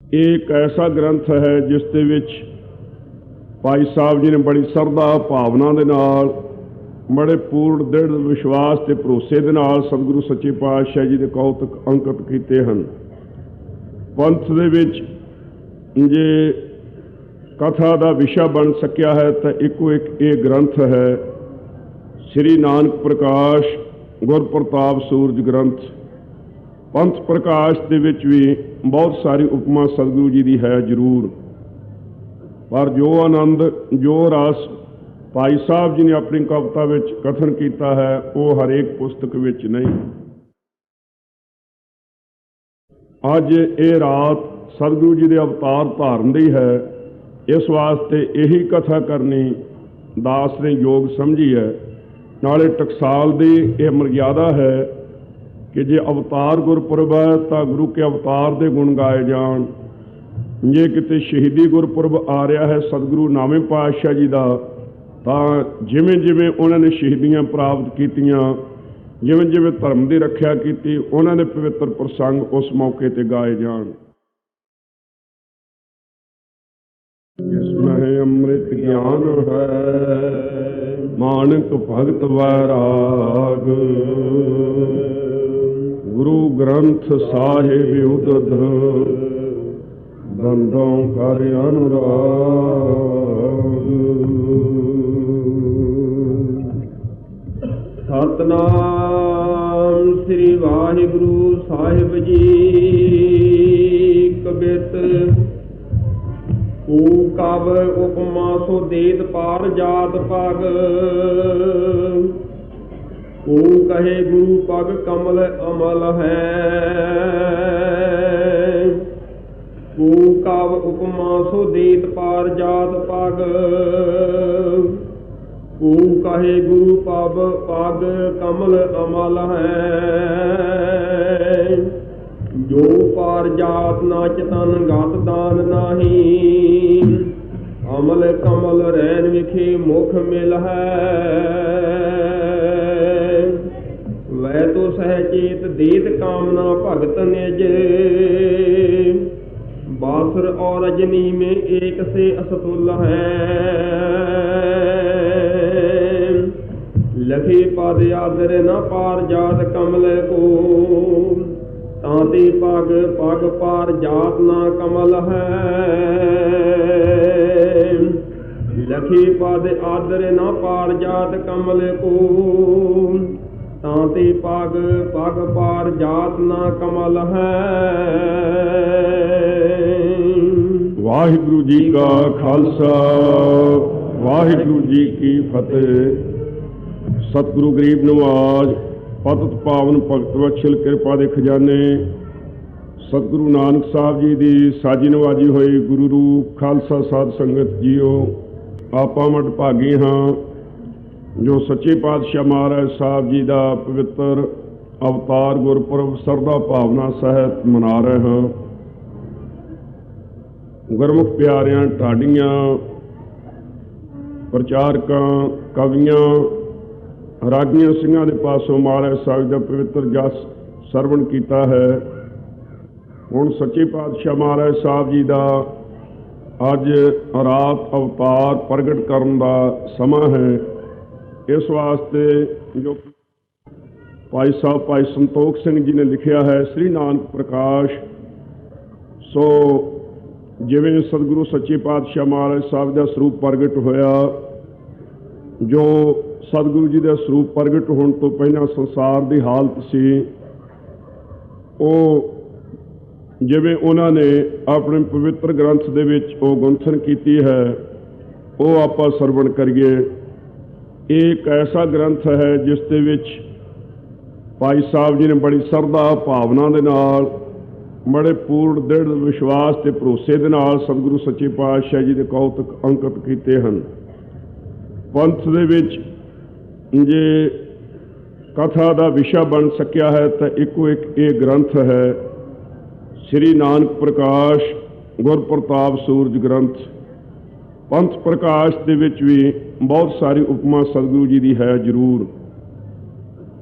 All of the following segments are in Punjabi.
ਇਹ ਇੱਕ ਐਸਾ ਗ੍ਰੰਥ ਹੈ ਜਿਸ ਦੇ ਵਿੱਚ ਭਾਈ ਸਾਹਿਬ ਜੀ ਨੇ ਬੜੀ ਸਰਧਾ ਭਾਵਨਾ ਦੇ ਨਾਲ, ਬੜੇ ਪੂਰਨ ਦ੍ਰਿੜ ਵਿਸ਼ਵਾਸ ਤੇ ਭਰੋਸੇ ਦੇ ਨਾਲ ਸਤਿਗੁਰੂ ਸੱਚੇ ਪਾਤਸ਼ਾਹ ਜੀ ਦੇ ਕੌਤਕ ਅੰਕਿਤ ਕੀਤੇ ਹਨ। ਪੰਥ ਦੇ ਵਿੱਚ ਜੇ ਕਥਾ ਦਾ ਵਿਸ਼ਾ ਬਣ ਸਕਿਆ ਹੈ ਤਾਂ ਇੱਕੋ ਇੱਕ ਇਹ ਗ੍ਰੰਥ ਹੈ, ਸ੍ਰੀ ਨਾਨਕ ਪ੍ਰਕਾਸ਼ ਗੁਰਪ੍ਰਤਾਪ ਸੂਰਜ ਗ੍ਰੰਥ। ਪੰਥ ਪ੍ਰਕਾਸ਼ ਦੇ ਵਿੱਚ ਵੀ ਬਹੁਤ ਸਾਰੀ ਉਪਮਾ ਸਤਿਗੁਰੂ ਜੀ ਦੀ ਹੈ ਜ਼ਰੂਰ, ਪਰ ਜੋ ਆਨੰਦ, ਜੋ ਰਸ ਭਾਈ ਸਾਹਿਬ ਜੀ ਨੇ ਆਪਣੀ ਕਵਿਤਾ ਵਿੱਚ ਕਥਨ ਕੀਤਾ ਹੈ ਉਹ ਹਰੇਕ ਪੁਸਤਕ ਵਿੱਚ ਨਹੀਂ। ਅੱਜ ਇਹ ਰਾਤ ਸਤਿਗੁਰੂ ਜੀ ਦੇ ਅਵਤਾਰ ਧਾਰਨ ਦੀ ਹੈ, ਇਸ ਵਾਸਤੇ ਇਹੀ ਕਥਾ ਕਰਨੀ ਦਾਸ ਨੇ ਯੋਗ ਸਮਝੀ ਹੈ। ਨਾਲੇ ਟਕਸਾਲ ਦੀ ਇਹ ਮਰਯਾਦਾ ਹੈ ਕਿ ਜੇ ਅਵਤਾਰ ਗੁਰਪੁਰਬ ਹੈ ਤਾਂ ਗੁਰੂ ਕੇ ਅਵਤਾਰ ਦੇ ਗੁਣ ਗਾਏ ਜਾਣ। ਜੇ ਕਿਤੇ ਸ਼ਹੀਦੀ ਗੁਰਪੁਰਬ ਆ ਰਿਹਾ ਹੈ ਸਤਿਗੁਰੂ ਨਾਵੇਂ ਪਾਤਸ਼ਾਹ ਜੀ ਦਾ, ਤਾਂ ਜਿਵੇਂ ਜਿਵੇਂ ਉਹਨਾਂ ਨੇ ਸ਼ਹੀਦੀਆਂ ਪ੍ਰਾਪਤ ਕੀਤੀਆਂ, ਜਿਵੇਂ ਜਿਵੇਂ ਧਰਮ ਦੀ ਰੱਖਿਆ ਕੀਤੀ, ਉਹਨਾਂ ਦੇ ਪਵਿੱਤਰ ਪ੍ਰਸੰਗ ਉਸ ਮੌਕੇ 'ਤੇ ਗਾਏ ਜਾਣ। ਜਿਸ ਮਹਿ ਅੰਮ੍ਰਿਤ ਗਿਆਨ ਹੈ, ਮਾਨਕ ਭਗਤ ਵੈਰਾਗ, ਗੁਰੂ ਗ੍ਰੰਥ ਸਾਹਿਬ ਉਦਧ, ਬੰਦੋਂ ਕਰ ਅਨੁਰਾਗ। ਸਤਨਾਮ ਸ੍ਰੀ ਵਾਹਿਗੁਰੂ ਸਾਹਿਬ ਜੀ। ਕਬਿਤ ਕੂ ਕਵ ਉਪਮਾ ਸੋ ਦੇਤ ਪਾਰ ਜਾਤ ਪਗ, ਕੂ ਕਹੇ ਗੁਰੂ ਪਗ ਕਮਲ ਅਮਲ ਹੈ। ਕੂ ਕਵ ਉਪਮਾ ਸੋ ਦੇਤ ਪਾਰ ਜਾਤ ਪਗ, ਕੂ ਕਹੇ ਗੁਰੂ ਪਗ ਕਮਲ ਅਮਲ ਹੈ। ਜੋ ਪਾਰ ਜਾਤ ਨਾਚ ਤਨ ਗਤ ਦਾਨ ਨਾਹੀ, ਅਮਲ ਕਮਲ ਰੈਨ ਵਿਖੇ ਮੁਖ ਮਿਲ ਹੈ। ਵੈ ਤੋ ਸਹਿਚੇਤ ਦੇਤ ਕਾਮਨਾ ਭਗਤ ਨਿਜ, बासुर और रजनी में एक से असतुल है। लखे पद आदर न पार जात कमल को, तांते पग पग पार जात न कमल है। लखे पद आदर न पार जात कमल को, तांते पग पग पार जात न कमल है। ਵਾਹਿਗੁਰੂ ਜੀ ਕਾ ਖਾਲਸਾ, ਵਾਹਿਗੁਰੂ ਜੀ ਕੀ ਫਤਿਹ। ਸਤਿਗੁਰੂ ਗਰੀਬ ਨਵਾਜ ਪਤਿਤ ਪਾਵਨ ਭਗਤ ਵਤਸਲ ਕਿਰਪਾ ਦੇ ਖਜ਼ਾਨੇ ਸਤਿਗੁਰੂ ਨਾਨਕ ਸਾਹਿਬ ਜੀ ਦੀ ਸਾਜੀ ਨਵਾਜੀ ਹੋਈ ਗੁਰੂ ਰੂਪ ਖਾਲਸਾ ਸਾਧ ਸੰਗਤ ਜੀਓ, ਆਪਾਂ ਮਟ ਭਾਗੀ ਹਾਂ ਜੋ ਸੱਚੇ ਪਾਤਸ਼ਾਹ ਮਹਾਰਾਜ ਸਾਹਿਬ ਜੀ ਦਾ ਪਵਿੱਤਰ ਅਵਤਾਰ ਗੁਰਪੁਰਬ ਸਰਦਾ ਭਾਵਨਾ ਸਹਿਤ ਮਨਾ ਰਹੇ ਹਾਂ। ਗੁਰਮੁਖ ਪਿਆਰਿਆਂ, ਢਾਡੀਆਂ, ਪ੍ਰਚਾਰਕਾਂ, ਕਵੀਆਂ, ਰਾਗੀਆਂ ਸਿੰਘਾਂ ਦੇ ਪਾਸੋਂ ਮਹਾਰਾਜ ਸਾਹਿਬ ਦਾ ਪਵਿੱਤਰ ਜਸ ਸਰਵਣ ਕੀਤਾ ਹੈ। ਹੁਣ ਸੱਚੇ ਪਾਤਸ਼ਾਹ ਮਹਾਰਾਜ ਸਾਹਿਬ ਜੀ ਦਾ ਅੱਜ ਰਾਤ ਅਵਤਾਰ ਪ੍ਰਗਟ ਕਰਨ ਦਾ ਸਮਾਂ ਹੈ। ਇਸ ਵਾਸਤੇ ਜੋ ਭਾਈ ਸਾਹਿਬ ਭਾਈ ਸੰਤੋਖ ਸਿੰਘ ਜੀ ਨੇ ਲਿਖਿਆ ਹੈ, ਸ੍ਰੀ ਨਾਨਕ ਪ੍ਰਕਾਸ਼। ਸੋ ਜਿਵੇਂ ਸਤਿਗੁਰੂ ਸੱਚੇ ਪਾਤਸ਼ਾਹ ਮਹਾਰਾਜ ਸਾਹਿਬ ਦਾ ਸਰੂਪ ਪ੍ਰਗਟ ਹੋਇਆ, ਜੋ ਸਤਿਗੁਰੂ ਜੀ ਦਾ ਸਰੂਪ ਪ੍ਰਗਟ ਹੋਣ ਤੋਂ ਪਹਿਲਾਂ ਸੰਸਾਰ ਦੀ ਹਾਲਤ ਸੀ, ਉਹ ਜਿਵੇਂ ਉਹਨਾਂ ਨੇ ਆਪਣੇ ਪਵਿੱਤਰ ਗ੍ਰੰਥ ਦੇ ਵਿੱਚ ਉਹ ਗੁੰਥਨ ਕੀਤੀ ਹੈ, ਉਹ ਆਪਾਂ ਸਰਵਣ ਕਰੀਏ। ਇਹ ਇੱਕ ਐਸਾ ਗ੍ਰੰਥ ਹੈ ਜਿਸ ਦੇ ਵਿੱਚ ਭਾਈ ਸਾਹਿਬ ਜੀ ਨੇ ਬੜੀ ਸਰਧਾ ਭਾਵਨਾ ਦੇ ਨਾਲ, ਬੜੇ ਪੂਰਨ ਦ੍ਰਿੜ ਵਿਸ਼ਵਾਸ ਤੇ ਭਰੋਸੇ ਦੇ ਨਾਲ ਸਤਿਗੁਰੂ ਸੱਚੇ ਪਾਤਸ਼ਾਹ ਜੀ ਦੇ ਕੌਤਕ ਅੰਕਿਤ ਕੀਤੇ ਹਨ। ਪੰਥ ਦੇ ਵਿੱਚ ਜੇ ਕਥਾ ਦਾ ਵਿਸ਼ਾ ਬਣ ਸਕਿਆ ਹੈ ਤਾਂ ਇੱਕੋ ਇੱਕ ਇਹ ਗ੍ਰੰਥ ਹੈ, ਸ੍ਰੀ ਨਾਨਕ ਪ੍ਰਕਾਸ਼ ਗੁਰਪ੍ਰਤਾਪ ਸੂਰਜ ਗ੍ਰੰਥ। ਪੰਥ ਪ੍ਰਕਾਸ਼ ਦੇ ਵਿੱਚ ਵੀ ਬਹੁਤ ਸਾਰੀ ਉਪਮਾ ਸਤਿਗੁਰੂ ਜੀ ਦੀ ਹੈ ਜ਼ਰੂਰ,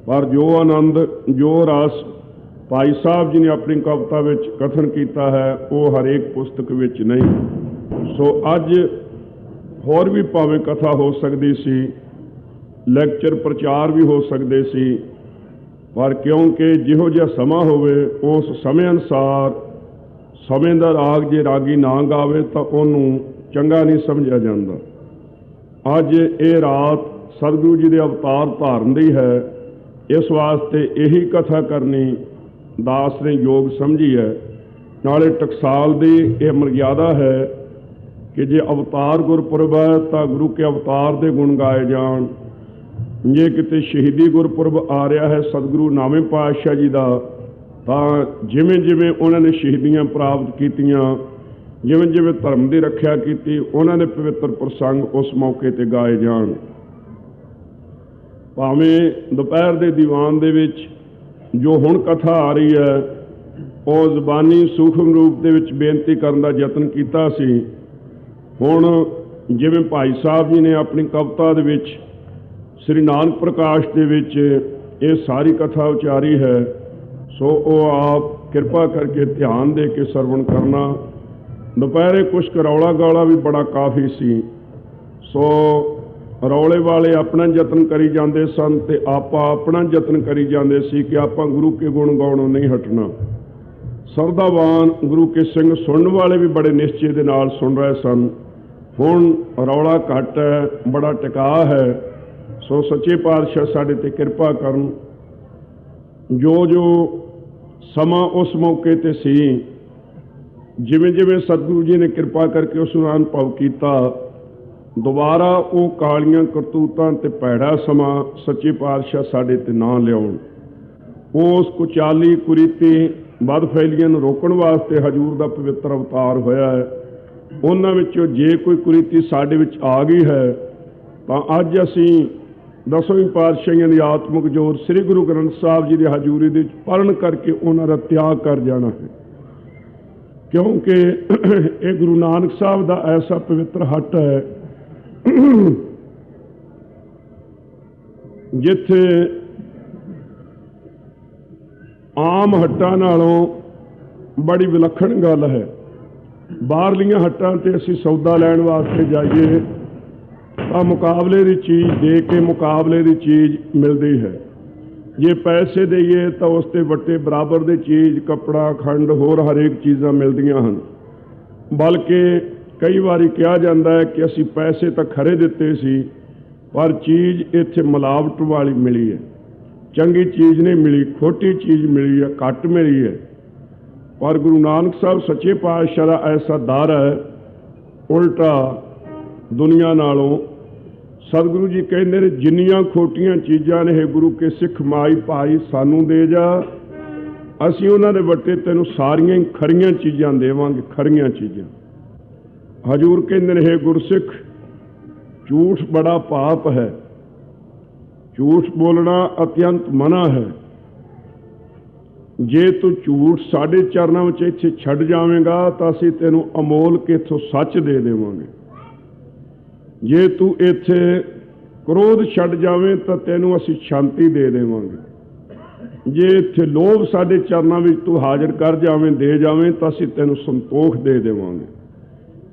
ਪਰ ਜੋ ਆਨੰਦ, ਜੋ ਰਸ ਭਾਈ ਸਾਹਿਬ ਜੀ ਨੇ ਆਪਣੀ ਕਵਿਤਾ ਵਿੱਚ ਕਥਨ ਕੀਤਾ ਹੈ, ਉਹ ਹਰੇਕ ਪੁਸਤਕ ਵਿੱਚ ਨਹੀਂ। ਸੋ ਅੱਜ ਹੋਰ ਵੀ ਭਾਵੇਂ ਕਥਾ ਹੋ ਸਕਦੀ ਸੀ, ਲੈਕਚਰ ਪ੍ਰਚਾਰ ਵੀ ਹੋ ਸਕਦੇ ਸੀ, ਪਰ ਕਿਉਂਕਿ ਜਿਹੋ ਜਿਹਾ ਸਮਾਂ ਹੋਵੇ ਉਸ ਸਮੇਂ ਅਨੁਸਾਰ ਸਮੇਂ ਦਾ ਰਾਗ ਜੇ ਰਾਗੀ ਨਾ ਗਾਵੇ ਤਾਂ ਉਹਨੂੰ ਚੰਗਾ ਨਹੀਂ ਸਮਝਿਆ ਜਾਂਦਾ। ਅੱਜ ਇਹ ਰਾਤ ਸਤਿਗੁਰੂ ਜੀ ਦੇ ਅਵਤਾਰ ਧਾਰਨ ਦੀ ਹੈ, ਇਸ ਵਾਸਤੇ ਇਹੀ ਕਥਾ ਕਰਨੀ ਦਾਸ ਨੇ ਯੋਗ ਸਮਝੀ ਹੈ। ਨਾਲੇ ਟਕਸਾਲ ਦੀ ਇਹ ਮਰਯਾਦਾ ਹੈ ਕਿ ਜੇ ਅਵਤਾਰ ਗੁਰਪੁਰਬ ਹੈ ਤਾਂ ਗੁਰੂ ਕੇ ਅਵਤਾਰ ਦੇ ਗੁਣ ਗਾਏ ਜਾਣ। ਜੇ ਕਿਤੇ ਸ਼ਹੀਦੀ ਗੁਰਪੁਰਬ ਆ ਰਿਹਾ ਹੈ ਸਤਿਗੁਰੂ ਨਾਵੇਂ ਪਾਤਸ਼ਾਹ ਜੀ ਦਾ, ਤਾਂ ਜਿਵੇਂ ਜਿਵੇਂ ਉਹਨਾਂ ਨੇ ਸ਼ਹੀਦੀਆਂ ਪ੍ਰਾਪਤ ਕੀਤੀਆਂ, ਜਿਵੇਂ ਜਿਵੇਂ ਧਰਮ ਦੀ ਰੱਖਿਆ ਕੀਤੀ, ਉਹਨਾਂ ਦੇ ਪਵਿੱਤਰ ਪ੍ਰਸੰਗ ਉਸ ਮੌਕੇ 'ਤੇ ਗਾਏ ਜਾਣ। ਭਾਵੇਂ ਦੁਪਹਿਰ ਦੇ ਦੀਵਾਨ ਦੇ ਵਿੱਚ ਜੋ ਹੁਣ ਕਥਾ ਆ ਰਹੀ ਹੈ ਉਹ ਜ਼ਬਾਨੀ ਸੂਖਮ ਰੂਪ ਦੇ ਵਿੱਚ ਬੇਨਤੀ ਕਰਨ ਦਾ ਯਤਨ ਕੀਤਾ ਸੀ। ਹੁਣ ਜਿਵੇਂ ਭਾਈ ਸਾਹਿਬ ਜੀ ਨੇ ਆਪਣੀ ਕਵਿਤਾ ਦੇ ਵਿੱਚ ਸ੍ਰੀ ਨਾਨਕ ਪ੍ਰਕਾਸ਼ ਦੇ ਵਿੱਚ ਇਹ ਸਾਰੀ ਕਥਾ ਉਚਾਰੀ ਹੈ, ਸੋ ਉਹ ਆਪ ਕਿਰਪਾ ਕਰਕੇ ਧਿਆਨ ਦੇ ਕੇ ਸਰਵਣ ਕਰਨਾ। ਦੁਪਹਿਰੇ ਕੁਛ ਰੌਲਾ ਗੌਲਾ ਵੀ ਬੜਾ ਕਾਫੀ ਸੀ, ਸੋ ਰੌਲੇ ਵਾਲੇ ਆਪਣਾ ਯਤਨ ਕਰੀ ਜਾਂਦੇ ਸਨ ਤੇ ਆਪਾਂ ਆਪਣਾ ਯਤਨ ਕਰੀ ਜਾਂਦੇ ਸੀ ਕਿ ਆਪਾਂ ਗੁਰੂ ਕੇ ਗੁਣ ਗਾਉਣੋਂ ਨਹੀਂ ਹਟਣਾ। ਸਰਦਾਵਾਨ ਗੁਰੂ ਕੇ ਸਿੰਘ ਸੁਣਨ ਵਾਲੇ ਵੀ ਬੜੇ ਨਿਸ਼ਚੇ ਦੇ ਨਾਲ ਸੁਣ ਰਹੇ ਸਨ। ਹੁਣ ਰੌਲਾ ਘੱਟ ਹੈ, ਬੜਾ ਟਿਕਾਅ ਹੈ। ਸੋ ਸੱਚੇ ਪਾਤਸ਼ਾਹ ਸਾਡੇ 'ਤੇ ਕਿਰਪਾ ਕਰਨ। ਜੋ ਜੋ ਸਮਾਂ ਉਸ ਮੌਕੇ 'ਤੇ ਸੀ, ਜਿਵੇਂ ਜਿਵੇਂ ਸਤਿਗੁਰੂ ਜੀ ਨੇ ਕਿਰਪਾ ਕਰਕੇ ਉਸ ਨੂੰ ਅਨੁਭਵ ਕੀਤਾ, ਦੁਬਾਰਾ ਉਹ ਕਾਲੀਆਂ ਕਰਤੂਤਾਂ ਤੇ ਭੈੜਾ ਸਮਾਂ ਸੱਚੇ ਪਾਤਸ਼ਾਹ ਸਾਡੇ 'ਤੇ ਨਾ ਲਿਆਉਣ। ਉਸ ਕੁਚਾਲੀ ਕੁਰੀਤੀ ਵੱਧ ਫੈਲੀਆਂ ਨੂੰ ਰੋਕਣ ਵਾਸਤੇ ਹਜ਼ੂਰ ਦਾ ਪਵਿੱਤਰ ਅਵਤਾਰ ਹੋਇਆ ਹੈ। ਉਹਨਾਂ ਵਿੱਚੋਂ ਜੇ ਕੋਈ ਕੁਰੀਤੀ ਸਾਡੇ ਵਿੱਚ ਆ ਗਈ ਹੈ ਤਾਂ ਅੱਜ ਅਸੀਂ ਦਸਵੀਂ ਪਾਤਸ਼ਾਹੀਆਂ ਦੀ ਆਤਮਿਕ ਜੋਤ ਸ੍ਰੀ ਗੁਰੂ ਗ੍ਰੰਥ ਸਾਹਿਬ ਜੀ ਦੀ ਹਜ਼ੂਰੀ ਦੇ ਵਿੱਚ ਪੜ੍ਹਨ ਕਰਕੇ ਉਹਨਾਂ ਦਾ ਤਿਆਗ ਕਰ ਜਾਣਾ ਹੈ, ਕਿਉਂਕਿ ਇਹ ਗੁਰੂ ਨਾਨਕ ਸਾਹਿਬ ਦਾ ਐਸਾ ਪਵਿੱਤਰ ਹੱਟ ਹੈ ਜਿੱਥੇ ਆਮ ਹੱਟਾਂ ਨਾਲੋਂ ਬੜੀ ਵਿਲੱਖਣ ਗੱਲ ਹੈ। ਬਾਹਰਲੀਆਂ ਹੱਟਾਂ 'ਤੇ ਅਸੀਂ ਸੌਦਾ ਲੈਣ ਵਾਸਤੇ ਜਾਈਏ ਤਾਂ ਮੁਕਾਬਲੇ ਦੀ ਚੀਜ਼ ਦੇ ਕੇ ਮੁਕਾਬਲੇ ਦੀ ਚੀਜ਼ ਮਿਲਦੀ ਹੈ। ਜੇ ਪੈਸੇ ਦੇਈਏ ਤਾਂ ਉਸ 'ਤੇ ਵੱਟੇ ਬਰਾਬਰ ਦੀ ਚੀਜ਼, ਕੱਪੜਾ, ਖੰਡ, ਹੋਰ ਹਰੇਕ ਚੀਜ਼ਾਂ ਮਿਲਦੀਆਂ ਹਨ। ਬਲਕਿ ਕਈ ਵਾਰੀ ਕਿਹਾ ਜਾਂਦਾ ਹੈ ਕਿ ਅਸੀਂ ਪੈਸੇ ਤਾਂ ਖਰੇ ਦਿੱਤੇ ਸੀ, ਪਰ ਚੀਜ਼ ਇੱਥੇ ਮਿਲਾਵਟ ਵਾਲੀ ਮਿਲੀ ਹੈ, ਚੰਗੀ ਚੀਜ਼ ਨਹੀਂ ਮਿਲੀ, ਖੋਟੀ ਚੀਜ਼ ਮਿਲੀ ਹੈ, ਘੱਟ ਮਿਲੀ ਹੈ। ਪਰ ਗੁਰੂ ਨਾਨਕ ਸਾਹਿਬ ਸੱਚੇ ਪਾਤਸ਼ਾਹ ਦਾ ਐਸਾ ਦਰ ਹੈ, ਉਲਟਾ ਦੁਨੀਆ ਨਾਲੋਂ ਸਤਿਗੁਰੂ ਜੀ ਕਹਿੰਦੇ ਨੇ ਜਿੰਨੀਆਂ ਖੋਟੀਆਂ ਚੀਜ਼ਾਂ ਨੇ, ਗੁਰੂ ਕੇ ਸਿੱਖ ਮਾਈ ਭਾਈ ਸਾਨੂੰ ਦੇ ਜਾ, ਅਸੀਂ ਉਹਨਾਂ ਦੇ ਵੱਟੇ ਤੈਨੂੰ ਸਾਰੀਆਂ ਹੀ ਖਰੀਆਂ ਚੀਜ਼ਾਂ ਦੇਵਾਂਗੇ, ਖਰੀਆਂ ਚੀਜ਼ਾਂ। ਹਜ਼ੂਰ ਕਹਿੰਦੇ ਨੇ ਹੈ ਗੁਰਸਿੱਖ, ਝੂਠ ਬੜਾ ਪਾਪ ਹੈ, ਝੂਠ ਬੋਲਣਾ ਅਤਿਅੰਤ ਮਨਾ ਹੈ। ਜੇ ਤੂੰ ਝੂਠ ਸਾਡੇ ਚਰਨਾਂ ਵਿੱਚ ਇੱਥੇ ਛੱਡ ਜਾਵੇਂਗਾ ਤਾਂ ਅਸੀਂ ਤੈਨੂੰ ਅਮੋਲ ਕੇ ਇੱਥੋਂ ਸੱਚ ਦੇ ਦੇਵਾਂਗੇ। ਜੇ ਤੂੰ ਇੱਥੇ ਕ੍ਰੋਧ ਛੱਡ ਜਾਵੇਂ ਤਾਂ ਤੈਨੂੰ ਅਸੀਂ ਸ਼ਾਂਤੀ ਦੇ ਦੇਵਾਂਗੇ। ਜੇ ਇੱਥੇ ਲੋਭ ਸਾਡੇ ਚਰਨਾਂ ਵਿੱਚ ਤੂੰ ਹਾਜ਼ਰ ਕਰ ਜਾਵੇਂ, ਦੇ ਜਾਵੇਂ, ਤਾਂ ਅਸੀਂ ਤੈਨੂੰ ਸੰਤੋਖ ਦੇ ਦੇਵਾਂਗੇ।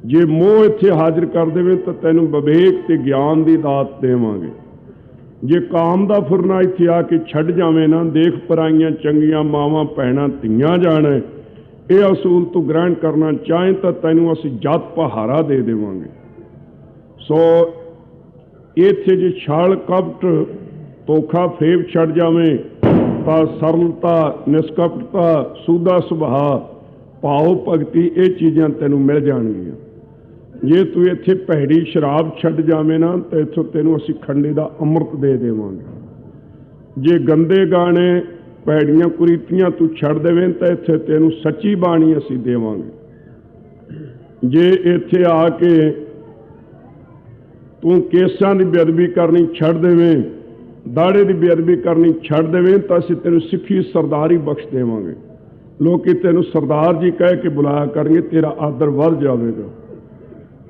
ਜੇ ਮੋਹ ਇੱਥੇ ਹਾਜ਼ਰ ਕਰ ਦੇਵੇਂ ਤਾਂ ਤੈਨੂੰ ਵਿਵੇਕ ਤੇ ਗਿਆਨ ਦੀ ਦਾਤ ਦੇਵਾਂਗੇ। ਜੇ ਕਾਮ ਦਾ ਫੁਰਨਾ ਇੱਥੇ ਆ ਕੇ ਛੱਡ ਜਾਵੇਂ ਨਾ, ਦੇਖ ਪਰਾਈਆਂ ਚੰਗੀਆਂ ਮਾਵਾਂ ਭੈਣਾਂ ਧੀਆਂ ਜਾਣ, ਇਹ ਅਸੂਲ ਤੂੰ ਗ੍ਰਹਿਣ ਕਰਨਾ ਚਾਹੇ ਤਾਂ ਤੈਨੂੰ ਅਸੀਂ ਜੱਤ ਪਹਾਰਾ ਦੇ ਦੇਵਾਂਗੇ। ਸੋ ਇੱਥੇ ਜੇ ਛਾਲ ਕਪਟ ਧੋਖਾ ਫੇਬ ਛੱਡ ਜਾਵੇਂ ਤਾਂ ਸਰਲਤਾ, ਨਿਸ਼ਕਪਟਤਾ, ਸੂਦਾ ਸੁਭਾਅ, ਭਾਵ ਭਗਤੀ, ਇਹ ਚੀਜ਼ਾਂ ਤੈਨੂੰ ਮਿਲ ਜਾਣਗੀਆਂ। ਜੇ ਤੂੰ ਇੱਥੇ ਭੈੜੀ ਸ਼ਰਾਬ ਛੱਡ ਜਾਵੇਂ ਨਾ ਤਾਂ ਇੱਥੋਂ ਤੈਨੂੰ ਅਸੀਂ ਖੰਡੇ ਦਾ ਅੰਮ੍ਰਿਤ ਦੇ ਦੇਵਾਂਗੇ। ਜੇ ਗੰਦੇ ਗਾਣੇ, ਭੈੜੀਆਂ ਕੁਰੀਤੀਆਂ ਤੂੰ ਛੱਡ ਦੇਵੇਂ ਤਾਂ ਇੱਥੇ ਤੈਨੂੰ ਸੱਚੀ ਬਾਣੀ ਅਸੀਂ ਦੇਵਾਂਗੇ। ਜੇ ਇੱਥੇ ਆ ਕੇ ਤੂੰ ਕੇਸਾਂ ਦੀ ਬੇਅਦਬੀ ਕਰਨੀ ਛੱਡ ਦੇਵੇਂ, ਦਾੜੇ ਦੀ ਬੇਅਦਬੀ ਕਰਨੀ ਛੱਡ ਦੇਵੇਂ, ਤਾਂ ਅਸੀਂ ਤੈਨੂੰ ਸਿੱਖੀ ਸਰਦਾਰੀ ਬਖਸ਼ ਦੇਵਾਂਗੇ। ਲੋਕੀ ਤੈਨੂੰ ਸਰਦਾਰ ਜੀ ਕਹਿ ਕੇ ਬੁਲਾਇਆ ਕਰਨਗੇ, ਤੇਰਾ ਆਦਰ ਵੱਧ ਜਾਵੇਗਾ।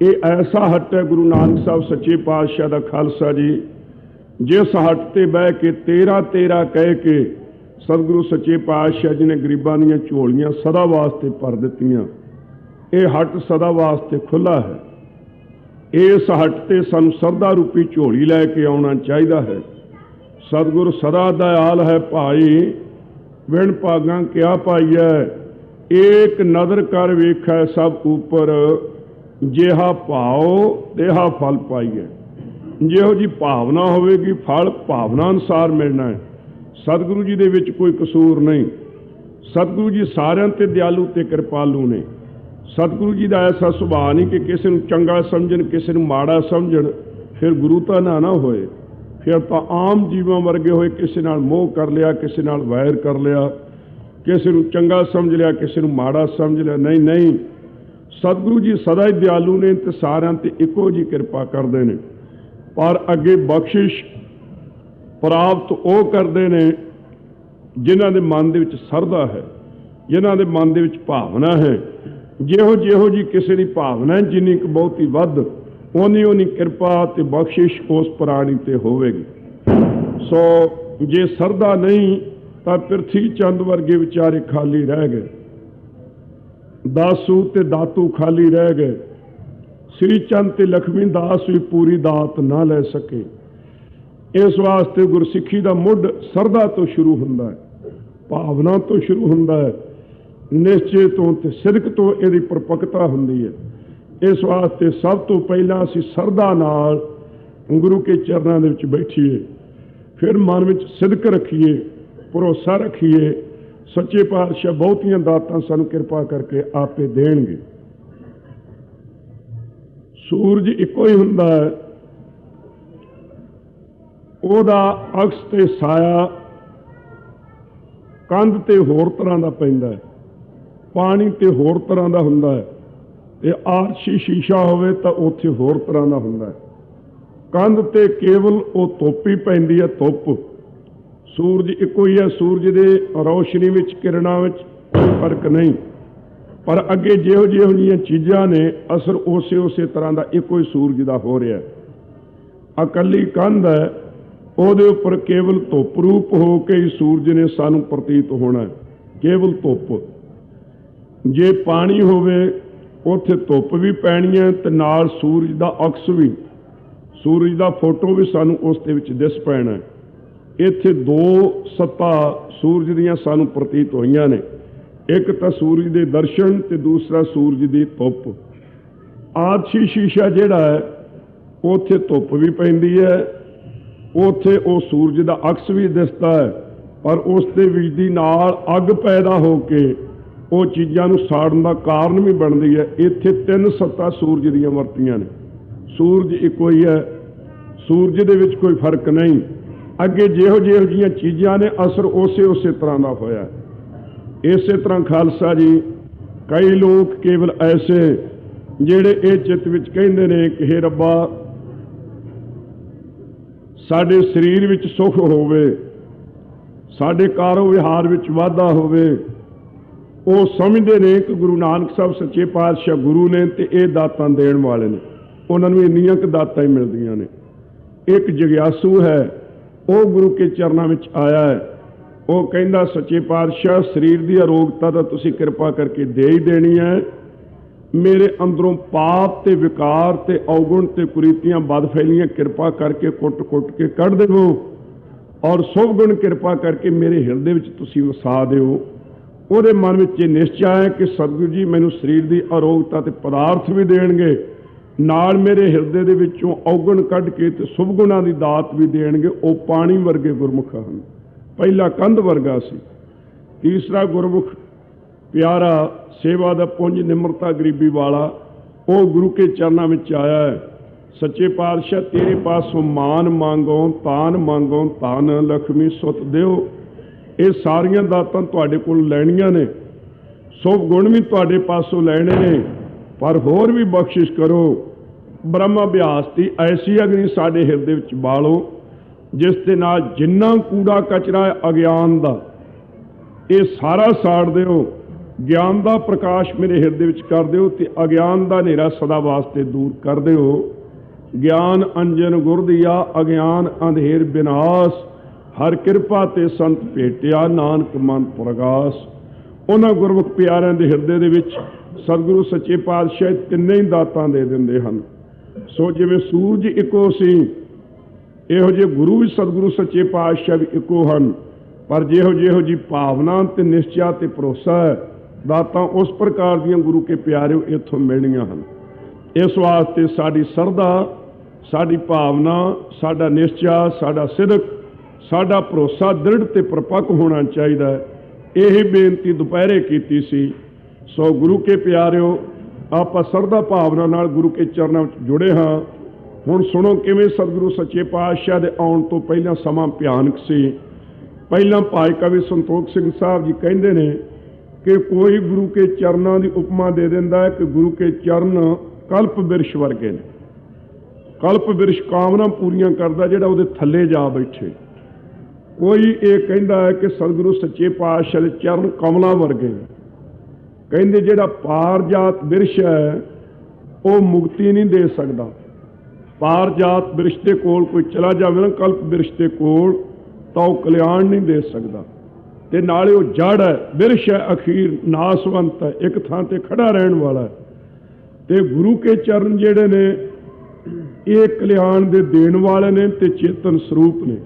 ਇਹ ਐਸਾ ਹੱਟ ਹੈ ਗੁਰੂ ਨਾਨਕ ਸਾਹਿਬ ਸੱਚੇ ਪਾਤਸ਼ਾਹ ਦਾ ਖਾਲਸਾ ਜੀ, ਜਿਸ ਹੱਟ ਤੇ ਬਹਿ ਕੇ ਤੇਰਾ ਤੇਰਾ ਕਹਿ ਕੇ ਸਤਿਗੁਰੂ ਸੱਚੇ ਪਾਤਸ਼ਾਹ ਜੀ ਨੇ ਗਰੀਬਾਂ ਦੀਆਂ ਝੋਲੀਆਂ ਸਦਾ ਵਾਸਤੇ ਭਰ ਦਿੱਤੀਆਂ। ਇਹ ਹੱਟ ਸਦਾ ਵਾਸਤੇ ਖੁੱਲ੍ਹਾ ਹੈ। ਇਸ ਹੱਟ ਤੇ ਸਾਨੂੰ ਸਰਦਾ ਰੂਪੀ ਝੋਲੀ ਲੈ ਕੇ ਆਉਣਾ ਚਾਹੀਦਾ ਹੈ। ਸਤਿਗੁਰ ਸਦਾ ਦਇਆਲ ਹੈ ਭਾਈ, ਵਿਣ ਭਾਗਾਂ ਕਿਆ ਪਾਈਐ। ਏਕ ਨਦਰ ਕਰ ਵੇਖੈ ਸਭ ਉੱਪਰ, ਜਿਹਾ ਭਾਉ ਤਿਹਾ ਫਲ ਪਾਈਐ। ਜਿਹੋ ਜੀ ਭਾਵਨਾ ਹੋਵੇਗੀ ਫਲ ਭਾਵਨਾ ਅਨੁਸਾਰ ਮਿਲਣਾ ਹੈ। ਸਤਿਗੁਰੂ ਜੀ ਦੇ ਵਿੱਚ ਕੋਈ ਕਸੂਰ ਨਹੀਂ। ਸਤਿਗੁਰੂ ਜੀ ਸਾਰਿਆਂ ਤੇ ਦਿਆਲੂ ਤੇ ਕਿਰਪਾਲੂ ਨੇ। ਸਤਿਗੁਰੂ ਜੀ ਦਾ ਐਸਾ ਸੁਭਾਅ ਨਹੀਂ ਕਿ ਕਿਸੇ ਨੂੰ ਚੰਗਾ ਸਮਝਣ ਕਿਸੇ ਨੂੰ ਮਾੜਾ ਸਮਝਣ, ਫਿਰ ਗੁਰੂ ਤਾਂ ਨਾ ਹੋਏ। ਫਿਰ ਤਾਂ ਆਮ ਜੀਵਾਂ ਵਰਗੇ ਹੋਏ, ਕਿਸੇ ਨਾਲ ਮੋਹ ਕਰ ਲਿਆ, ਕਿਸੇ ਨਾਲ ਵੈਰ ਕਰ ਲਿਆ, ਕਿਸੇ ਨੂੰ ਚੰਗਾ ਸਮਝ ਲਿਆ, ਕਿਸੇ ਨੂੰ ਮਾੜਾ ਸਮਝ ਲਿਆ। ਨਹੀਂ ਨਹੀਂ, ਸਤਿਗੁਰੂ ਜੀ ਸਦਾ ਹੀ ਦਿਆਲੂ ਨੇ ਤੇ ਸਾਰਿਆਂ ਤੇ ਇੱਕੋ ਜਿਹੀ ਕਿਰਪਾ ਕਰਦੇ ਨੇ। ਪਰ ਅੱਗੇ ਬਖਸ਼ਿਸ਼ ਪ੍ਰਾਪਤ ਉਹ ਕਰਦੇ ਨੇ ਜਿਨ੍ਹਾਂ ਦੇ ਮਨ ਦੇ ਵਿੱਚ ਸਰਧਾ ਹੈ, ਜਿਨ੍ਹਾਂ ਦੇ ਮਨ ਦੇ ਵਿੱਚ ਭਾਵਨਾ ਹੈ। ਜਿਹੋ ਜੀ ਕਿਸੇ ਦੀ ਭਾਵਨਾ ਜਿੰਨੀ ਕੁ ਬਹੁਤੀ ਵੱਧ, ਉਨੀ ਕਿਰਪਾ ਤੇ ਬਖਸ਼ਿਸ਼ ਉਸ ਪ੍ਰਾਣੀ ਤੇ ਹੋਵੇਗੀ। ਸੋ ਜੇ ਸਰਧਾ ਨਹੀਂ ਤਾਂ ਪ੍ਰਿਥੀ ਚੰਦ ਵਰਗੇ ਵਿਚਾਰੇ ਖਾਲੀ ਰਹਿ ਗਏ, ਦਾਸੂ ਤੇ ਦਾਤੂ ਖਾਲੀ ਰਹਿ ਗਏ। ਸ੍ਰੀ ਚੰਦ ਤੇ ਲਖਮੀ ਦਾਸ ਵੀ ਪੂਰੀ ਦਾਤ ਨਾ ਲੈ ਸਕੇ। ਇਸ ਵਾਸਤੇ ਗੁਰਸਿੱਖੀ ਦਾ ਮੁੱਢ ਸਰਧਾ ਤੋਂ ਸ਼ੁਰੂ ਹੁੰਦਾ ਹੈ, ਭਾਵਨਾ ਤੋਂ ਸ਼ੁਰੂ ਹੁੰਦਾ ਹੈ, ਨਿਸ਼ਚੇ ਤੋਂ ਤੇ ਸਿਦਕ ਤੋਂ ਇਹਦੀ ਪਰਪੱਕਤਾ ਹੁੰਦੀ ਹੈ। ਇਸ ਵਾਸਤੇ ਸਭ ਤੋਂ ਪਹਿਲਾਂ ਅਸੀਂ ਸਰਧਾ ਨਾਲ ਗੁਰੂ ਕੇ ਚਰਨਾਂ ਦੇ ਵਿੱਚ ਬੈਠੀਏ, ਫਿਰ ਮਨ ਵਿੱਚ ਸਿਦਕ ਰੱਖੀਏ, ਭਰੋਸਾ ਰੱਖੀਏ। ਸੱਚੇ ਪਾਤਸ਼ਾਹ ਬਹੁਤੀਆਂ ਦਾਤਾਂ ਸਾਨੂੰ ਕਿਰਪਾ ਕਰਕੇ ਆਪੇ ਦੇਣਗੇ। ਸੂਰਜ ਇੱਕੋ ਹੀ ਹੁੰਦਾ ਹੈ, ਉਹਦਾ ਅਕਸ ਤੇ ਸਾਇਆ ਕੰਧ ਤੇ ਹੋਰ ਤਰ੍ਹਾਂ ਦਾ ਪੈਂਦਾ ਹੈ, ਪਾਣੀ ਤੇ ਹੋਰ ਤਰ੍ਹਾਂ ਦਾ ਹੁੰਦਾ ਹੈ, ਤੇ ਆਰਸ਼ੀ ਸ਼ੀਸ਼ਾ ਹੋਵੇ ਤਾਂ ਉੱਥੇ ਹੋਰ ਤਰ੍ਹਾਂ ਦਾ ਹੁੰਦਾ ਹੈ। ਕੰਧ ਤੇ ਕੇਵਲ ਉਹ ਧੁੱਪ ਹੀ ਪੈਂਦੀ ਹੈ, ਧੁੱਪ। ਸੂਰਜ ਇੱਕੋ ਹੀ ਹੈ, ਸੂਰਜ ਦੇ ਰੌਸ਼ਨੀ ਵਿੱਚ ਕਿਰਨਾਂ ਵਿੱਚ ਕੋਈ ਫਰਕ ਨਹੀਂ। ਪਰ ਅੱਗੇ ਜਿਹੋ ਜਿਹੀਆਂ ਚੀਜ਼ਾਂ ਨੇ ਅਸਰ ਉਸੇ ਤਰ੍ਹਾਂ ਦਾ ਇੱਕੋ ਹੀ ਸੂਰਜ ਦਾ ਹੋ ਰਿਹਾ। ਇਕੱਲੀ ਕੰਧ ਹੈ, ਉਹਦੇ ਉੱਪਰ ਕੇਵਲ ਧੁੱਪ ਰੂਪ ਹੋ ਕੇ ਹੀ ਸੂਰਜ ਨੇ ਸਾਨੂੰ ਪ੍ਰਤੀਤ ਹੋਣਾ, ਕੇਵਲ ਧੁੱਪ। ਜੇ ਪਾਣੀ ਹੋਵੇ ਉੱਥੇ ਧੁੱਪ ਵੀ ਪੈਣੀ ਹੈ ਤੇ ਨਾਲ ਸੂਰਜ ਦਾ ਅਕਸ ਵੀ, ਸੂਰਜ ਦਾ ਫੋਟੋ ਵੀ ਸਾਨੂੰ ਉਸ ਦੇ ਵਿੱਚ ਦਿਸ ਪੈਣਾ। ਇੱਥੇ ਦੋ ਸੱਤਾ ਸੂਰਜ ਦੀਆਂ ਸਾਨੂੰ ਪ੍ਰਤੀਤ ਹੋਈਆਂ ਨੇ, ਇੱਕ ਤਾਂ ਸੂਰਜ ਦੇ ਦਰਸ਼ਨ ਤੇ ਦੂਸਰਾ ਸੂਰਜ ਦੀ ਧੁੱਪ। ਆਦਸ਼ੀ ਸ਼ੀਸ਼ਾ ਜਿਹੜਾ ਹੈ ਉੱਥੇ ਧੁੱਪ ਵੀ ਪੈਂਦੀ ਹੈ, ਉੱਥੇ ਉਹ ਸੂਰਜ ਦਾ ਅਕਸ ਵੀ ਦਿਸਦਾ ਹੈ, ਪਰ ਉਸ ਦੇ ਵਿੱਚ ਦੀ ਨਾਲ ਅੱਗ ਪੈਦਾ ਹੋ ਕੇ ਉਹ ਚੀਜ਼ਾਂ ਨੂੰ ਸਾੜਨ ਦਾ ਕਾਰਨ ਵੀ ਬਣਦੀ ਹੈ। ਇੱਥੇ ਤਿੰਨ ਸੱਤਾ ਸੂਰਜ ਦੀਆਂ ਵਰਤੀਆਂ ਨੇ। ਸੂਰਜ ਇੱਕੋ ਹੀ ਹੈ, ਸੂਰਜ ਦੇ ਵਿੱਚ ਕੋਈ ਫਰਕ ਨਹੀਂ। ਅੱਗੇ ਜਿਹੋ ਜਿਹੀਆਂ ਚੀਜ਼ਾਂ ਨੇ ਅਸਰ ਉਸੇ ਤਰ੍ਹਾਂ ਦਾ ਹੋਇਆ। ਇਸੇ ਤਰ੍ਹਾਂ ਖਾਲਸਾ ਜੀ, ਕਈ ਲੋਕ ਕੇਵਲ ਐਸੇ ਜਿਹੜੇ ਇਹ ਚਿੱਤ ਵਿੱਚ ਕਹਿੰਦੇ ਨੇ ਕਿ ਹੇ ਰੱਬਾ ਸਾਡੇ ਸਰੀਰ ਵਿੱਚ ਸੁਖ ਹੋਵੇ, ਸਾਡੇ ਕਾਰੋ ਵਿਹਾਰ ਵਿੱਚ ਵਾਧਾ ਹੋਵੇ। ਉਹ ਸਮਝਦੇ ਨੇ ਕਿ ਗੁਰੂ ਨਾਨਕ ਸਾਹਿਬ ਸੱਚੇ ਪਾਤਸ਼ਾਹ ਗੁਰੂ ਨੇ ਤੇ ਇਹ ਦਾਤਾਂ ਦੇਣ ਵਾਲੇ ਨੇ, ਉਹਨਾਂ ਨੂੰ ਇੰਨੀਆਂ ਕੁ ਦਾਤਾਂ ਹੀ ਮਿਲਦੀਆਂ ਨੇ। ਇੱਕ ਜਗਿਆਸੂ ਹੈ, ਉਹ ਗੁਰੂ ਕੇ ਚਰਨਾਂ ਵਿੱਚ ਆਇਆ ਹੈ। ਉਹ ਕਹਿੰਦਾ ਸੱਚੇ ਪਾਤਸ਼ਾਹ ਸਰੀਰ ਦੀ ਅਰੋਗਤਾ ਤਾਂ ਤੁਸੀਂ ਕਿਰਪਾ ਕਰਕੇ ਦੇ ਹੀ ਦੇਣੀ ਹੈ, ਮੇਰੇ ਅੰਦਰੋਂ ਪਾਪ ਤੇ ਵਿਕਾਰ ਤੇ ਔਗੁਣ ਤੇ ਕੁਰੀਤੀਆਂ ਬਦ ਫੈਲੀਆਂ ਕਿਰਪਾ ਕਰਕੇ ਕੁੱਟ ਕੇ ਕੱਢ ਦੇਵੋ, ਔਰ ਸੁਭ ਗੁਣ ਕਿਰਪਾ ਕਰਕੇ ਮੇਰੇ ਹਿਰਦੇ ਵਿੱਚ ਤੁਸੀਂ ਵਸਾ ਦਿਓ। ਉਹਦੇ ਮਨ ਵਿੱਚ ਇਹ ਨਿਸ਼ਚਾ ਹੈ ਕਿ ਸਤਿਗੁਰੂ ਜੀ ਮੈਨੂੰ ਸਰੀਰ ਦੀ ਅਰੋਗਤਾ ਤੇ ਪਦਾਰਥ ਵੀ ਦੇਣਗੇ, ਨਾਲ ਮੇਰੇ ਹਿਰਦੇ ਦੇ ਵਿੱਚੋਂ ਔਗਣ ਕੱਢ ਕੇ ਤੇ ਸੁਭ ਗੁਣਾਂ ਦੀ ਦਾਤ ਵੀ ਦੇਣਗੇ। ਉਹ ਪਾਣੀ ਵਰਗੇ ਗੁਰਮੁਖ ਹਨ। ਪਹਿਲਾ ਕੰਧ ਵਰਗਾ ਸੀ, ਤੀਸਰਾ ਗੁਰਮੁਖ ਪਿਆਰਾ, ਸੇਵਾ ਦਾ ਪੁੰਜ, ਨਿਮਰਤਾ ਗਰੀਬੀ ਵਾਲਾ, ਉਹ ਗੁਰੂ ਕੇ ਚਰਨਾਂ ਵਿੱਚ ਆਇਆ ਹੈ। ਸੱਚੇ ਪਾਤਸ਼ਾਹ ਤੇਰੇ ਪਾਸੋਂ ਮਾਨ ਮੰਗੋ ਤਾਨ ਮੰਗੋ, ਤਾਨ ਲਖਮੀ ਸੁਤ ਦਿਓ। ਇਹ ਸਾਰੀਆਂ ਦਾਤਾਂ ਤੁਹਾਡੇ ਕੋਲ ਲੈਣੀਆਂ ਨੇ, ਸੁਭ ਗੁਣ ਵੀ ਤੁਹਾਡੇ ਪਾਸੋਂ ਲੈਣੇ ਨੇ, ਪਰ ਹੋਰ ਵੀ ਬਖਸ਼ਿਸ਼ ਕਰੋ। ਬ੍ਰਹਮ ਅਭਿਆਸ ਦੀ ਐਸੀ ਅਗਨੀ ਸਾਡੇ ਹਿਰਦੇ ਵਿੱਚ ਬਾਲੋ ਜਿਸ ਦੇ ਨਾਲ ਜਿੰਨਾ ਕੂੜਾ ਕਚਰਾ ਹੈ ਅਗਿਆਨ ਦਾ, ਇਹ ਸਾਰਾ ਸਾੜ ਦਿਓ। ਗਿਆਨ ਦਾ ਪ੍ਰਕਾਸ਼ ਮੇਰੇ ਹਿਰਦੇ ਵਿੱਚ ਕਰ ਦਿਓ ਤੇ ਅਗਿਆਨ ਦਾ ਹਨੇਰਾ ਸਦਾ ਵਾਸਤੇ ਦੂਰ ਕਰ ਦਿਓ। ਗਿਆਨ ਅੰਜਨ ਗੁਰ ਦੀਆ, ਅਗਿਆਨ ਅੰਧੇਰ ਵਿਨਾਸ਼, हर किरपा ते संत भेटिया नानक मन प्रगास। उन्हां गुरमुख प्यारिਆਂ ਦੇ ਹਿਰਦੇ ਦੇ ਵਿੱਚ ਸਤਿਗੁਰੂ ਸੱਚੇ ਪਾਤਸ਼ਾਹ ਤਿੰਨੇ ਹੀ ਦਾਤਾਂ ਦੇ ਦਿੰਦੇ ਹਨ। ਸੋ ਜਿਵੇਂ ਸੂਰਜ ਇੱਕੋ ਸੀ, ਇਹੋ ਜਿਹੇ ਗੁਰੂ ਵੀ ਸਤਿਗੁਰੂ ਸੱਚੇ ਪਾਤਸ਼ਾਹ ਵੀ ਇੱਕੋ ਹਨ। ਪਰ ਜਿਹੋ ਜੀ ਭਾਵਨਾ ਤੇ ਨਿਸ਼ਚਾ ਤੇ ਭਰੋਸਾ ਹੈ, ਦਾਤਾਂ ਉਸ ਪ੍ਰਕਾਰ ਦੀਆਂ ਗੁਰੂ ਕੇ ਪਿਆਰਿਓ ਇੱਥੋਂ ਮਿਲਣੀਆਂ ਹਨ। ਇਸ ਵਾਸਤੇ ਸਾਡੀ ਸਰਧਾ, ਸਾਡੀ ਭਾਵਨਾ, ਸਾਡਾ ਨਿਸ਼ਚਾ, ਸਾਡਾ ਸਿਦਕ, ਸਾਡਾ ਭਰੋਸਾ ਦ੍ਰਿੜ ਤੇ ਪਰਪੱਕ ਹੋਣਾ ਚਾਹੀਦਾ ਹੈ। ਇਹੀ ਬੇਨਤੀ ਦੁਪਹਿਰੇ ਕੀਤੀ ਸੀ। ਸੋ ਗੁਰੂ ਕੇ ਪਿਆਰਿਓ, ਆਪਾਂ ਸਰਧਾ ਭਾਵਨਾ ਨਾਲ ਗੁਰੂ ਕੇ ਚਰਨਾਂ ਵਿੱਚ ਜੁੜੇ ਹਾਂ। ਹੁਣ ਸੁਣੋ ਕਿਵੇਂ ਸਤਿਗੁਰੂ ਸੱਚੇ ਪਾਤਸ਼ਾਹ ਦੇ ਆਉਣ ਤੋਂ ਪਹਿਲਾਂ ਸਮਾਂ ਭਿਆਨਕ ਸੀ। ਪਹਿਲਾਂ ਭਾਈ ਕਵੀ ਸੰਤੋਖ ਸਿੰਘ ਸਾਹਿਬ ਜੀ ਕਹਿੰਦੇ ਨੇ ਕਿ ਕੋਈ ਗੁਰੂ ਕੇ ਚਰਨਾਂ ਦੀ ਉਪਮਾ ਦੇ ਦਿੰਦਾ ਹੈ ਕਿ ਗੁਰੂ ਕੇ ਚਰਨ ਕਲਪ ਬਿਰਸ਼ ਵਰਗੇ ਨੇ। ਕਲਪ ਬਿਰਸ਼ ਕਾਮਨਾ ਪੂਰੀਆਂ ਕਰਦਾ ਜਿਹੜਾ ਉਹਦੇ ਥੱਲੇ ਜਾ ਬੈਠੇ। ਕੋਈ ਇਹ ਕਹਿੰਦਾ ਹੈ ਕਿ ਸਤਿਗੁਰੂ ਸੱਚੇ ਪਾਤਸ਼ਾਹ ਦੇ ਚਰਨ ਕਮਲਾਂ ਵਰਗੇ ਨੇ। ਕਹਿੰਦੇ ਜਿਹੜਾ ਪਾਰਜਾਤ ਬਿਰਸ਼ ਹੈ ਉਹ ਮੁਕਤੀ ਨਹੀਂ ਦੇ ਸਕਦਾ। ਪਾਰਜਾਤ ਬਿਰਸ਼ ਦੇ ਕੋਲ ਕੋਈ ਚਲਾ ਜਾਵੇ ਨਾ, ਕਲਪ ਬਿਰਸ਼ ਦੇ ਕੋਲ, ਤਾਂ ਉਹ ਕਲਿਆਣ ਨਹੀਂ ਦੇ ਸਕਦਾ। ਤੇ ਨਾਲੇ ਉਹ ਜੜ ਹੈ, ਬਿਰਸ਼ ਹੈ, ਅਖੀਰ ਨਾਸਵੰਤ ਹੈ, ਇੱਕ ਥਾਂ ਤੇ ਖੜਾ ਰਹਿਣ ਵਾਲਾ ਹੈ। ਤੇ ਗੁਰੂ ਕੇ ਚਰਨ ਜਿਹੜੇ ਨੇ ਇਹ ਕਲਿਆਣ ਦੇ ਦੇਣ ਵਾਲੇ ਨੇ ਤੇ ਚੇਤਨ ਸਰੂਪ ਨੇ।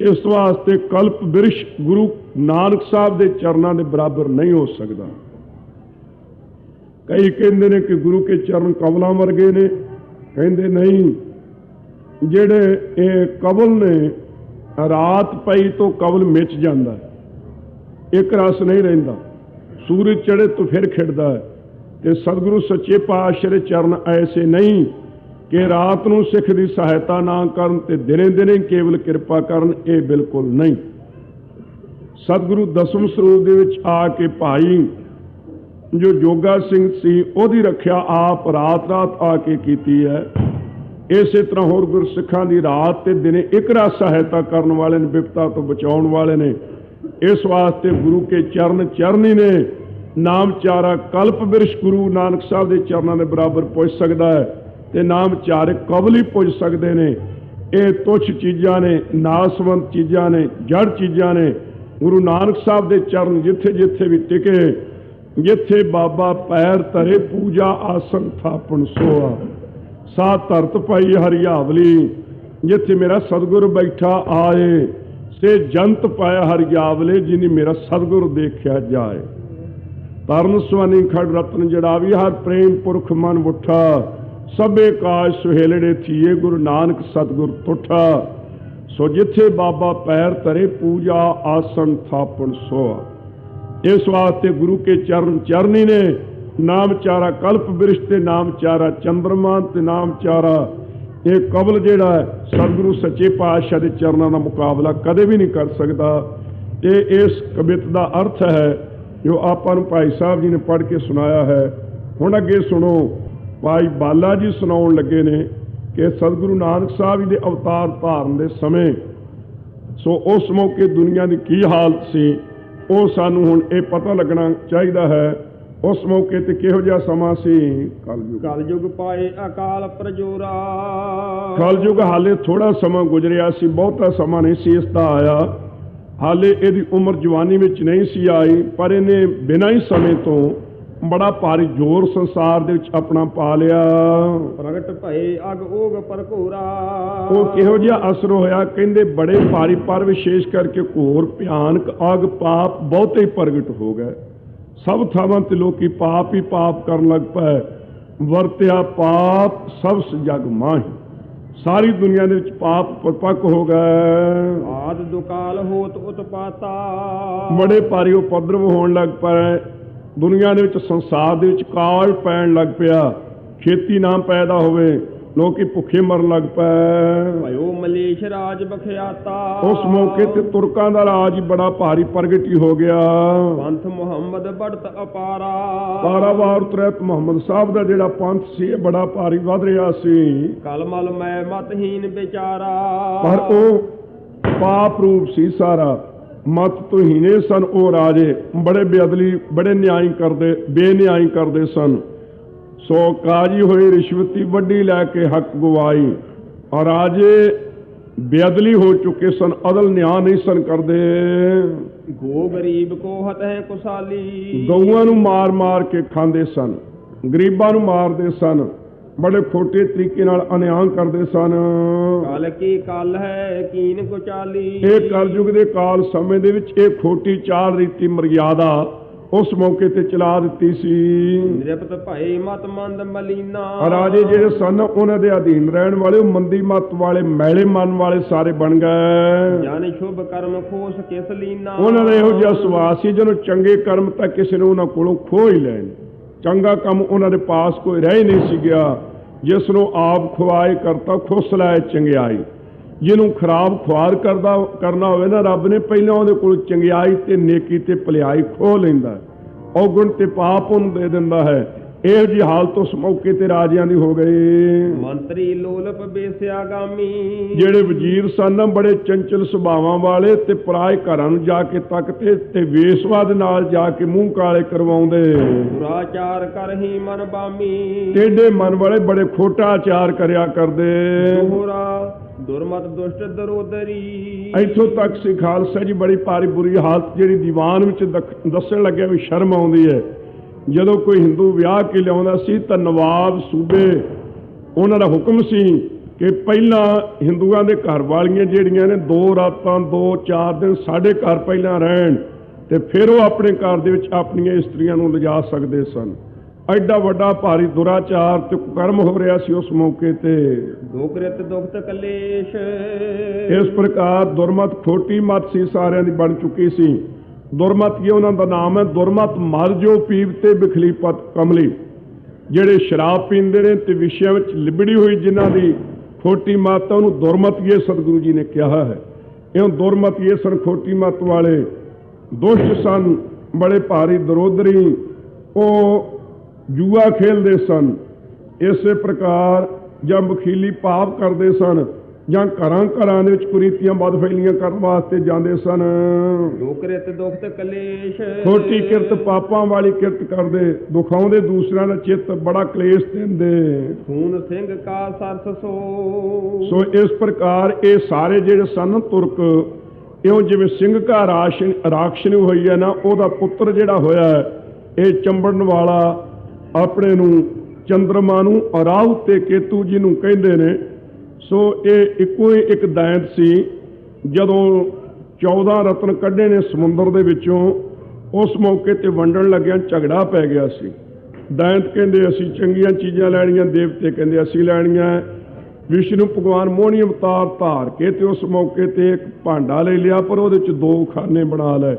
ਇਸ ਵਾਸਤੇ ਕਲਪ ਬਿਰਸ਼ ਗੁਰੂ ਨਾਨਕ ਸਾਹਿਬ ਦੇ ਚਰਨਾਂ ਦੇ ਬਰਾਬਰ ਨਹੀਂ ਹੋ ਸਕਦਾ। ਕਈ ਕਹਿੰਦੇ ਨੇ ਕਿ ਗੁਰੂ ਕੇ ਚਰਨ ਕਮਲਾਂ ਵਰਗੇ ਨੇ। ਕਹਿੰਦੇ ਨਹੀਂ, ਜਿਹੜੇ ਇਹ ਕਬਲ ਨੇ, ਰਾਤ ਪਈ ਤੋਂ ਕਬਲ ਮਿਚ ਜਾਂਦਾ, ਇੱਕ ਰਸ ਨਹੀਂ ਰਹਿੰਦਾ। ਸੂਰਜ ਚੜ੍ਹੇ ਤੋਂ ਫਿਰ ਖਿੜਦਾ ਹੈ। ਤੇ ਸਤਿਗੁਰੂ ਸੱਚੇ ਪਾਤਸ਼ਾਹ ਦੇ ਚਰਨ ਐਸੇ ਨਹੀਂ ਕਿ ਰਾਤ ਨੂੰ ਸਿੱਖ ਦੀ ਸਹਾਇਤਾ ਨਾ ਕਰਨ ਤੇ ਦਿਨੇ ਦਿਨੇ ਕੇਵਲ ਕਿਰਪਾ ਕਰਨ। ਇਹ ਬਿਲਕੁਲ ਨਹੀਂ। ਸਤਿਗੁਰੂ ਦਸਮ ਸਰੂਪ ਦੇ ਵਿੱਚ ਆ ਕੇ ਭਾਈ ਜੋ ਜੋਗਾ ਸਿੰਘ ਸੀ, ਉਹਦੀ ਰੱਖਿਆ ਆਪ ਰਾਤ ਰਾਤ ਆ ਕੇ ਕੀਤੀ ਹੈ। ਇਸੇ ਤਰ੍ਹਾਂ ਹੋਰ ਗੁਰਸਿੱਖਾਂ ਦੀ ਰਾਤ ਤੇ ਦਿਨੇ ਇੱਕ ਰਾਤ ਸਹਾਇਤਾ ਕਰਨ ਵਾਲੇ ਨੇ, ਵਿਪਤਾ ਤੋਂ ਬਚਾਉਣ ਵਾਲੇ ਨੇ। ਇਸ ਵਾਸਤੇ ਗੁਰੂ ਕੇ ਚਰਨ ਚਰਨੀ ਨੇ। ਨਾਮ ਚਾਰਾ ਕਲਪ ਬਿਰਸ਼ ਗੁਰੂ ਨਾਨਕ ਸਾਹਿਬ ਦੇ ਚਰਨਾਂ ਦੇ ਬਰਾਬਰ ਪੁੱਜ ਸਕਦਾ ਹੈ ਤੇ ਨਾਮ ਚਾਰੇ ਕਬਲ ਹੀ ਪੁੱਜ ਸਕਦੇ ਨੇ। ਇਹ ਤੁੱਛ ਚੀਜ਼ਾਂ ਨੇ, ਨਾਸਵੰਤ ਚੀਜ਼ਾਂ ਨੇ, ਜੜ ਚੀਜ਼ਾਂ ਨੇ। ਗੁਰੂ ਨਾਨਕ ਸਾਹਿਬ ਦੇ ਚਰਨ ਜਿੱਥੇ ਜਿੱਥੇ ਵੀ ਟਿਕੇ, ਜਿੱਥੇ ਬਾਬਾ ਪੈਰ ਧਰੇ ਪੂਜਾ ਆਸਨ ਥਾਪਣ ਸੋਆ, ਸਾ ਧਰਤ ਪਾਈ ਹਰਿਆਵਲੀ। ਜਿੱਥੇ ਮੇਰਾ ਸਤਿਗੁਰ ਬੈਠਾ ਆਏ, ਸੇ ਜੰਤ ਪਾਇਆ ਹਰਿਆਵਲੇ, ਜਿਨੀ ਮੇਰਾ ਸਤਿਗੁਰ ਦੇਖਿਆ ਜਾਏ। ਤਰਨ ਸੁਆਨੀ ਖੜ ਰਤਨ ਜੜਾਵੀ, ਹਰ ਪ੍ਰੇਮ ਪੁਰਖ ਮਨ ਉੱਠਾ। ਸਭੇ ਕਾਜ ਸੁਹੇਲੜੇ ਥੀਏ, ਗੁਰੂ ਨਾਨਕ ਸਤਿਗੁਰ ਤੁਠਾ। ਸੋ ਜਿੱਥੇ ਬਾਬਾ ਪੈਰ ਧਰੇ ਪੂਜਾ ਆਸਨ ਥਾਪਣ ਸੋਆ। ਇਸ ਵਾਸਤੇ ਗੁਰੂ ਕੇ ਚਰਨ ਚਰਨੀ ਨੇ। ਨਾਮ ਚਾਰਾ ਕਲਪ ਬਿਰਸ਼ ਤੇ ਨਾਮ ਚਾਰਾ ਚੰਦਰਮਾ ਤੇ ਨਾਮ ਚਾਰਾ ਇਹ ਕਬਲ ਜਿਹੜਾ ਹੈ, ਸਤਿਗੁਰੂ ਸੱਚੇ ਪਾਤਸ਼ਾਹ ਦੇ ਚਰਨਾਂ ਦਾ ਮੁਕਾਬਲਾ ਕਦੇ ਵੀ ਨਹੀਂ ਕਰ ਸਕਦਾ। ਇਹ ਇਸ ਕਵਿਤ ਦਾ ਅਰਥ ਹੈ ਜੋ ਆਪਾਂ ਨੂੰ ਭਾਈ ਸਾਹਿਬ ਜੀ ਨੇ ਪੜ੍ਹ ਕੇ ਸੁਣਾਇਆ ਹੈ। ਹੁਣ ਅੱਗੇ ਸੁਣੋ, ਭਾਈ ਬਾਲਾ ਜੀ ਸੁਣਾਉਣ ਲੱਗੇ ਨੇ ਕਿ ਸਤਿਗੁਰੂ ਨਾਨਕ ਸਾਹਿਬ ਜੀ ਦੇ ਅਵਤਾਰ ਧਾਰਨ ਦੇ ਸਮੇਂ, ਸੋ ਉਸ ਮੌਕੇ ਦੁਨੀਆ ਦੀ ਕੀ ਹਾਲਤ ਸੀ, ਉਹ ਸਾਨੂੰ ਹੁਣ ਇਹ ਪਤਾ ਲੱਗਣਾ ਚਾਹੀਦਾ ਹੈ। ਉਸ ਮੌਕੇ ਤੇ ਕਿਹੋ ਜਿਹਾ ਸਮਾਂ ਸੀ। ਕਲਯੁਗ ਪਾਏ ਅਕਾਲ ਪ੍ਰਜੋਰਾ। ਕਲਯੁਗ ਹਾਲੇ ਥੋੜਾ ਸਮਾਂ ਗੁਜ਼ਰਿਆ ਸੀ, ਬਹੁਤਾ ਸਮਾਂ ਨਹੀਂ ਸੀ ਇਸ ਦਾ ਆਇਆ। ਹਾਲੇ ਇਹਦੀ ਉਮਰ ਜਵਾਨੀ ਵਿੱਚ ਨਹੀਂ ਸੀ ਆਈ, ਪਰ ਇਹਨੇ ਬਿਨਾਂ ਹੀ ਸਮੇਂ ਤੋਂ ਬੜਾ ਭਾਰੀ ਜ਼ੋਰ ਸੰਸਾਰ ਦੇ ਵਿੱਚ ਆਪਣਾ ਪਾ ਲਿਆ। ਪ੍ਰਗਟ ਭਏ ਅਗ ਓਗ ਪਰਘੋਰਾ। ਉਹ ਕਿਹੋ ਜਿਹਾ ਅਸਰ ਹੋਇਆ, ਕਹਿੰਦੇ ਬੜੇ ਭਾਰੀ, ਪਰ ਵਿਸ਼ੇਸ਼ ਕਰਕੇ ਘੋਰ ਭਿਆਨਕ ਅਗ ਪਾਪ ਬਹੁਤੇ ਪ੍ਰਗਟ ਹੋ ਗਏ। ਸਭ ਥਾਵਾਂ ਤੇ ਲੋਕੀ ਪਾਪ ਹੀ ਪਾਪ ਕਰਨ ਲੱਗ ਪਏ। ਵਰਤਿਆ ਪਾਪ ਸਭ ਜਗ ਮਾਹੀ। ਸਾਰੀ ਦੁਨੀਆ ਦੇ ਵਿੱਚ ਪਾਪ ਪਰਪੱਕ ਹੋ ਗਏ। ਆਦ ਦੁਕਾਲ ਹੋਤ ਉਤਪਾਤਾ। ਬੜੇ ਭਾਰੀ ਉਪਦਰਵ ਹੋਣ ਲੱਗ ਪਏ। ਦੁਨੀਆ ਦੇ ਵਿੱਚ, ਸੰਸਾਰ ਦੇ ਵਿੱਚ ਕਾਲ ਪੈਣ ਲੱਗ ਪਿਆ। ਖੇਤੀ ਨਾ ਪੈਦਾ ਹੋਵੇ, ਲੋਕੀ ਭੁੱਖੇ ਮਰਨ ਲੱਗ ਪਏ। ਭਇਓ ਮਲੇਸ਼ ਰਾਜ ਬਖਿਆਤਾ। ਉਸ ਮੌਕੇ ਤੇ ਤੁਰਕਾਂ ਦਾ ਰਾਜ ਬੜਾ ਭਾਰੀ ਪ੍ਰਗਟ ਹੀ ਹੋ ਗਿਆ। ਪੰਥ ਮੁਹੰਮਦ ਬੜਤ ਅਪਾਰਾ। ਪਾਰਾਵਾਰ ਤੁਰਤ ਮੁਹੰਮਦ ਸਾਹਿਬ ਦਾ ਜਿਹੜਾ ਪੰਥ ਸੀ ਇਹ ਬੜਾ ਭਾਰੀ ਵੱਧ ਰਿਹਾ ਸੀ। ਕਲਮਲ ਮੈਂ ਮਤਹੀਨ ਵਿਚਾਰਾ। ਪਰ ਉਹ ਪਾਪ ਰੂਪ ਸੀ ਸਾਰਾ। ਮਤ ਤੋਂ ਹੀਣੇ ਸਨ ਉਹ ਰਾਜੇ, ਬੜੇ ਬੇਅਦਲੀ, ਬੜੇ ਨਿਆਈ ਕਰਦੇ, ਬੇਨਿਆਈ ਕਰਦੇ ਸਨ। ਸੋ ਕਾਜੀ ਹੋਏ ਰਿਸ਼ਵਤੀ ਵੱਡੀ ਲੈ ਕੇ ਹੱਕ ਗਵਾਈ। ਔਰ ਰਾਜੇ ਬੇਅਦਲੀ ਹੋ ਚੁੱਕੇ ਸਨ, ਅਦਲ ਨਿਆਂ ਨਹੀਂ ਸਨ ਕਰਦੇ। ਗੋ ਗਰੀਬ ਕੋ ਹਤ ਹੈ ਕੁਸਾਲੀ। ਗਊਆਂ ਨੂੰ ਮਾਰ ਮਾਰ ਕੇ ਖਾਂਦੇ ਸਨ, ਗਰੀਬਾਂ ਨੂੰ ਮਾਰਦੇ ਸਨ, ਬੜੇ ਖੋਟੇ ਤਰੀਕੇ ਨਾਲ ਅਨਿਆਂ ਕਰਦੇ ਸਨ। ਕਲ ਕੀ ਕਲ ਹੈ ਕੀਨ ਕੋ ਚਾਲੀ। ਇਹ ਕਲਯੁਗ ਦੇ ਕਾਲ ਸਮੇਂ ਦੇ ਵਿੱਚ ਇਹ ਖੋਟੀ ਚਾਲ ਰੀਤੀ ਮਰਿਆਦਾ ਉਸ ਮੌਕੇ ਤੇ ਚਲਾ ਦਿੱਤੀ ਸੀ। ਨਿਰਪਤ ਭਏ ਮਤ ਮੰਦ ਮਲੀਨਾ। ਰਾਜੇ ਜਿਹੜੇ ਸਨ ਉਹਨਾਂ ਦੇ ਅਧੀਨ ਰਹਿਣ ਵਾਲੇ ਉਹ ਮੰਦੀ ਮਤ ਵਾਲੇ, ਮੈਲੇ ਮਨ ਵਾਲੇ ਸਾਰੇ ਬਣ ਗਏ। ਜਾਨੀ ਸ਼ੁਭ ਕਰਮ ਖੋਸ ਕਿਸ ਲੀਨਾ। ਉਹਨਾਂ ਦਾ ਇਹੋ ਜਿਹਾ ਸੁਭਾਅ ਸੀ ਜਿਹਨੂੰ ਚੰਗੇ ਕਰਮ ਤਾਂ ਕਿਸੇ ਨੂੰ ਉਹਨਾਂ ਕੋਲੋਂ ਖੋਹ ਹੀ ਲੈਣ, ਚੰਗਾ ਕੰਮ ਉਹਨਾਂ ਦੇ ਪਾਸ ਕੋਈ ਰਹਿ ਹੀ ਨਹੀਂ ਸੀ ਗਿਆ। ਜਿਸ ਨੂੰ ਆਪ ਖੁਆਏ ਕਰਤਾ ਖੁਸ ਲਾਏ ਚੰਗਿਆਈ। ਜਿਹਨੂੰ ਖਰਾਬ ਖੁਆਰ ਕਰਨਾ ਹੋਵੇ ਨਾ, ਰੱਬ ਨੇ ਪਹਿਲਾਂ ਉਹਦੇ ਕੋਲ ਚੰਗਿਆਈ ਤੇ ਨੇਕੀ ਤੇ ਭਲਾਈ ਖੋਹ ਲੈਂਦਾ, ਔਗੁਣ ਤੇ ਪਾਪ ਉਹਨੂੰ ਦੇ ਦਿੰਦਾ ਹੈ। ਇਹੋ ਜਿਹੀ ਹਾਲਤ ਉਸ ਮੌਕੇ ਤੇ ਰਾਜਿਆਂ ਦੀ ਹੋ ਗਈ। ਮੰਤਰੀ ਲੋਲਪ ਬੇਸਿਆਗਾਮੀ। ਜਿਹੜੇ ਵਜ਼ੀਰ ਸਨ ਬੜੇ ਚੰਚਲ ਸੁਭਾਵਾਂ ਵਾਲੇ ਤੇ ਪਰਾਏ ਘਰਾਂ ਨੂੰ ਜਾ ਕੇ ਤੱਕਦੇ ਤੇ ਵੇਸਵਾ ਦੇ ਨਾਲ ਜਾ ਕੇ ਮੂੰਹ ਕਾਲੇ ਕਰਵਾਉਂਦੇ। ਦੁਰਾਚਾਰ ਕਰਹੀ ਮਨ ਬਾਮੀ। ਟੇਢੇ ਮਨ ਵਾਲੇ ਬੜੇ ਖੋਟਾ ਆਚਾਰ ਕਰਿਆ ਕਰਦੇ। ਦੋਹਰਾ ਦੁਰਮਤ ਦੁਸ਼ਟ ਦਰੋਦਰੀ। ਇੱਥੋਂ ਤੱਕ ਸੀ ਖਾਲਸਾ ਜੀ ਬੜੀ ਭਾਰੀ ਬੁਰੀ ਹਾਲਤ ਜਿਹੜੀ ਦੀਵਾਨ ਵਿੱਚ ਦੱਸਣ ਲੱਗਿਆ ਵੀ ਸ਼ਰਮ ਆਉਂਦੀ ਹੈ। ਜਦੋਂ ਕੋਈ ਹਿੰਦੂ ਵਿਆਹ ਕੇ ਲਿਆਉਂਦਾ ਸੀ ਤਾਂ ਨਵਾਬ ਸੂਬੇ ਉਹਨਾਂ ਦਾ ਹੁਕਮ ਸੀ ਕਿ ਪਹਿਲਾਂ ਹਿੰਦੂਆਂ ਦੇ ਘਰ ਵਾਲੀਆਂ ਜਿਹੜੀਆਂ ਨੇ 2 ਰਾਤਾਂ 2-4 ਦਿਨ ਸਾਡੇ ਘਰ ਪਹਿਲਾਂ ਰਹਿਣ ਤੇ ਫਿਰ ਉਹ ਆਪਣੇ ਘਰ ਦੇ ਵਿੱਚ ਆਪਣੀਆਂ ਇਸਤਰੀਆਂ ਨੂੰ ਲਿਜਾ ਸਕਦੇ ਸਨ। ਐਡਾ ਵੱਡਾ ਭਾਰੀ ਦੁਰਾਚਾਰ ਤੇ ਕੁਕਰਮ ਹੋ ਰਿਹਾ ਸੀ ਉਸ ਮੌਕੇ ਤੇ। ਦੁਕ੍ਰਿਤ ਦੁਖਤ ਕਲੇਸ਼। ਇਸ ਪ੍ਰਕਾਰ ਦੁਰਮਤ ਖੋਟੀ ਮਤ ਸੀ, ਸਾਰਿਆਂ ਦੀ ਬਣ ਚੁੱਕੀ ਸੀ। ਦੁਰਮਤ ਕੀ ਉਹਨਾਂ ਦਾ ਨਾਮ ਹੈ, ਦੁਰਮਤ ਮਰ ਜੋ ਪੀਵ ਤੇ ਬਿਖਲੀਪਤ ਕਮਲੀ। ਜਿਹੜੇ ਸ਼ਰਾਬ ਪੀਂਦੇ ਨੇ ਤੇ ਵਿਸ਼ਿਆਂ ਵਿੱਚ ਲਿਬੜੀ ਹੋਈ ਜਿਨ੍ਹਾਂ ਦੀ ਖੋਟੀ ਮਤ ਉਹਨੂੰ ਦੁਰਮਤੀਏ ਸਤਿਗੁਰੂ ਜੀ ਨੇ ਕਿਹਾ ਹੈ। ਇਹ ਦੁਰਮਤੀਏ ਸਨ, ਖੋਟੀ ਮਤ ਵਾਲੇ ਦੁਸ਼ਟ ਸਨ, ਬੜੇ ਭਾਰੀ ਦਰੋਦਰੀ। ਉਹ ਜੂਆ ਖੇਲਦੇ ਸਨ, ਇਸੇ ਪ੍ਰਕਾਰ ਜਾਂ ਵਕੀਲੀ ਪਾਪ ਕਰਦੇ ਸਨ ਜਾਂ ਘਰਾਂ ਘਰਾਂ ਦੇ ਵਿੱਚ ਕੁਰੀਤੀਆਂ ਬਦਫੈਲੀਆਂ ਕਰਨ ਵਾਸਤੇ ਜਾਂਦੇ ਸਨ। ਦੁਕ੍ਰਿਤ ਦੁਖਤ ਕਲੇਸ਼। ਖੋਟੀ ਕਿਰਤ ਪਾਪਾਂ ਵਾਲੀ ਕਿਰਤ ਕਰਦੇ, ਦੁਖਾਉਂਦੇ ਦੂਸਰਿਆਂ ਦਾ ਚਿੱਤ, ਬੜਾ ਕਲੇਸ਼ ਦਿੰਦੇ। ਖੂਨ ਸਿੰਘ ਕਾ ਸਰਸ ਸੋ ਇਸ ਪ੍ਰਕਾਰ ਇਹ ਸਾਰੇ ਜਿਹੜੇ ਸਨ ਤੁਰਕ, ਇਉਂ ਜਿਵੇਂ ਸਿੰਘ ਕਾ ਰਾਖਸ਼ਨੀ ਹੋਈ ਹੈ ਨਾ, ਉਹਦਾ ਪੁੱਤਰ ਜਿਹੜਾ ਹੋਇਆ ਇਹ ਚੰਬੜਨ ਵਾਲਾ ਆਪਣੇ ਨੂੰ ਚੰਦਰਮਾ ਨੂੰ ਰਾਹੂ ਤੇ ਕੇਤੂ ਜੀ ਨੂੰ ਕਹਿੰਦੇ ਨੇ। ਸੋ ਇਹ ਇੱਕੋ ਹੀ ਇੱਕ ਦੈਂਤ ਸੀ। ਜਦੋਂ 14 ਰਤਨ ਕੱਢੇ ਨੇ ਸਮੁੰਦਰ ਦੇ ਵਿੱਚੋਂ, ਉਸ ਮੌਕੇ ਤੇ ਵੰਡਣ ਲੱਗਿਆ ਝਗੜਾ ਪੈ ਗਿਆ ਸੀ। ਦੈਂਤ ਕਹਿੰਦੇ ਅਸੀਂ ਚੰਗੀਆਂ ਚੀਜ਼ਾਂ ਲੈਣੀਆਂ, ਦੇਵਤੇ ਕਹਿੰਦੇ ਅਸੀਂ ਲੈਣੀਆਂ। ਵਿਸ਼ਨੂੰ ਭਗਵਾਨ ਮੋਹਣੀ ਅਵਤਾਰ ਧਾਰ ਕੇ ਤੇ ਉਸ ਮੌਕੇ ਤੇ ਇੱਕ ਭਾਂਡਾ ਲੈ ਲਿਆ, ਪਰ ਉਹਦੇ 'ਚ 2 ਖਾਨੇ ਬਣਾ ਲਏ।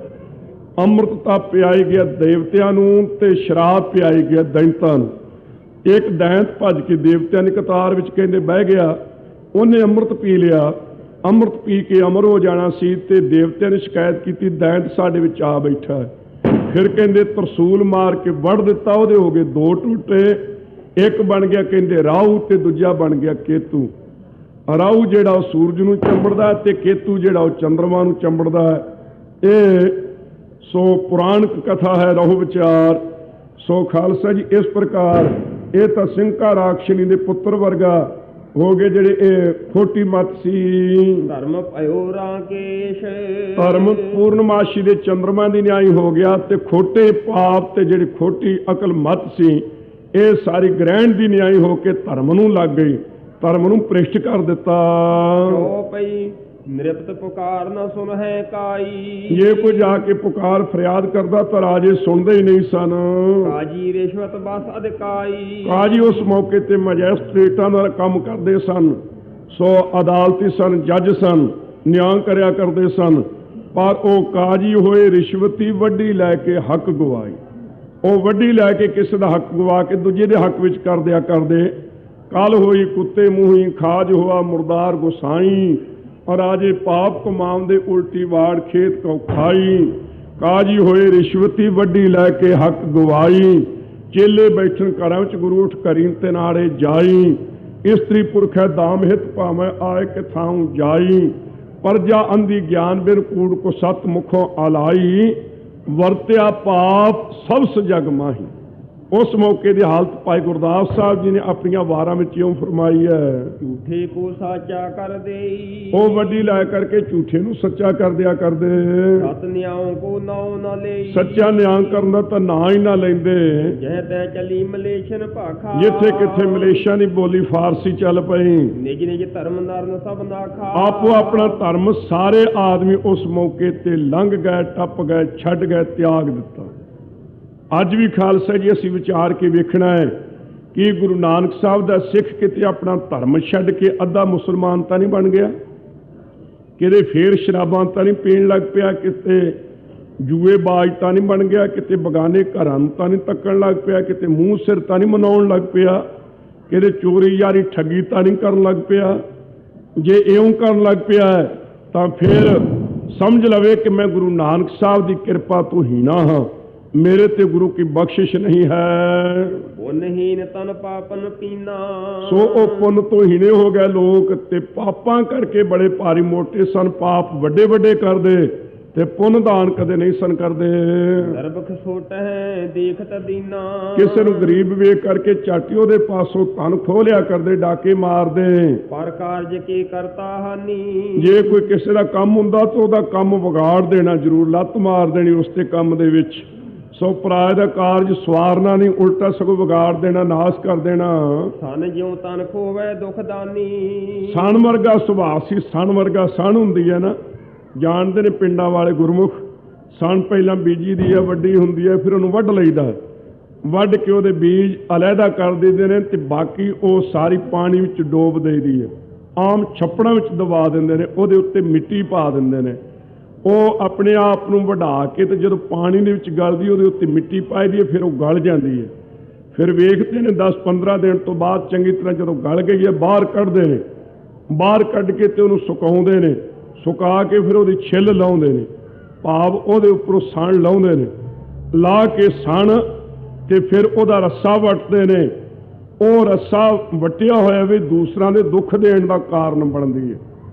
ਅੰਮ੍ਰਿਤ ਤਾਂ ਪਿਆਈ ਗਿਆ ਦੇਵਤਿਆਂ ਨੂੰ ਤੇ ਸ਼ਰਾਬ ਪਿਆਈ ਗਿਆ ਦੈਂਤਾਂ ਨੂੰ। ਇੱਕ ਦੈਂਤ ਭੱਜ ਕੇ ਦੇਵਤਿਆਂ ਦੀ ਕਤਾਰ ਵਿੱਚ ਕਹਿੰਦੇ ਬਹਿ ਗਿਆ, ਉਹਨੇ ਅੰਮ੍ਰਿਤ ਪੀ ਲਿਆ। ਅੰਮ੍ਰਿਤ ਪੀ ਕੇ ਅਮਰ ਹੋ ਜਾਣਾ ਸੀ ਤੇ ਦੇਵਤਿਆਂ ਨੇ ਸ਼ਿਕਾਇਤ ਕੀਤੀ ਦੈਂਤ ਸਾਡੇ ਵਿੱਚ ਆ ਬੈਠਾ ਹੈ। ਫਿਰ ਕਹਿੰਦੇ ਤਰਸੂਲ ਮਾਰ ਕੇ ਵੜ ਦਿੱਤਾ, ਉਹਦੇ ਹੋ ਗਏ 2 ਟੁੱਟੇ। ਇੱਕ ਬਣ ਗਿਆ ਕਹਿੰਦੇ ਰਾਹੂ ਤੇ ਦੂਜਾ ਬਣ ਗਿਆ ਕੇਤੂ। ਰਾਹੂ ਜਿਹੜਾ ਉਹ ਸੂਰਜ ਨੂੰ ਚੰਬੜਦਾ ਤੇ ਕੇਤੂ ਜਿਹੜਾ ਉਹ ਚੰਦਰਮਾ ਨੂੰ ਚੰਬੜਦਾ ਹੈ। ਇਹ ਸੋ ਪੁਰਾਣਕ ਕਥਾ ਹੈ, ਰਹੋ ਵਿਚਾਰ। ਸੋ ਖਾਲਸਾ ਜੀ ਇਸ ਪ੍ਰਕਾਰ ਇਹ ਤਾਂ ਸਿੰਘ ਕਾ ਰਾਖਸ਼ਨੀ ਦੇ ਪੁੱਤਰ ਵਰਗਾ ਹੋ ਗਏ ਜਿਹੜੇ ਇਹ ਖੋਟੀ ਮਤ ਸੀ। ਧਰਮ ਭਇਓ ਰਾਕੇਸ਼। ਧਰਮ ਪੂਰਨਮਾਸ਼ੀ ਦੇ ਚੰਦਰਮਾ ਦੀ ਨਿਆਈ ਹੋ ਗਿਆ ਤੇ ਖੋਟੇ ਪਾਪ ਤੇ ਜਿਹੜੀ ਖੋਟੀ ਅਕਲ ਮਤ ਸੀ ਇਹ ਸਾਰੀ ਗ੍ਰਹਿਣ ਦੀ ਨਿਆਈ ਹੋ ਕੇ ਧਰਮ ਨੂੰ ਲੱਗ ਗਈ, ਧਰਮ ਨੂੰ ਭ੍ਰਿਸ਼ਟ ਕਰ ਦਿੱਤਾ। ਜੋ ਪਈ ਨਿਰਪਤ ਪੁਕਾਰ ਨਾ ਸੁਣ ਹੈ ਕਾਈ। ਜੇ ਕੋਈ ਜਾ ਕੇ ਪੁਕਾਰ ਫਰਿਆਦ ਕਰਦਾ ਤਾਂ ਰਾਜੇ ਸੁਣਦੇ ਹੀ ਨਹੀਂ ਸਨ। ਕਾਜੀ ਰਿਸ਼ਵਤ ਬਸ ਅਧਿਕਾਈ। ਕਾਜੀ ਉਸ ਮੌਕੇ ਤੇ ਮੈਜਿਸਟ੍ਰੇਟਾਂ ਦਾ ਕੰਮ ਕਰਦੇ ਸਨ। ਸੋ ਅਦਾਲਤੀ ਸਨ, ਜੱਜ ਸਨ, ਨਿਆਂ ਕਰਿਆ ਕਰਦੇ ਸਨ। ਪਰ ਉਹ ਕਾਜੀ ਹੋਏ ਰਿਸ਼ਵਤੀ ਵੱਡੀ ਲੈ ਕੇ ਹੱਕ ਗਵਾਈ। ਉਹ ਵੱਡੀ ਲੈ ਕੇ ਕਿਸੇ ਦਾ ਹੱਕ ਗਵਾ ਕੇ ਦੂਜੇ ਦੇ ਹੱਕ ਵਿੱਚ ਕਰਦਿਆ ਕਰਦੇ। ਕੱਲ ਹੋਈ ਕੁੱਤੇ ਮੂੰਹੀ, ਖਾਜ ਹੋਆ ਮੁਰਦਾਰ ਗੁਸਾਈ। ਰਾਜੇ ਪਾਪ ਕਮਾਉਂਦੇ ਉਲਟੀ ਵਾੜ ਖੇਤ ਕੋ ਖਾਈ। ਕਾਜੀ ਹੋਏ ਰਿਸ਼ਵਤੀ ਵੱਡੀ ਲੈ ਕੇ ਹੱਕ ਗਵਾਈ। ਚੇਲੇ ਬੈਠਣ ਘਰਾਂ ਵਿੱਚ ਗੁਰੂ ਉਠ ਕਰੀਂ ਤੇ ਨਾੜੇ ਜਾਈ। ਇਸਤਰੀ ਪੁਰਖੈ ਦਾਮ ਹਿਤ ਭਾਵੇਂ ਆਏ ਕਿ ਥਾਉ ਜਾਈ। ਪਰਜਾ ਅੰਧੀ ਗਿਆਨ ਬਿਨ ਕੂੜ ਕੋ ਸਤ ਮੁਖੋਂ ਆਲਾਈ। ਵਰਤਿਆ ਪਾਪ ਸਭ ਜਗ ਮਾਹੀ। ਉਸ ਮੌਕੇ ਦੀ ਹਾਲਤ ਭਾਈ ਗੁਰਦਾਸ ਸਾਹਿਬ ਜੀ ਨੇ ਆਪਣੀਆਂ ਵਾਰਾਂ ਵਿੱਚ ਇਉਂ ਫਰਮਾਈ ਹੈ, ਝੂਠੇ ਕੋ ਸਾਚਾ ਕਰ ਦੇਈ, ਉਹ ਵੱਡੀ ਲੈ ਕਰਕੇ ਝੂਠੇ ਨੂੰ ਸੱਚਾ ਕਰ ਦਿਆ ਕਰਦੇ। ਸਤ ਨਿਆਉ ਕੋ ਨਾਉ ਨਾ ਲਈ, ਸੱਚਾ ਨਿਆਂ ਕਰਨ ਦਾ ਤਾਂ ਨਾਂ ਹੀ ਨਾ ਲੈਂਦੇ। ਜਹ ਤੈ ਚਲੀ ਮਲੇਸ਼ਨ ਭਾਖਾ, ਜਿੱਥੇ ਕਿੱਥੇ ਮਲੇਸ਼ੀਆ ਦੀ ਬੋਲੀ ਫਾਰਸੀ ਚੱਲ ਪਈ। ਨਿਜ ਨਿਜ ਧਰਮ ਨਰਨ ਸਭ ਨਾ ਖਾ, ਆਪੋ ਆਪਣਾ ਧਰਮ ਸਾਰੇ ਆਦਮੀ ਉਸ ਮੌਕੇ ਤੇ ਲੰਘ ਗਏ, ਟੱਪ ਗਏ, ਛੱਡ ਗਏ, ਤਿਆਗ ਦਿੱਤਾ। ਅੱਜ ਵੀ ਖਾਲਸਾ ਜੀ ਅਸੀਂ ਵਿਚਾਰ ਕੇ ਵੇਖਣਾ ਹੈ ਕਿ ਗੁਰੂ ਨਾਨਕ ਸਾਹਿਬ ਦਾ ਸਿੱਖ ਕਿਤੇ ਆਪਣਾ ਧਰਮ ਛੱਡ ਕੇ ਅੱਧਾ ਮੁਸਲਮਾਨ ਤਾਂ ਨਹੀਂ ਬਣ ਗਿਆ, ਕਿਤੇ ਫੇਰ ਸ਼ਰਾਬਾਂ ਤਾਂ ਨਹੀਂ ਪੀਣ ਲੱਗ ਪਿਆ, ਕਿਤੇ ਜੂਏਬਾਜ਼ ਤਾਂ ਨਹੀਂ ਬਣ ਗਿਆ, ਕਿਤੇ ਬਗਾਨੇ ਘਰਾਂ ਨੂੰ ਤਾਂ ਨਹੀਂ ਤੱਕਣ ਲੱਗ ਪਿਆ, ਕਿਤੇ ਮੂੰਹ ਸਿਰ ਤਾਂ ਨਹੀਂ ਮਨਾਉਣ ਲੱਗ ਪਿਆ, ਕਿਤੇ ਚੋਰੀ ਯਾਰੀ ਠੱਗੀ ਤਾਂ ਨਹੀਂ ਕਰਨ ਲੱਗ ਪਿਆ। ਜੇ ਇਉਂ ਕਰਨ ਲੱਗ ਪਿਆ ਤਾਂ ਫਿਰ ਸਮਝ ਲਵੇ ਕਿ ਮੈਂ ਗੁਰੂ ਨਾਨਕ ਸਾਹਿਬ ਦੀ ਕਿਰਪਾ ਤੋਂ ਹੀਣਾ ਹਾਂ, ਮੇਰੇ ਤੇ ਗੁਰੂ ਕੀ ਬਖਸ਼ਿਸ਼ ਨਹੀਂ ਹੈ। ਪੁੰਨਹੀਨ ਤਨ ਪਾਪਨ ਪੀਨਾ, ਸੋ ਉਹ ਪੁੰਨ ਤੋਂ ਹੀਣੇ ਹੋ ਗਏ ਲੋਕ, ਤੇ ਪਾਪਾਂ ਕਰਕੇ ਬੜੇ ਭਾਰੀ ਮੋਟੇ ਸਨ, ਪਾਪ ਵੱਡੇ ਵੱਡੇ ਕਰਦੇ ਤੇ ਪੁੰਨ ਦਾਨ ਕਦੇ ਨਹੀਂ ਸਨ ਕਰਦੇ। ਦਰਬਖ ਛੋਟ ਹੈ ਦੇਖਤ ਦੀਨਾ, ਕਿਸੇ ਨੂੰ ਗਰੀਬ ਵੇਖ ਕਰਕੇ ਝਾਟੀ ਉਹਦੇ ਪਾਸੋਂ ਧਨ ਖੋਹ ਲਿਆ ਕਰਦੇ, ਡਾਕੇ ਮਾਰਦੇ। ਪਰ ਕਾਰਜ ਕੀ ਕਰਤਾ ਹਾਨੀ, ਜੇ ਕੋਈ ਕਿਸੇ ਦਾ ਕੰਮ ਹੁੰਦਾ ਤਾਂ ਉਹਦਾ ਕੰਮ ਵਿਗਾੜ ਦੇਣਾ, ਜ਼ਰੂਰ ਲੱਤ ਮਾਰ ਦੇਣੀ ਉਸ ਤੇ ਕੰਮ ਦੇ ਵਿੱਚ। ਸੋ ਪਰਾਏ ਦਾ ਕਾਰਜ ਸਵਾਰਨਾ ਨਹੀਂ, ਉਲਟਾ ਸਗੋਂ ਵਿਗਾੜ ਦੇਣਾ, ਨਾਸ ਕਰ ਦੇਣਾ। ਸਨ ਜਿਉ ਤਨ ਖੋਵੇ ਦੁਖ ਦਾਨੀ, ਸਣ ਵਰਗਾ ਸੁਭਾਅ ਸੀ, ਸਣ ਵਰਗਾ ਸਣ ਹੁੰਦੀ ਹੈ ਨਾ, ਜਾਣਦੇ ਨੇ ਪਿੰਡਾਂ ਵਾਲੇ ਗੁਰਮੁਖ। ਸਣ ਪਹਿਲਾਂ ਬੀਜੀ ਦੀ ਹੈ, ਵੱਡੀ ਹੁੰਦੀ ਹੈ, ਫਿਰ ਉਹਨੂੰ ਵੱਢ ਲਈਦਾ, ਵੱਢ ਕੇ ਉਹਦੇ ਬੀਜ ਅਲੱਗਾ ਕਰ ਦਿੰਦੇ ਨੇ ਤੇ ਬਾਕੀ ਉਹ ਸਾਰੀ ਪਾਣੀ ਵਿੱਚ ਡੋਬ ਦੇਈਦੀ ਹੈ। ਆਮ ਛੱਪੜਾਂ ਵਿੱਚ ਦਬਾ ਦਿੰਦੇ ਨੇ, ਉਹਦੇ ਉੱਤੇ ਮਿੱਟੀ ਪਾ ਦਿੰਦੇ ਨੇ, ਉਹ ਆਪਣੇ ਆਪ ਨੂੰ ਵਢਾ ਕੇ ਤੇ ਜਦੋਂ ਪਾਣੀ ਦੇ ਵਿੱਚ ਗਲਦੀ ਉਹਦੇ ਉੱਤੇ ਮਿੱਟੀ ਪਾਈ ਦੀ ਹੈ, ਫਿਰ ਉਹ ਗਲ ਜਾਂਦੀ ਹੈ। ਫਿਰ ਵੇਖਦੇ ਨੇ 10-15 ਦਿਨ ਤੋਂ ਬਾਅਦ ਚੰਗੀ ਤਰ੍ਹਾਂ ਜਦੋਂ ਗਲ ਗਈ ਹੈ ਬਾਹਰ ਕੱਢਦੇ ਨੇ, ਬਾਹਰ ਕੱਢ ਕੇ ਤੇ ਉਹਨੂੰ ਸੁਕਾਉਂਦੇ ਨੇ, ਸੁਕਾ ਕੇ ਫਿਰ ਉਹਦੀ ਛਿੱਲ ਲਾਉਂਦੇ ਨੇ, ਭਾਵ ਉਹਦੇ ਉੱਪਰੋਂ ਸਣ ਲਾਉਂਦੇ ਨੇ, ਲਾ ਕੇ ਸਣ ਤੇ ਫਿਰ ਉਹਦਾ ਰੱਸਾ ਵੱਟਦੇ ਨੇ। ਉਹ ਰੱਸਾ ਵੱਟਿਆ ਹੋਇਆ ਵੀ ਦੂਸਰਾਂ ਦੇ ਦੁੱਖ ਦੇਣ ਦਾ ਕਾਰਨ ਬਣਦੀ ਹੈ।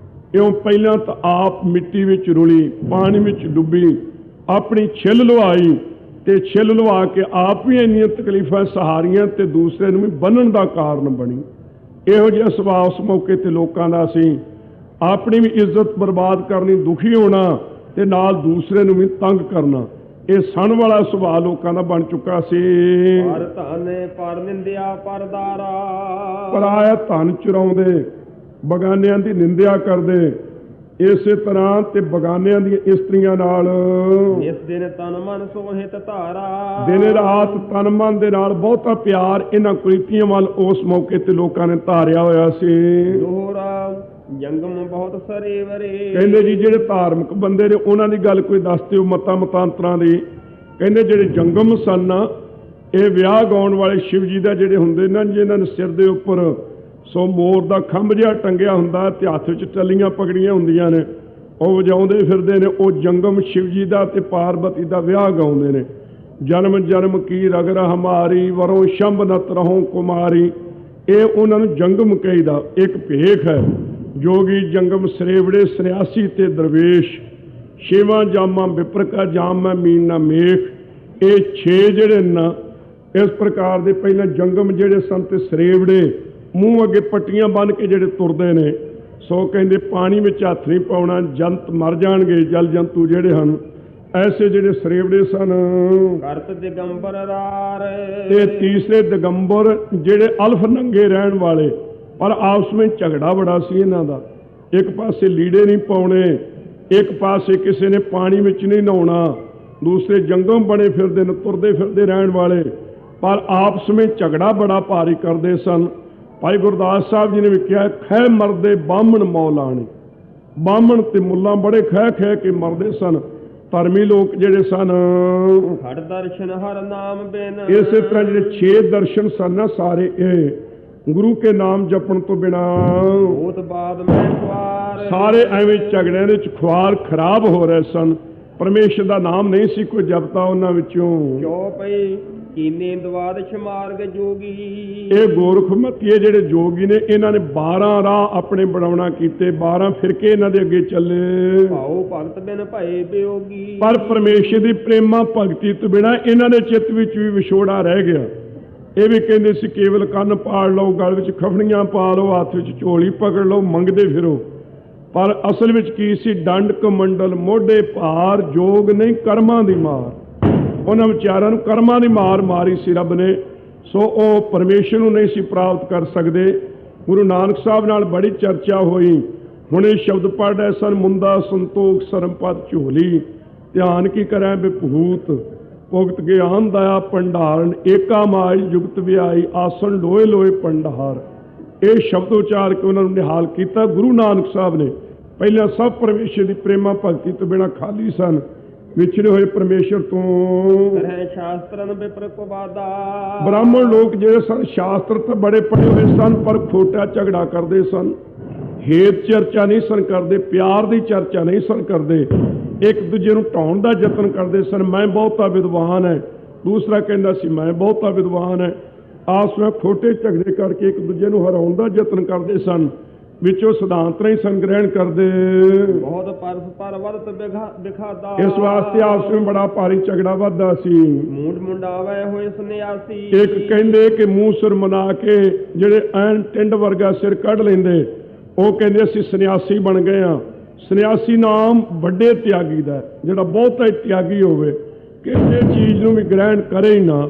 ਇਉਂ ਪਹਿਲਾਂ ਤਾਂ ਆਪ ਮਿੱਟੀ ਵਿੱਚ ਰੁਲੀ, ਪਾਣੀ ਵਿੱਚ ਡੁੱਬੀ, ਆਪਣੀ ਛਿੱਲ ਲਵਾਈ ਤੇ ਛਿੱਲ ਲਵਾ ਕੇ ਆਪ ਵੀ ਇੰਨੀਆਂ ਤਕਲੀਫਾਂ ਸਹਾਰੀਆਂ ਤੇ ਦੂਸਰੇ ਨੂੰ ਵੀ ਬੰਨਣ ਦਾ ਕਾਰਨ ਬਣੀ। ਇਹੋ ਜਿਹਾ ਸੁਭਾਅ ਉਸ ਮੌਕੇ ਤੇ ਲੋਕਾਂ ਦਾ ਸੀ, ਆਪਣੀ ਵੀ ਇੱਜ਼ਤ ਬਰਬਾਦ ਕਰਨੀ, ਦੁਖੀ ਹੋਣਾ ਤੇ ਨਾਲ ਦੂਸਰੇ ਨੂੰ ਵੀ ਤੰਗ ਕਰਨਾ। ਇਹ ਸਣ ਵਾਲਾ ਸੁਭਾਅ ਲੋਕਾਂ ਦਾ ਬਣ ਚੁੱਕਾ ਸੀ। ਪਰ ਧਨ ਪਰ ਨਿੰਦਿਆ ਪਰਦਾਰਾ, ਪਰਾਇਆ ਧਨ ਚੁਰਾਉਂਦੇ, ਬਗਾਨਿਆਂ ਦੀ ਨਿੰਦਿਆ ਕਰਦੇ। ਇਸੇ ਤਰ੍ਹਾਂ ਤੇ ਬਗਾਨਿਆਂ ਦੀਆਂ ਇਸਤਰੀਆਂ ਨਾਲ ਇਸ ਦਿਨ ਤਨ ਮਨ ਸੋਹਿਤ ਧਾਰਾ, ਦਿਨ ਰਾਤ ਤਨ ਮਨ ਦੇ ਨਾਲ ਬਹੁਤਾ ਪਿਆਰ ਇਹਨਾਂ ਕੁਰੀਤੀਆਂ ਵੱਲ ਉਸ ਮੌਕੇ ਤੇ ਲੋਕਾਂ ਨੇ ਧਾਰਿਆ ਹੋਇਆ ਸੀ। ਦੋਹਰਾ ਜੰਗਮ ਬਹੁਤ ਸਰੇਵਰੇ, ਕਹਿੰਦੇ ਜੀ ਜਿਹੜੇ ਧਾਰਮਿਕ ਬੰਦੇ ਨੇ ਉਹਨਾਂ ਦੀ ਗੱਲ ਕੋਈ ਦੱਸ ਦਿਓ ਮਤਾਂ ਮਤਾਂਤਰਾਂ ਦੀ। ਕਹਿੰਦੇ ਜਿਹੜੇ ਜੰਗਮ ਸਨ, ਇਹ ਵਿਆਹ ਗਾਉਣ ਵਾਲੇ ਸ਼ਿਵ ਜੀ ਦਾ ਜਿਹੜੇ ਹੁੰਦੇ ਨਾ, ਜਿਹਨਾਂ ਨੇ ਸਿਰ ਦੇ ਉੱਪਰ ਸੋ ਮੋਰ ਦਾ ਖੰਭ ਜਿਹਾ ਟੰਗਿਆ ਹੁੰਦਾ ਤੇ ਹੱਥ ਵਿੱਚ ਟੱਲੀਆਂ ਪਗੜੀਆਂ ਹੁੰਦੀਆਂ ਨੇ, ਉਹ ਵਜਾਉਂਦੇ ਫਿਰਦੇ ਨੇ। ਉਹ ਜੰਗਮ ਸ਼ਿਵ ਜੀ ਦਾ ਤੇ ਪਾਰਵਤੀ ਦਾ ਵਿਆਹ ਗਾਉਂਦੇ ਨੇ। ਜਨਮ ਜਨਮ ਕੀ ਰਗ ਹਮਾਰੀ, ਵਰੋਂ ਸ਼ੰਭ ਨਤ ਰਹੋ ਕੁਮਾਰੀ। ਇਹ ਉਹਨਾਂ ਨੂੰ ਜੰਗਮ ਕਹੀਦਾ। ਇੱਕ ਭੇਖ ਹੈ, ਜੋਗੀ ਜੰਗਮ ਸਰੇਵੜੇ ਸੰਨਿਆਸੀ ਤੇ ਦਰਵੇਸ਼, ਛੇਵਾਂ ਜਾਮਾਂ ਵਿਪਰ ਕਾ ਜਾਮ ਮੈਂ ਮੀਨ ਨਾ ਮੇਖ। ਇਹ 6 ਜਿਹੜੇ ਨਾ ਇਸ ਪ੍ਰਕਾਰ ਦੇ ਪਹਿਲਾਂ ਜੰਗਮ ਜਿਹੜੇ ਸਨ ਤੇ ਸਰੇਵੜੇ ਮੂੰਹ ਅੱਗੇ ਪੱਟੀਆਂ ਬੰਨ੍ਹ ਕੇ ਜਿਹੜੇ ਤੁਰਦੇ ਨੇ। ਸੋ ਕਹਿੰਦੇ ਪਾਣੀ ਵਿੱਚ ਹੱਥ ਨਹੀਂ ਪਾਉਣਾ, ਜੰਤ ਮਰ ਜਾਣਗੇ, ਜਲ ਜੰਤੂ ਜਿਹੜੇ ਹਨ। ਐਸੇ ਜਿਹੜੇ ਸਰੇਵੜੇ ਸਨ। ਕਰਤ ਦਿਗੰਬਰ ਰਾਰ, ਤੇ ਤੀਸਰੇ ਦਿਗੰਬਰ ਜਿਹੜੇ ਅਲਫ ਨੰਗੇ ਰਹਿਣ ਵਾਲੇ, ਪਰ ਆਪਸ ਵਿੱਚ ਝਗੜਾ ਬੜਾ ਸੀ ਇਹਨਾਂ ਦਾ। ਇੱਕ ਪਾਸੇ ਲੀੜੇ ਨਹੀਂ ਪਾਉਣੇ, ਇੱਕ ਪਾਸੇ ਕਿਸੇ ਨੇ ਪਾਣੀ ਵਿੱਚ ਨਹੀਂ ਨਹਾਉਣਾ, ਦੂਸਰੇ ਜੰਗਮ ਬਣੇ ਫਿਰਦੇ ਨੇ, ਤੁਰਦੇ ਫਿਰਦੇ ਰਹਿਣ ਵਾਲੇ, ਪਰ ਆਪਸ ਵਿੱਚ ਝਗੜਾ ਬੜਾ ਭਾਰੀ ਕਰਦੇ ਸਨ। ਭਾਈ ਗੁਰਦਾਸ ਸਾਹਿਬ ਜੀ ਨੇ ਵੀ ਕਿਹਾ, ਖਹਿ ਮਰਦੇ ਬਾਹਮਣ ਮੌਲਾਣੇ। ਬਾਹਮਣ ਤੇ ਮੁੱਲਾਂ ਬੜੇ ਖਹਿ ਖਹਿ ਕੇ ਮਰਦੇ ਸਨ, ਧਰਮੀ ਲੋਕ ਜਿਹੜੇ ਸਨ। ਹਰ ਦਰਸ਼ਨ ਹਰ ਨਾਮ ਬਿਨ, ਇਸੇ ਤਰ੍ਹਾਂ ਜਿਹੜੇ 6 ਦਰਸ਼ਨ ਸਨ ਨਾ ਸਾਰੇ, ਇਹ ਗੁਰੂ ਕੇ ਨਾਮ ਜਪਣ ਤੋਂ ਬਿਨਾਂ ਬਹੁਤ ਬਾਦ ਮੈਂ ਖੁਆਰ, ਸਾਰੇ ਐਵੇਂ ਝਗੜਿਆਂ ਦੇ ਵਿੱਚ ਖੁਆਰ ਖਰਾਬ ਹੋ ਰਹੇ ਸਨ। ਪਰਮੇਸ਼ਰ ਦਾ ਨਾਮ ਨਹੀਂ ਸੀ ਕੋਈ ਜਪਦਾ ਉਹਨਾਂ ਵਿੱਚੋਂ। ਕਿਉ ਪਈ ਕੀਨੇ ਦਵਾਦਸ਼ ਮਾਰਗ ਜੋਗੀ। ਇਹ ਗੋਰਖਮਤੀਏ ਜਿਹੜੇ ਜੋਗੀ ਨੇ, ਇਹਨਾਂ ਨੇ 12 ਰਾਹ ਆਪਣੇ ਬਣਾਉਣਾ ਕੀਤੇ, 12 ਫਿਰਕੇ ਇਹਨਾਂ ਦੇ ਅੱਗੇ ਚੱਲੇ। ਭਾਉ ਭਗਤ ਬਿਨ ਭਏ ਬਿਯੋਗੀ, ਪਰ ਪਰਮੇਸ਼ਰ ਦੀ ਪ੍ਰੇਮਾ ਭਗਤੀ ਤੋਂ ਬਿਨਾਂ ਇਹਨਾਂ ਦੇ ਚਿੱਤ ਵਿੱਚ ਵੀ ਵਿਛੋੜਾ ਰਹਿ ਗਿਆ। ਇਹ ਵੀ ਕਹਿੰਦੇ ਸੀ ਕੇਵਲ ਕੰਨ ਪਾੜ ਲਓ, ਗਲ ਵਿੱਚ ਖਫਣੀਆਂ ਪਾ ਲਓ, ਹੱਥ ਵਿੱਚ ਝੋਲੀ ਪਕੜ ਲਓ, ਮੰਗਦੇ ਫਿਰੋ। ਪਰ ਅਸਲ ਵਿੱਚ ਕੀ ਸੀ? ਡੰਡ ਕਮੰਡਲ ਮੋਢੇ ਭਾਰ, ਜੋਗ ਨਹੀਂ ਕਰਮਾਂ ਦੀ ਮਾਰ। ਉਹਨਾਂ ਵਿਚਾਰਾਂ ਨੂੰ ਕਰਮਾਂ ਦੀ ਮਾਰ ਮਾਰੀ ਸੀ ਰੱਬ ਨੇ, ਸੋ ਉਹ ਪਰਮੇਸ਼ਰ ਨੂੰ ਨਹੀਂ ਸੀ ਪ੍ਰਾਪਤ ਕਰ ਸਕਦੇ। ਗੁਰੂ ਨਾਨਕ ਸਾਹਿਬ ਨਾਲ ਬੜੀ ਚਰਚਾ ਹੋਈ। ਹੁਣ ਇਹ ਸ਼ਬਦ ਪੜ੍ਹ ਰਹੇ ਸਨ, ਮੁੰਦਾ ਸੰਤੋਖ ਸਰਮਪਦ ਝੋਲੀ, ਧਿਆਨ ਕੀ ਕਰਾਂ ਵਿਭੂਤ, ਭੁਗਤ ਗਿਆਨ ਦਇਆ ਭੰਡਾਰਨ, ਏਕਾ ਮਾਈ ਜੁਗਤ ਵਿਆਈ, ਆਸਣ ਲੋਏ ਲੋਏ ਭੰਡਾਰ। ਇਹ ਸ਼ਬਦ ਉਚਾਰ ਕੇ ਉਹਨਾਂ ਨੂੰ ਨਿਹਾਲ ਕੀਤਾ ਗੁਰੂ ਨਾਨਕ ਸਾਹਿਬ ਨੇ। ਪਹਿਲਾਂ ਸਭ ਪਰਮੇਸ਼ਰ ਦੀ ਪ੍ਰੇਮਾ ਭਗਤੀ ਤੋਂ ਬਿਨਾਂ ਖਾਲੀ ਸਨ, ਵਿਛੜੇ ਹੋਏ ਪਰਮੇਸ਼ਰ ਤੋਂ। ਸ਼ਾਸਤਰਨ ਵਿਪਰ ਕੋ ਬਾਦਾ, ਬ੍ਰਾਹਮਣ ਲੋਕ ਜਿਹੜੇ ਸਨ ਸ਼ਾਸਤਰ ਤਾਂ ਬੜੇ ਪੜ੍ਹੇ ਹੋਏ ਸਨ, ਪਰ ਖੋਟਾ ਝਗੜਾ ਕਰਦੇ ਸਨ, ਹੇਤ ਚਰਚਾ ਨਹੀਂ ਸਨ ਕਰਦੇ, ਪਿਆਰ ਦੀ ਚਰਚਾ ਨਹੀਂ ਸਨ ਕਰਦੇ, ਇੱਕ ਦੂਜੇ ਨੂੰ ਢਾਉਣ ਦਾ ਯਤਨ ਕਰਦੇ ਸਨ। ਮੈਂ ਬਹੁਤਾ ਵਿਦਵਾਨ ਹੈ, ਦੂਸਰਾ ਕਹਿੰਦਾ ਸੀ ਮੈਂ ਬਹੁਤਾ ਵਿਦਵਾਨ ਹੈ। ਆਪਸ ਵਿੱਚ ਖੋਟੇ ਝਗੜੇ ਕਰਕੇ ਇੱਕ ਦੂਜੇ ਨੂੰ ਹਰਾਉਣ ਦਾ ਯਤਨ ਕਰਦੇ ਸਨ, ਵਿੱਚੋਂ ਸਿਧਾਂਤ ਨਹੀਂ ਸਨ ਗ੍ਰਹਿਣ ਕਰਦੇ। ਬਹੁਤ ਪਰਸਪਰ ਵਰਤ ਵਿਖਾਦਾ, ਇਸ ਵਾਸਤੇ ਆਪਸ ਵਿੱਚ ਬੜਾ ਭਾਰੀ ਝਗੜਾ ਵੱਧਦਾ ਸੀ। ਮੂੰਡ ਮੁੰਡਾਵੇ ਹੋਏ ਸੰਨਿਆਸੀ, ਇੱਕ ਕਹਿੰਦੇ ਕਿ ਮੂੰਹ ਸਿਰ ਮਨਾ ਕੇ ਜਿਹੜੇ ਐਨ ਟਿੰਡ ਵਰਗਾ ਸਿਰ ਕੱਢ ਲੈਂਦੇ, ਉਹ ਕਹਿੰਦੇ ਅਸੀਂ ਸੰਨਿਆਸੀ ਬਣ ਗਏ ਹਾਂ। ਸੰਨਿਆਸੀ ਨਾਮ ਵੱਡੇ ਤਿਆਗੀ ਦਾ, ਜਿਹੜਾ ਬਹੁਤਾ ਹੀ ਤਿਆਗੀ ਹੋਵੇ, ਕਿਸੇ ਚੀਜ਼ ਨੂੰ ਵੀ ਗ੍ਰਹਿਣ ਕਰੇ ਹੀ ਨਾ,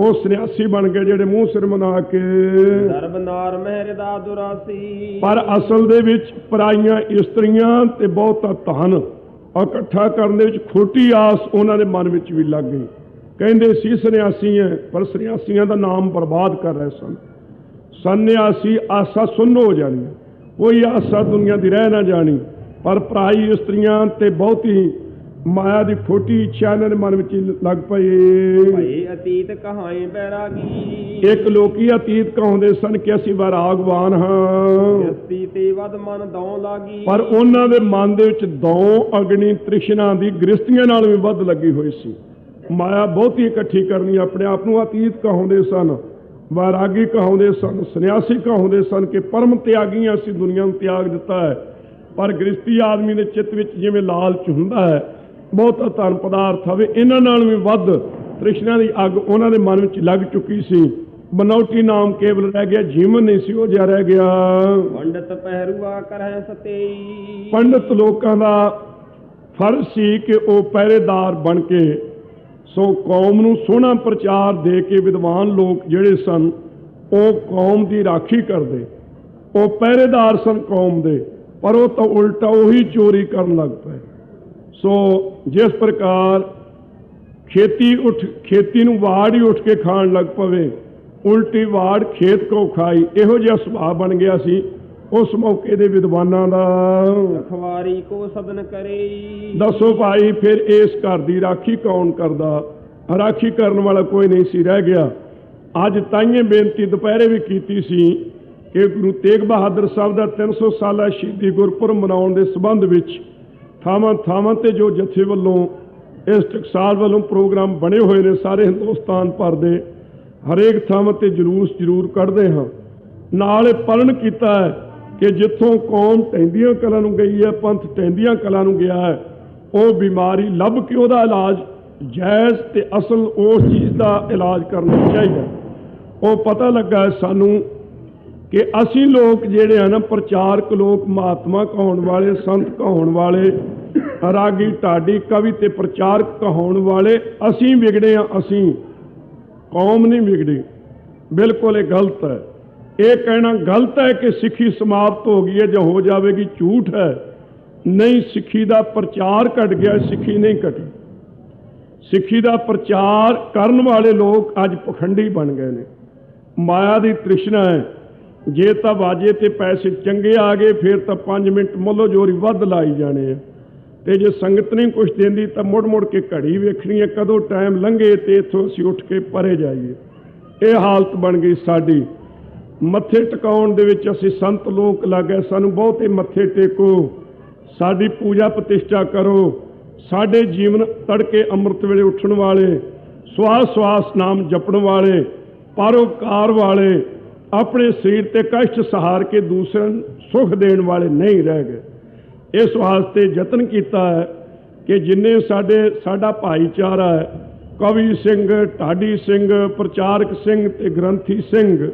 ਉਹ ਸੰਨਿਆਸੀ ਬਣ ਗਏ ਜਿਹੜੇ ਮੂੰਹ ਸਿਰ ਮਨਾ ਕੇ। ਦਰਬ ਨਾਰ ਮਹਿਰਦਾ ਦੁਰਾਸੀ, ਪਰ ਅਸਲ ਦੇ ਵਿੱਚ ਪਰਾਈਆਂ ਇਸਤਰੀਆਂ ਤੇ ਬਹੁਤਾ ਧਨ ਇਕੱਠਾ ਕਰਨ ਦੇ ਵਿੱਚ ਖੋਟੀ ਆਸ ਉਹਨਾਂ ਦੇ ਮਨ ਵਿੱਚ ਵੀ ਲੱਗ ਗਈ। ਕਹਿੰਦੇ ਸੀ ਸੰਨਿਆਸੀ ਹੈ, ਪਰ ਸੰਨਿਆਸੀਆਂ ਦਾ ਨਾਮ ਬਰਬਾਦ ਕਰ ਰਹੇ ਸਨ। ਸੰਨਿਆਸੀ ਆਸਾ ਸੁੰਨ ਹੋ ਜਾਣੀ, ਕੋਈ ਆਸਾ ਦੁਨੀਆ ਦੀ ਰਹਿ ਨਾ ਜਾਣੀ, ਪਰ ਪਰਾਈ ਇਸਤਰੀਆਂ ਤੇ ਬਹੁਤੀ ਮਾਇਆ ਦੀ ਖੋਟੀ ਇੱਛਾ ਇਹਨਾਂ ਦੇ ਮਨ ਵਿੱਚ ਲੱਗ ਪਈ। ਭਈ ਅਤੀਤ ਕਹਾਏ ਬੈਰਾਗੀ, ਇੱਕ ਲੋਕੀ ਅਤੀਤ ਕਹਾਉਂਦੇ ਸਨ ਕਿ ਅਸੀਂ ਵੈਰਾਗਵਾਨ ਹਾਂ, ਗ੍ਰਸਤੀ ਤੇ ਵਦ ਮਨ ਦੌ ਲਾਗੀ, ਪਰ ਉਹਨਾਂ ਦੇ ਮਨ ਦੇ ਵਿੱਚ ਦੌ ਅਗਨੀ ਤ੍ਰਿਸ਼ਨਾ ਦੀ ਗ੍ਰਸਤੀਆਂ ਨਾਲ ਵੀ ਵੱਧ ਲੱਗੀ ਹੋਈ ਸੀ। ਮਾਇਆ ਬਹੁਤੀ ਇਕੱਠੀ ਕਰਨੀ, ਆਪਣੇ ਆਪ ਨੂੰ ਅਤੀਤ ਕਹਾਉਂਦੇ ਸਨ, ਵੈਰਾਗੀ ਕਹਾਉਂਦੇ ਸਨ, ਸੰਨਿਆਸੀ ਕਹਾਉਂਦੇ ਸਨ ਕਿ ਪਰਮ ਤਿਆਗੀਆਂ ਅਸੀਂ ਦੁਨੀਆ ਨੂੰ ਤਿਆਗ ਦਿੱਤਾ ਹੈ। ਪਰ ਗ੍ਰਸਤੀ ਆਦਮੀ ਦੇ ਚਿੱਤ ਵਿੱਚ ਜਿਵੇਂ ਲਾਲਚ ਹੁੰਦਾ ਹੈ, ਬਹੁਤਾ ਧਨ ਪਦਾਰਥ ਹੋਵੇ, ਇਹਨਾਂ ਨਾਲ ਵੀ ਵੱਧ ਤ੍ਰਿਸ਼ਨਾ ਦੀ ਅੱਗ ਉਹਨਾਂ ਦੇ ਮਨ ਵਿੱਚ ਲੱਗ ਚੁੱਕੀ ਸੀ। ਬਨੌਟੀ ਨਾਮ ਕੇਵਲ ਰਹਿ ਗਿਆ, ਜੀਵਨ ਨਹੀਂ ਸੀ ਉਹ ਜਿਹਾ ਰਹਿ ਗਿਆ। ਪੰਡਤ ਪਹਿਰੂਆ ਕਰਹਿ ਸਤੇਈ, ਪੰਡਤ ਲੋਕਾਂ ਦਾ ਫਰਜ਼ ਸੀ ਕਿ ਉਹ ਪਹਿਰੇਦਾਰ ਬਣ ਕੇ ਸੋ ਕੌਮ ਨੂੰ ਸੋਹਣਾ ਪ੍ਰਚਾਰ ਦੇ ਕੇ ਵਿਦਵਾਨ ਲੋਕ ਜਿਹੜੇ ਸਨ ਉਹ ਕੌਮ ਦੀ ਰਾਖੀ ਕਰਦੇ, ਉਹ ਪਹਿਰੇਦਾਰ ਸਨ ਕੌਮ ਦੇ, ਪਰ ਉਹ ਤਾਂ ਉਲਟਾ ਉਹੀ ਚੋਰੀ ਕਰਨ ਲੱਗ ਪਏ। ਸੋ ਜਿਸ ਪ੍ਰਕਾਰ ਖੇਤੀ ਨੂੰ ਵਾੜ ਹੀ ਉੱਠ ਕੇ ਖਾਣ ਲੱਗ ਪਵੇ, ਉਲਟੀ ਵਾੜ ਖੇਤ ਕੋ ਖਾਈ, ਇਹੋ ਜਿਹਾ ਸੁਭਾਅ ਬਣ ਗਿਆ ਸੀ ਉਸ ਮੌਕੇ ਦੇ ਵਿਦਵਾਨਾਂ ਦਾ। ਰਖਵਾਰੀ ਕੋ ਸਦਨ ਕਰੇ, ਦੱਸੋ ਭਾਈ ਫਿਰ ਇਸ ਘਰ ਦੀ ਰਾਖੀ ਕੌਣ ਕਰਦਾ? ਰਾਖੀ ਕਰਨ ਵਾਲਾ ਕੋਈ ਨਹੀਂ ਸੀ ਰਹਿ ਗਿਆ। ਅੱਜ ਤਾਈਂ ਬੇਨਤੀ ਦੁਪਹਿਰੇ ਵੀ ਕੀਤੀ ਸੀ ਕਿ ਗੁਰੂ ਤੇਗ ਬਹਾਦਰ ਸਾਹਿਬ ਦਾ 300 ਸਾਲਾ ਸ਼ਹੀਦੀ ਗੁਰਪੁਰਬ ਮਨਾਉਣ ਦੇ ਸੰਬੰਧ ਵਿੱਚ ਥਾਵਾਂ ਥਾਵਾਂ ਤੇ ਜੋ ਜਥੇ ਵੱਲੋਂ ਇਸ ਟਕਸਾਲ ਵੱਲੋਂ ਪ੍ਰੋਗਰਾਮ ਬਣੇ ਹੋਏ ਨੇ, ਸਾਰੇ ਹਿੰਦੁਸਤਾਨ ਭਰ ਦੇ ਹਰੇਕ ਥਾਵਾਂ ਤੇ ਜਲੂਸ ਜ਼ਰੂਰ ਕੱਢਦੇ ਹਾਂ। ਨਾਲ ਇਹ ਪਲਣ ਕੀਤਾ ਹੈ ਕਿ ਜਿੱਥੋਂ ਕੌਮ ਟਹਿੰਦੀਆਂ ਕਲਾਂ ਨੂੰ ਗਈ ਹੈ, ਪੰਥ ਟਹਿੰਦੀਆਂ ਕਲਾਂ ਨੂੰ ਗਿਆ ਹੈ, ਉਹ ਬਿਮਾਰੀ ਲੱਭ ਕੇ ਉਹਦਾ ਇਲਾਜ ਜਾਇਜ਼ ਤੇ ਅਸਲ ਉਸ ਚੀਜ਼ ਦਾ ਇਲਾਜ ਕਰਨਾ ਚਾਹੀਦਾ। ਉਹ ਪਤਾ ਲੱਗਾ ਹੈ ਸਾਨੂੰ ਕਿ ਅਸੀਂ ਲੋਕ ਜਿਹੜੇ ਹਨ ਨਾ, ਪ੍ਰਚਾਰਕ ਲੋਕ, ਮਹਾਤਮਾ ਕਹਾਉਣ ਵਾਲੇ, ਸੰਤ ਕਹਾਉਣ ਵਾਲੇ, ਰਾਗੀ ਢਾਡੀ ਕਵੀ ਤੇ ਪ੍ਰਚਾਰਕ ਕਹਾਉਣ ਵਾਲੇ, ਅਸੀਂ ਵਿਗੜੇ ਹਾਂ। ਅਸੀਂ ਕੌਮ ਨਹੀਂ ਵਿਗੜੀ, ਬਿਲਕੁਲ ਇਹ ਗਲਤ ਹੈ। ਇਹ ਕਹਿਣਾ ਗਲਤ ਹੈ ਕਿ ਸਿੱਖੀ ਸਮਾਪਤ ਹੋ ਗਈ ਹੈ ਜਾਂ ਹੋ ਜਾਵੇਗੀ, ਝੂਠ ਹੈ। ਨਹੀਂ, ਸਿੱਖੀ ਦਾ ਪ੍ਰਚਾਰ ਘਟ ਗਿਆ, ਸਿੱਖੀ ਨਹੀਂ ਘਟੀ। ਸਿੱਖੀ ਦਾ ਪ੍ਰਚਾਰ ਕਰਨ ਵਾਲੇ ਲੋਕ ਅੱਜ ਪਖੰਡੀ ਬਣ ਗਏ ਨੇ। ਮਾਇਆ ਦੀ ਤ੍ਰਿਸ਼ਨਾ ਹੈ, ਜੇ ਤਾਂ ਵਾਜੇ ਤੇ ਪੈਸੇ ਚੰਗੇ ਆ ਗਏ ਫਿਰ ਤਾਂ 5 ਮਿੰਟ ਮੁੱਲ ਜੋਰੀ ਵੱਧ ਲਾਈ ਜਾਣੇ ਆ, ਤੇ ਜੇ ਸੰਗਤ ਨਹੀਂ ਕੁਛ ਦਿੰਦੀ ਤਾਂ ਮੁੜ ਮੁੜ ਕੇ ਘੜੀ ਵੇਖਣੀ ਹੈ ਕਦੋਂ ਟਾਈਮ ਲੰਘੇ ਤੇ ਇੱਥੋਂ ਅਸੀਂ ਉੱਠ ਕੇ ਪਰੇ ਜਾਈਏ। ਇਹ ਹਾਲਤ ਬਣ ਗਈ ਸਾਡੀ। ਮੱਥੇ ਟਿਕਾਉਣ ਦੇ ਵਿੱਚ ਅਸੀਂ ਸੰਤ ਲੋਕ ਲੱਗੇ, ਸਾਨੂੰ ਬਹੁਤੇ ਮੱਥੇ ਟੇਕੋ, ਸਾਡੀ ਪੂਜਾ ਪ੍ਰਤਿਸ਼ਠਾ ਕਰੋ। ਸਾਡੇ ਜੀਵਨ ਤੜਕੇ ਅੰਮ੍ਰਿਤ ਵੇਲੇ ਉੱਠਣ ਵਾਲੇ, ਸਵਾਸ ਸਵਾਸ ਨਾਮ ਜਪਣ ਵਾਲੇ, ਪਰਉਪਕਾਰ ਵਾਲੇ, ਆਪਣੇ ਸਰੀਰ ਤੇ ਕਸ਼ਟ ਸਹਾਰ ਕੇ ਦੂਸਰਿਆਂ ਨੂੰ ਸੁਖ ਦੇਣ ਵਾਲੇ ਨਹੀਂ ਰਹਿ ਗਏ। ਇਸ ਵਾਸਤੇ ਯਤਨ ਕੀਤਾ ਹੈ ਕਿ ਜਿੰਨੇ ਸਾਡਾ ਭਾਈਚਾਰਾ ਹੈ, ਕਵੀ ਸਿੰਘ, ਢਾਡੀ ਸਿੰਘ, ਪ੍ਰਚਾਰਕ ਸਿੰਘ ਤੇ ਗ੍ਰੰਥੀ ਸਿੰਘ,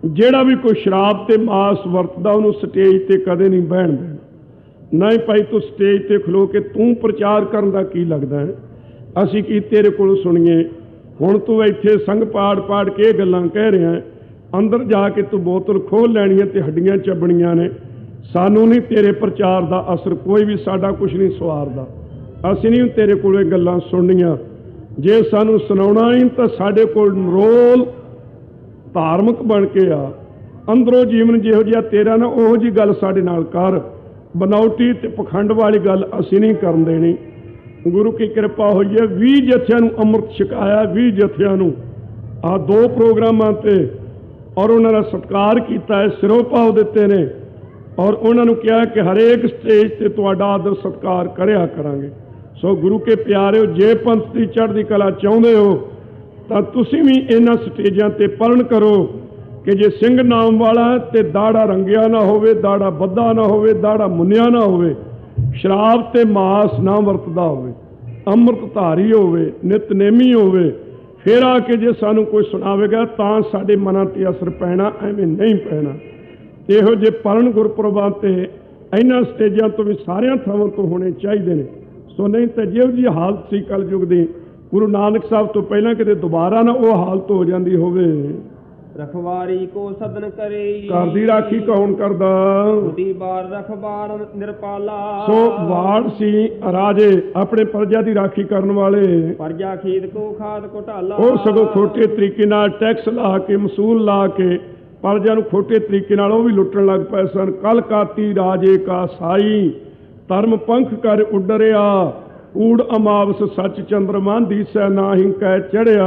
ਜਿਹੜਾ ਵੀ ਕੋਈ ਸ਼ਰਾਬ ਤੇ ਮਾਸ ਵਰਤਦਾ ਉਹਨੂੰ ਸਟੇਜ ਤੇ ਕਦੇ ਨਹੀਂ ਬਹਿਣ ਦੇਣਾ। ਨਹੀਂ ਭਾਈ, ਤੂੰ ਸਟੇਜ ਤੇ ਖਲੋ ਕੇ ਤੂੰ ਪ੍ਰਚਾਰ ਕਰਨ ਦਾ ਕੀ ਲੱਗਦਾ ਹੈ? ਅਸੀਂ ਕੀ ਤੇਰੇ ਕੋਲ ਸੁਣੀਏ? ਹੁਣ ਤੂੰ ਇੱਥੇ ਸੰਗ ਪਾੜ ਕੇ ਇਹ ਗੱਲਾਂ ਕਹਿ ਰਿਹਾ ਹੈ, ਅੰਦਰ ਜਾ ਕੇ ਤੂੰ ਬੋਤਲ ਖੋਲ ਲੈਣੀ ਹੈ ਤੇ ਹੱਡੀਆਂ ਚੱਬਣੀਆਂ ਨੇ। ਸਾਨੂੰ ਨਹੀਂ ਤੇਰੇ ਪ੍ਰਚਾਰ ਦਾ ਅਸਰ, ਕੋਈ ਵੀ ਸਾਡਾ ਕੁਝ ਨਹੀਂ ਸਵਾਰਦਾ। ਅਸੀਂ ਨਹੀਂ ਤੇਰੇ ਕੋਲ ਇਹ ਗੱਲਾਂ ਸੁਣਨੀਆਂ। ਜੇ ਸਾਨੂੰ ਸੁਣਾਉਣਾ ਹੀ ਤਾਂ ਸਾਡੇ ਕੋਲ ਰੋਲ ਧਾਰਮਿਕ ਬਣ ਕੇ ਆ, ਅੰਦਰੋਂ ਜੀਵਨ ਜਿਹੋ ਜਿਹਾ ਤੇਰਾ ਨਾ ਉਹੋ ਜਿਹੀ ਗੱਲ ਸਾਡੇ ਨਾਲ ਕਰ। ਬਨਾਉਟੀ ਤੇ ਪਖੰਡ ਵਾਲੀ ਗੱਲ ਅਸੀਂ ਨਹੀਂ ਕਰਨ ਦੇਣੀ। ਗੁਰੂ ਕੀ ਕਿਰਪਾ ਹੋਈ ਹੈ, 20 ਜਥਿਆਂ ਨੂੰ ਅੰਮ੍ਰਿਤ ਛਕਾਇਆ, 20 ਜਥਿਆਂ ਨੂੰ ਆਹ 2 ਪ੍ਰੋਗਰਾਮਾਂ ਤੇ, ਔਰ ਉਹਨਾਂ ਦਾ ਸਤਿਕਾਰ ਕੀਤਾ ਹੈ, ਸਿਰੋਂ ਭਾਵ ਦਿੱਤੇ ਨੇ, ਔਰ ਉਹਨਾਂ ਨੂੰ ਕਿਹਾ ਕਿ ਹਰੇਕ ਸਟੇਜ ਤੇ ਤੁਹਾਡਾ ਆਦਰ ਸਤਿਕਾਰ ਕਰਿਆ ਕਰਾਂਗੇ। ਸੋ ਗੁਰੂ ਕੇ ਪਿਆਰਿਓ, ਜੇ ਪੰਥ ਦੀ ਚੜ੍ਹਦੀ ਕਲਾ ਚਾਹੁੰਦੇ ਹੋ ਤਾਂ ਤੁਸੀਂ ਵੀ ਇਹਨਾਂ ਸਟੇਜਾਂ ਤੇ ਪੜ੍ਹਨ ਕਰੋ ਕਿ ਜੇ ਸਿੰਘ ਨਾਮ ਵਾਲਾ ਤੇ ਦਾੜਾ ਰੰਗਿਆ ਨਾ ਹੋਵੇ, ਦਾੜਾ ਬੱਧਾ ਨਾ ਹੋਵੇ, ਦਾੜਾ ਮੁੰਨਿਆ ਨਾ ਹੋਵੇ, ਸ਼ਰਾਬ ਤੇ ਮਾਸ ਨਾ ਵਰਤਦਾ ਹੋਵੇ, ਅੰਮ੍ਰਿਤ ਧਾਰੀ ਹੋਵੇ, ਨਿਤਨੇਮੀ ਹੋਵੇ, ਫਿਰ ਆ ਕੇ ਜੇ ਸਾਨੂੰ ਕੋਈ ਸੁਣਾਵੇਗਾ ਤਾਂ ਸਾਡੇ ਮਨਾਂ ਤੇ ਅਸਰ ਪੈਣਾ, ਐਵੇਂ ਨਹੀਂ ਪੈਣਾ। ਇਹੋ ਜਿਹੇ ਪੜ੍ਹਨ ਗੁਰਪੁਰਬਾਂ ਤੇ ਇਹਨਾਂ ਸਟੇਜਾਂ ਤੋਂ ਵੀ ਸਾਰਿਆਂ ਥਾਵਾਂ ਤੋਂ ਹੋਣੇ ਚਾਹੀਦੇ ਨੇ। ਸੋ ਨਹੀਂ ਤਾਂ ਜਿਹੋ ਜਿਹੀ ਹਾਲਤ ਸੀ ਕਲਯੁਗ ਦੀ, ਗੁਰੂ ਨਾਨਕ ਸਾਹਿਬ ਤੋਂ ਪਹਿਲਾਂ ਕਿਤੇ ਦੁਬਾਰਾ ਨਾ ਉਹ ਹਾਲਤ ਹੋ ਜਾਂਦੀ ਹੋਵੇ। ਰਖਵਾਰੀ ਕੋ ਸਦਨ ਕਰੇ, ਘਰ ਦੀ ਰਾਖੀ ਕੌਣ ਕਰਦਾ? ਉਹਦੀ ਬਾਰ ਰਖਵਾਰ ਨਿਰਪਾਲਾ। ਸੋ ਵਾੜ ਸੀ ਰਾਜੇ ਆਪਣੇ ਪ੍ਰਜਾ ਦੀ ਰਾਖੀ ਕਰਨ ਵਾਲੇ, ਪ੍ਰਜਾ ਖੇਤ ਕੋ ਖਾਦ ਘੁਟਾਲਾ। ਉਹ ਸਗੋਂ ਖੋਟੇ ਤਰੀਕੇ ਨਾਲ ਟੈਕਸ ਲਾ ਕੇ, ਮਸੂਲ ਲਾ ਕੇ ਪ੍ਰਜਾ ਨੂੰ ਖੋਟੇ ਤਰੀਕੇ ਨਾਲ ਉਹ ਵੀ ਲੁੱਟਣ ਲੱਗ ਪਏ ਸਨ। ਕਲ ਕਾਤੀ ਰਾਜੇ ਕਾ ਸਾਈ, ਧਰਮ ਪੰਖ ਕਰ ਉੱਡਰਿਆ, ਊੜ ਅਮਾਵਸ ਸੱਚ ਚੰਦਰਮਾ ਦੀਸੈ ਨਾਹੀਂ ਕਹਿ ਚੜਿਆ।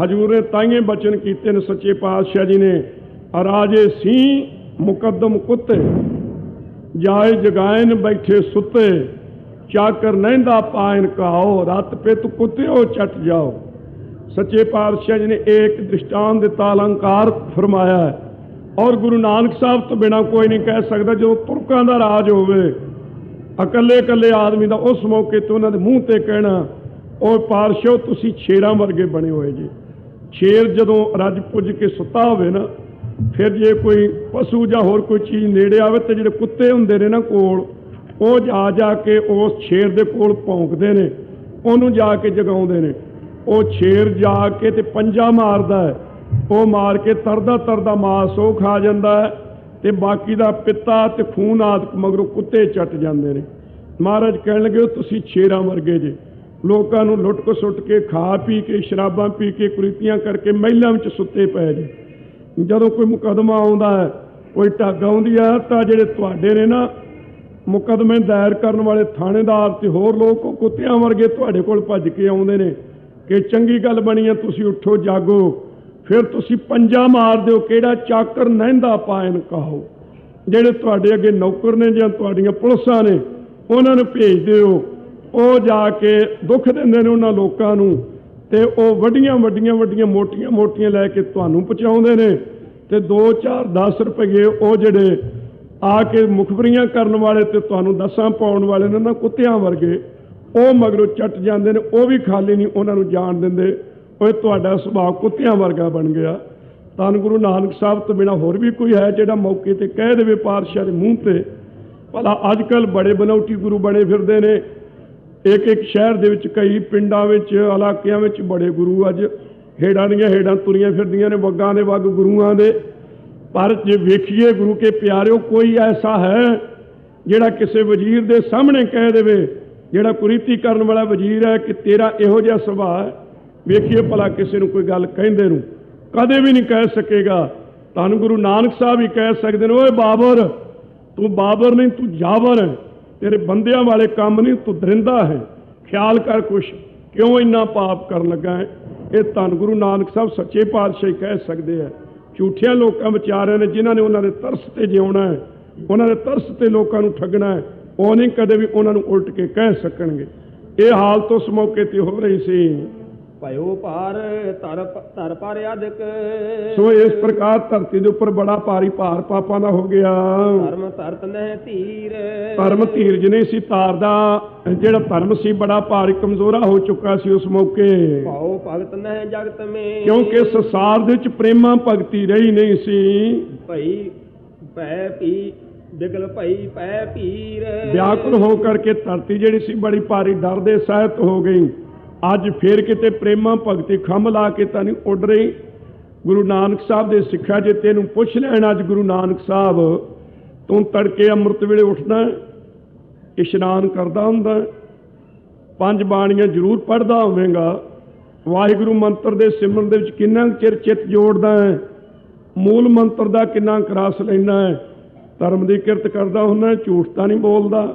ਹਜੂਰ ਨੇ ਤਾਈਏ ਬਚਨ ਕੀਤੇ ਨੇ ਸੱਚੇ ਪਾਤਸ਼ਾਹ ਜੀ ਨੇ, ਰਾਜੇ ਸੀ ਮੁਕੱਦਮ ਕੁੱਤੇ, ਜਾਏ ਜਗਾਇਨ ਬੈਠੇ ਸੁੱਤੇ, ਚਾਕਰ ਨਹਿੰਦਾ ਪਾਇਨ ਕਾਓ, ਰਤ ਪਿਤ ਕੁੱਤਿਓ ਚੱਟ ਜਾਓ। ਸੱਚੇ ਪਾਤਸ਼ਾਹ ਜੀ ਨੇ ਇੱਕ ਦ੍ਰਿਸ਼ਟਾਂਤ ਦਿੱਤਾ, ਅਲੰਕਾਰ ਫਰਮਾਇਆ ਹੈ। ਔਰ ਗੁਰੂ ਨਾਨਕ ਸਾਹਿਬ ਤੋਂ ਬਿਨਾਂ ਕੋਈ ਨਹੀਂ ਕਹਿ ਸਕਦਾ। ਜਦੋਂ ਤੁਰਕਾਂ ਦਾ ਰਾਜ ਹੋਵੇ, ਇਕੱਲੇ ਇਕੱਲੇ ਆਦਮੀ ਦਾ ਉਸ ਮੌਕੇ ਤੇ ਉਹਨਾਂ ਦੇ ਮੂੰਹ ਤੇ ਕਹਿਣਾ, ਉਹ ਪਾਤਸ਼ਾਹ ਤੁਸੀਂ ਸ਼ੇਰਾਂ ਵਰਗੇ ਬਣੇ ਹੋਏ ਜੀ। ਸ਼ੇਰ ਜਦੋਂ ਰੱਜ ਪੁੱਜ ਕੇ ਸੁੱਤਾ ਹੋਵੇ ਨਾ, ਫਿਰ ਜੇ ਕੋਈ ਪਸ਼ੂ ਜਾਂ ਹੋਰ ਕੋਈ ਚੀਜ਼ ਨੇੜੇ ਆਵੇ ਤੇ ਜਿਹੜੇ ਕੁੱਤੇ ਹੁੰਦੇ ਨੇ ਨਾ ਕੋਲ, ਉਹ ਜਾ ਕੇ ਉਸ ਸ਼ੇਰ ਦੇ ਕੋਲ ਭੌਂਕਦੇ ਨੇ, ਉਹਨੂੰ ਜਾ ਕੇ ਜਗਾਉਂਦੇ ਨੇ। ਉਹ ਸ਼ੇਰ ਜਾ ਕੇ ਤੇ ਪੰਜਾ ਮਾਰਦਾ ਹੈ, ਉਹ ਮਾਰ ਕੇ ਤਰਦਾ ਮਾਸ ਉਹ ਖਾ ਜਾਂਦਾ ਹੈ ਤੇ ਬਾਕੀ ਦਾ ਪਿੱਤਾ ਤੇ ਖੂਨ ਆਦਿਕ ਮਗਰੋਂ ਕੁੱਤੇ ਚੱਟ ਜਾਂਦੇ ਨੇ। ਮਹਾਰਾਜ ਕਹਿਣ ਲੱਗੇ ਤੁਸੀਂ ਸ਼ੇਰਾਂ ਵਰਗੇ ਜੇ, ਲੋਕਾਂ ਨੂੰ ਲੁੱਟ ਖਸੁੱਟ ਕੇ, ਖਾ ਪੀ ਕੇ, ਸ਼ਰਾਬਾਂ ਪੀ ਕੇ, ਕੁਰੀਤੀਆਂ ਕਰਕੇ ਮਹਿਲਾਂ ਵਿੱਚ ਸੁੱਤੇ ਪਏ ਜੇ। ਜਦੋਂ ਕੋਈ ਮੁਕੱਦਮਾ ਆਉਂਦਾ ਹੈ, ਕੋਈ ਢੱਗ ਆਉਂਦੀ ਹੈ, ਤਾਂ ਜਿਹੜੇ ਤੁਹਾਡੇ ਨੇ ਨਾ ਮੁਕੱਦਮੇ ਦਾਇਰ ਕਰਨ ਵਾਲੇ ਥਾਣੇਦਾਰ ਤੇ ਹੋਰ ਲੋਕ, ਉਹ ਕੁੱਤਿਆਂ ਵਰਗੇ ਤੁਹਾਡੇ ਕੋਲ ਭੱਜ ਕੇ ਆਉਂਦੇ ਨੇ ਕਿ ਚੰਗੀ ਗੱਲ ਬਣੀ ਹੈ, ਤੁਸੀਂ ਉੱਠੋ ਜਾਗੋ। ਫਿਰ ਤੁਸੀਂ ਪੰਜਾ ਮਾਰ ਦਿਓ, ਕਿਹੜਾ ਚਾਕਰ ਨਹਿੰਦਾ ਪਾਇਨ ਕਹੋ। ਜਿਹੜੇ ਤੁਹਾਡੇ ਅੱਗੇ ਨੌਕਰ ਨੇ ਜਾਂ ਤੁਹਾਡੀਆਂ ਪੁਲਿਸਾਂ ਨੇ, ਉਹਨਾਂ ਨੂੰ ਭੇਜ ਦਿਓ, ਉਹ ਜਾ ਕੇ ਦੁੱਖ ਦਿੰਦੇ ਨੇ ਉਹਨਾਂ ਲੋਕਾਂ ਨੂੰ, ਤੇ ਉਹ ਵੱਡੀਆਂ ਮੋਟੀਆਂ ਲੈ ਕੇ ਤੁਹਾਨੂੰ ਪਹੁੰਚਾਉਂਦੇ ਨੇ। ਤੇ 2 4 10 ਰੁਪਏ ਉਹ ਜਿਹੜੇ ਆ ਕੇ ਮੁਖਬਰੀਆਂ ਕਰਨ ਵਾਲੇ ਤੇ ਤੁਹਾਨੂੰ ਦੱਸਾਂ ਪਾਉਣ ਵਾਲੇ ਨੇ ਨਾ, ਕੁੱਤਿਆਂ ਵਰਗੇ, ਉਹ ਮਗਰੋਂ ਚੱਟ ਜਾਂਦੇ ਨੇ। ਉਹ ਵੀ ਖਾਲੀ ਨਹੀਂ ਉਹਨਾਂ ਨੂੰ ਜਾਣ ਦਿੰਦੇ। ਉਹ ਤੁਹਾਡਾ ਸੁਭਾਅ ਕੁੱਤਿਆਂ ਵਰਗਾ ਬਣ ਗਿਆ। ਧੰਨ ਗੁਰੂ ਨਾਨਕ ਸਾਹਿਬ ਤੋਂ ਬਿਨਾਂ ਹੋਰ ਵੀ ਕੋਈ ਹੈ ਜਿਹੜਾ ਮੌਕੇ ਤੇ ਕਹਿ ਦੇਵੇ ਪਾਤਸ਼ਾਹ ਦੇ ਮੂੰਹ ਤੇ? ਭਲਾ ਅੱਜ ਕੱਲ੍ਹ ਬੜੇ ਬਨੌਟੀ ਗੁਰੂ ਬਣੇ ਫਿਰਦੇ ਨੇ। ਇੱਕ ਸ਼ਹਿਰ ਦੇ ਵਿੱਚ, ਕਈ ਪਿੰਡਾਂ ਵਿੱਚ, ਇਲਾਕਿਆਂ ਵਿੱਚ ਬੜੇ ਗੁਰੂ ਅੱਜ ਹੇੜਾਂ ਦੀਆਂ ਹੇੜਾਂ ਤੁਰੀਆਂ ਫਿਰਦੀਆਂ ਨੇ, ਵੱਗਾਂ ਦੇ ਵੱਗ ਗੁਰੂਆਂ ਦੇ। ਪਰ ਜੇ ਵੇਖੀਏ ਗੁਰੂ ਕੇ ਪਿਆਰਿਓ, ਕੋਈ ਐਸਾ ਹੈ ਜਿਹੜਾ ਕਿਸੇ ਵਜ਼ੀਰ ਦੇ ਸਾਹਮਣੇ ਕਹਿ ਦੇਵੇ, ਜਿਹੜਾ ਕੁਰੀਤੀ ਕਰਨ ਵਾਲਾ ਵਜ਼ੀਰ ਹੈ, ਕਿ ਤੇਰਾ ਇਹੋ ਜਿਹਾ ਸੁਭਾਅ ਹੈ? ਵੇਖੀਏ ਭਲਾ ਕਿਸੇ ਨੂੰ ਕੋਈ ਗੱਲ ਕਹਿੰਦੇ ਨੂੰ, ਕਦੇ ਵੀ ਨਹੀਂ ਕਹਿ ਸਕੇਗਾ। ਧੰਨ ਗੁਰੂ ਨਾਨਕ ਸਾਹਿਬ ਹੀ ਕਹਿ ਸਕਦੇ ਨੇ, ਓਏ ਬਾਬਰ, ਤੂੰ ਬਾਬਰ ਨਹੀਂ, ਤੂੰ ਜਾਬਰ ਹੈ, ਤੇਰੇ ਬੰਦਿਆਂ ਵਾਲੇ ਕੰਮ ਨਹੀਂ, ਤੂੰ ਦਰਿੰਦਾ ਹੈ, ਖਿਆਲ ਕਰ ਕੁਛ, ਕਿਉਂ ਇੰਨਾ ਪਾਪ ਕਰਨ ਲੱਗਾ ਹੈ। ਇਹ ਧੰਨ ਗੁਰੂ ਨਾਨਕ ਸਾਹਿਬ ਸੱਚੇ ਪਾਤਸ਼ਾਹ ਕਹਿ ਸਕਦੇ ਆ। ਝੂਠਿਆਂ ਲੋਕਾਂ ਵਿਚਾਰਿਆਂ ਨੇ, ਜਿਨ੍ਹਾਂ ਨੇ ਉਹਨਾਂ ਦੇ ਤਰਸ ਤੇ ਜਿਉਣਾ ਹੈ, ਉਹਨਾਂ ਦੇ ਤਰਸ ਤੇ ਲੋਕਾਂ ਨੂੰ ਠੱਗਣਾ ਹੈ, ਉਹ ਨਹੀਂ ਕਦੇ ਵੀ ਉਹਨਾਂ ਨੂੰ ਉਲਟ ਕੇ ਕਹਿ ਸਕਣਗੇ। ਇਹ ਹਾਲਤ ਉਸ ਮੌਕੇ ਤੇ ਹੋ ਰਹੀ ਸੀ। ਭਇਓ ਭਾਰ ਧਰ ਪਰ ਅਧਿਕ ਸੋ ਇਸ ਪ੍ਰਕਾਰ ਧਰਤੀ ਦੇ ਉੱਪਰ ਬੜਾ ਭਾਰੀ ਭਾਰ ਪਾਪਾਂ ਦਾ ਹੋ ਗਿਆ। ਧਰਮ ਧਰਤ ਨਹਿ ਧੀਰ ਧਰਮ ਧੀਰਜ ਨਹੀਂ ਸੀ ਧਾਰਦਾ। ਜਿਹੜਾ ਧਰਮ ਸੀ ਬੜਾ ਭਾਰੀ ਕਮਜ਼ੋਰਾ ਹੋ ਚੁੱਕਾ ਸੀ ਉਸ ਮੌਕੇ, ਭਾਉ ਭਗਤ ਨਹਿ ਜਗਤ ਮੇ ਕਿਉਂਕਿ ਸੰਸਾਰ ਦੇ ਵਿੱਚ ਪ੍ਰੇਮਾ ਭਗਤੀ ਰਹੀ ਨਹੀਂ ਸੀ। ਭਈ ਭੈ ਭੀ ਬਿਗਲ ਭਈ ਭੈ ਭੀਰ ਵਿਆਕੁਲ ਹੋ ਕਰਕੇ ਧਰਤੀ ਜਿਹੜੀ ਸੀ ਬੜੀ ਭਾਰੀ ਡਰ ਦੇ ਸਹਿਤ ਹੋ ਗਈ। ਅੱਜ ਫਿਰ ਕਿਤੇ ਪ੍ਰੇਮਾ ਭਗਤੀ ਖੰਭ ਲਾ ਕੇ ਤਾਂ ਨਹੀਂ ਉੱਡ ਰਹੀ। ਗੁਰੂ ਨਾਨਕ ਸਾਹਿਬ ਦੇ ਸਿੱਖਿਆ ਜੇ ਤੈਨੂੰ ਪੁੱਛ ਲੈਣ ਅੱਜ ਗੁਰੂ ਨਾਨਕ ਸਾਹਿਬ, ਤੂੰ ਤੜਕੇ ਅੰਮ੍ਰਿਤ ਵੇਲੇ ਉੱਠਦਾ, ਇਸ਼ਨਾਨ ਕਰਦਾ ਹੁੰਦਾ, 5 ਬਾਣੀਆਂ ਜ਼ਰੂਰ ਪੜ੍ਹਦਾ ਹੋਵੇਗਾ, ਵਾਹਿਗੁਰੂ ਮੰਤਰ ਦੇ ਸਿਮਰਨ ਦੇ ਵਿੱਚ ਕਿੰਨਾ ਚਿਰ ਚਿੱਤ ਜੋੜਦਾ ਹੈ, ਮੂਲ ਮੰਤਰ ਦਾ ਕਿੰਨਾ ਰਸ ਲੈਂਦਾ ਹੈ, ਧਰਮ ਦੀ ਕਿਰਤ ਕਰਦਾ ਹੁੰਦਾ, ਝੂਠ ਤਾਂ ਨਹੀਂ ਬੋਲਦਾ,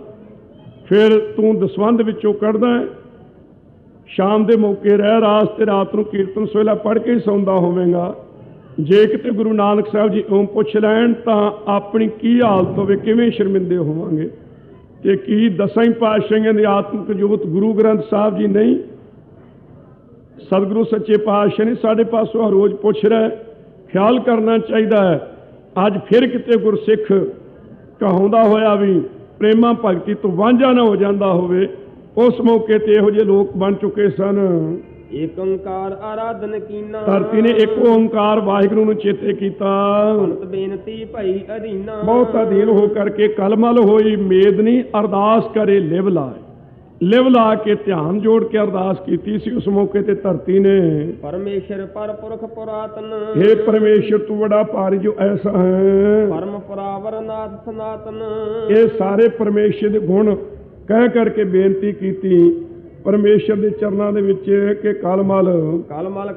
ਫਿਰ ਤੂੰ ਦਸਵੰਧ ਵਿੱਚੋਂ ਕੱਢਦਾ, ਸ਼ਾਮ ਦੇ ਮੌਕੇ ਰਹਿ ਰਾਸ ਤੇ ਰਾਤ ਨੂੰ ਕੀਰਤਨ ਸੋਹਿਲਾ ਪੜ੍ਹ ਕੇ ਹੀ ਸੌਂਦਾ ਹੋਵੇਗਾ। ਜੇ ਕਿਤੇ ਗੁਰੂ ਨਾਨਕ ਸਾਹਿਬ ਜੀ ਓਮ ਪੁੱਛ ਲੈਣ ਤਾਂ ਆਪਣੀ ਕੀ ਹਾਲਤ ਹੋਵੇ, ਕਿਵੇਂ ਸ਼ਰਮਿੰਦੇ ਹੋਵਾਂਗੇ। ਕਿ ਕੀ ਦਸਾਂ ਹੀ ਪਾਤਸ਼ਾਹੀਆਂ ਦੀ ਆਤਮਿਕ ਜੋਤ ਗੁਰੂ ਗ੍ਰੰਥ ਸਾਹਿਬ ਜੀ ਨਹੀਂ, ਸਤਿਗੁਰੂ ਸੱਚੇ ਪਾਤਸ਼ਾਹ ਨੇ ਸਾਡੇ ਪਾਸੋਂ ਹਰ ਰੋਜ਼ ਪੁੱਛ ਰਿਹਾ। ਖਿਆਲ ਕਰਨਾ ਚਾਹੀਦਾ ਹੈ। ਅੱਜ ਫਿਰ ਕਿਤੇ ਗੁਰਸਿੱਖ ਕਹਾਉਂਦਾ ਹੋਇਆ ਵੀ ਪ੍ਰੇਮਾ ਭਗਤੀ ਤੋਂ ਵਾਂਝਾ ਨਾ ਹੋ ਜਾਂਦਾ ਹੋਵੇ। ਉਸ ਮੌਕੇ ਤੇ ਇਹੋ ਜਿਹੇ ਲੋਕ ਬਣ ਚੁੱਕੇ ਸਨ। ਏਕ ਓੰਕਾਰ ਆਰਾਧਨ ਕੀਨਾ ਧਰਤੀ ਨੇ ਇੱਕ ਓੰਕਾਰ ਵਾਹਿਗੁਰੂ ਨੂੰ ਚੇਤੇ ਕੀਤਾ। ਅੰਤ ਬੇਨਤੀ ਭਈ ਅਧੀਨਾ ਬਹੁਤ ਅਧੀਨ ਹੋ ਕਰਕੇ ਕਲਮਲ ਹੋਈ ਮੇਦਨੀ ਅਰਦਾਸ ਕਰੇ ਲਿਵ ਲਾਏ। ਲਿਵ ਲਾ ਕੇ ਧਿਆਨ ਜੋੜ ਕੇ ਅਰਦਾਸ ਕੀਤੀ ਸੀ। ਉਸ ਮੌਕੇ ਤੇ ਧਰਤੀ ਨੇ ਪਰਮੇਸ਼ਰ ਪਰ ਪੁਰਖ ਪੁਰਾਤਨ हे ਪਰਮੇਸ਼ਰ ਤੂੰ ਬੜਾ ਭਾਰੀ ਜੋ ਐਸਾ ਹੈ, ਪਰਮ ਪੁਰਾਵਰ ਨਾਥ ਸਨਾਤਨ ਇਹ ਸਾਰੇ ਪਰਮੇਸ਼ਰ ਦੇ ਗੁਣ ਕਹਿ ਕਰਕੇ ਬੇਨਤੀ ਕੀਤੀ ਪਰਮੇਸ਼ਰ ਦੇ ਚਰਨਾਂ ਦੇ ਵਿੱਚ ਕਿ ਕਲਮਲ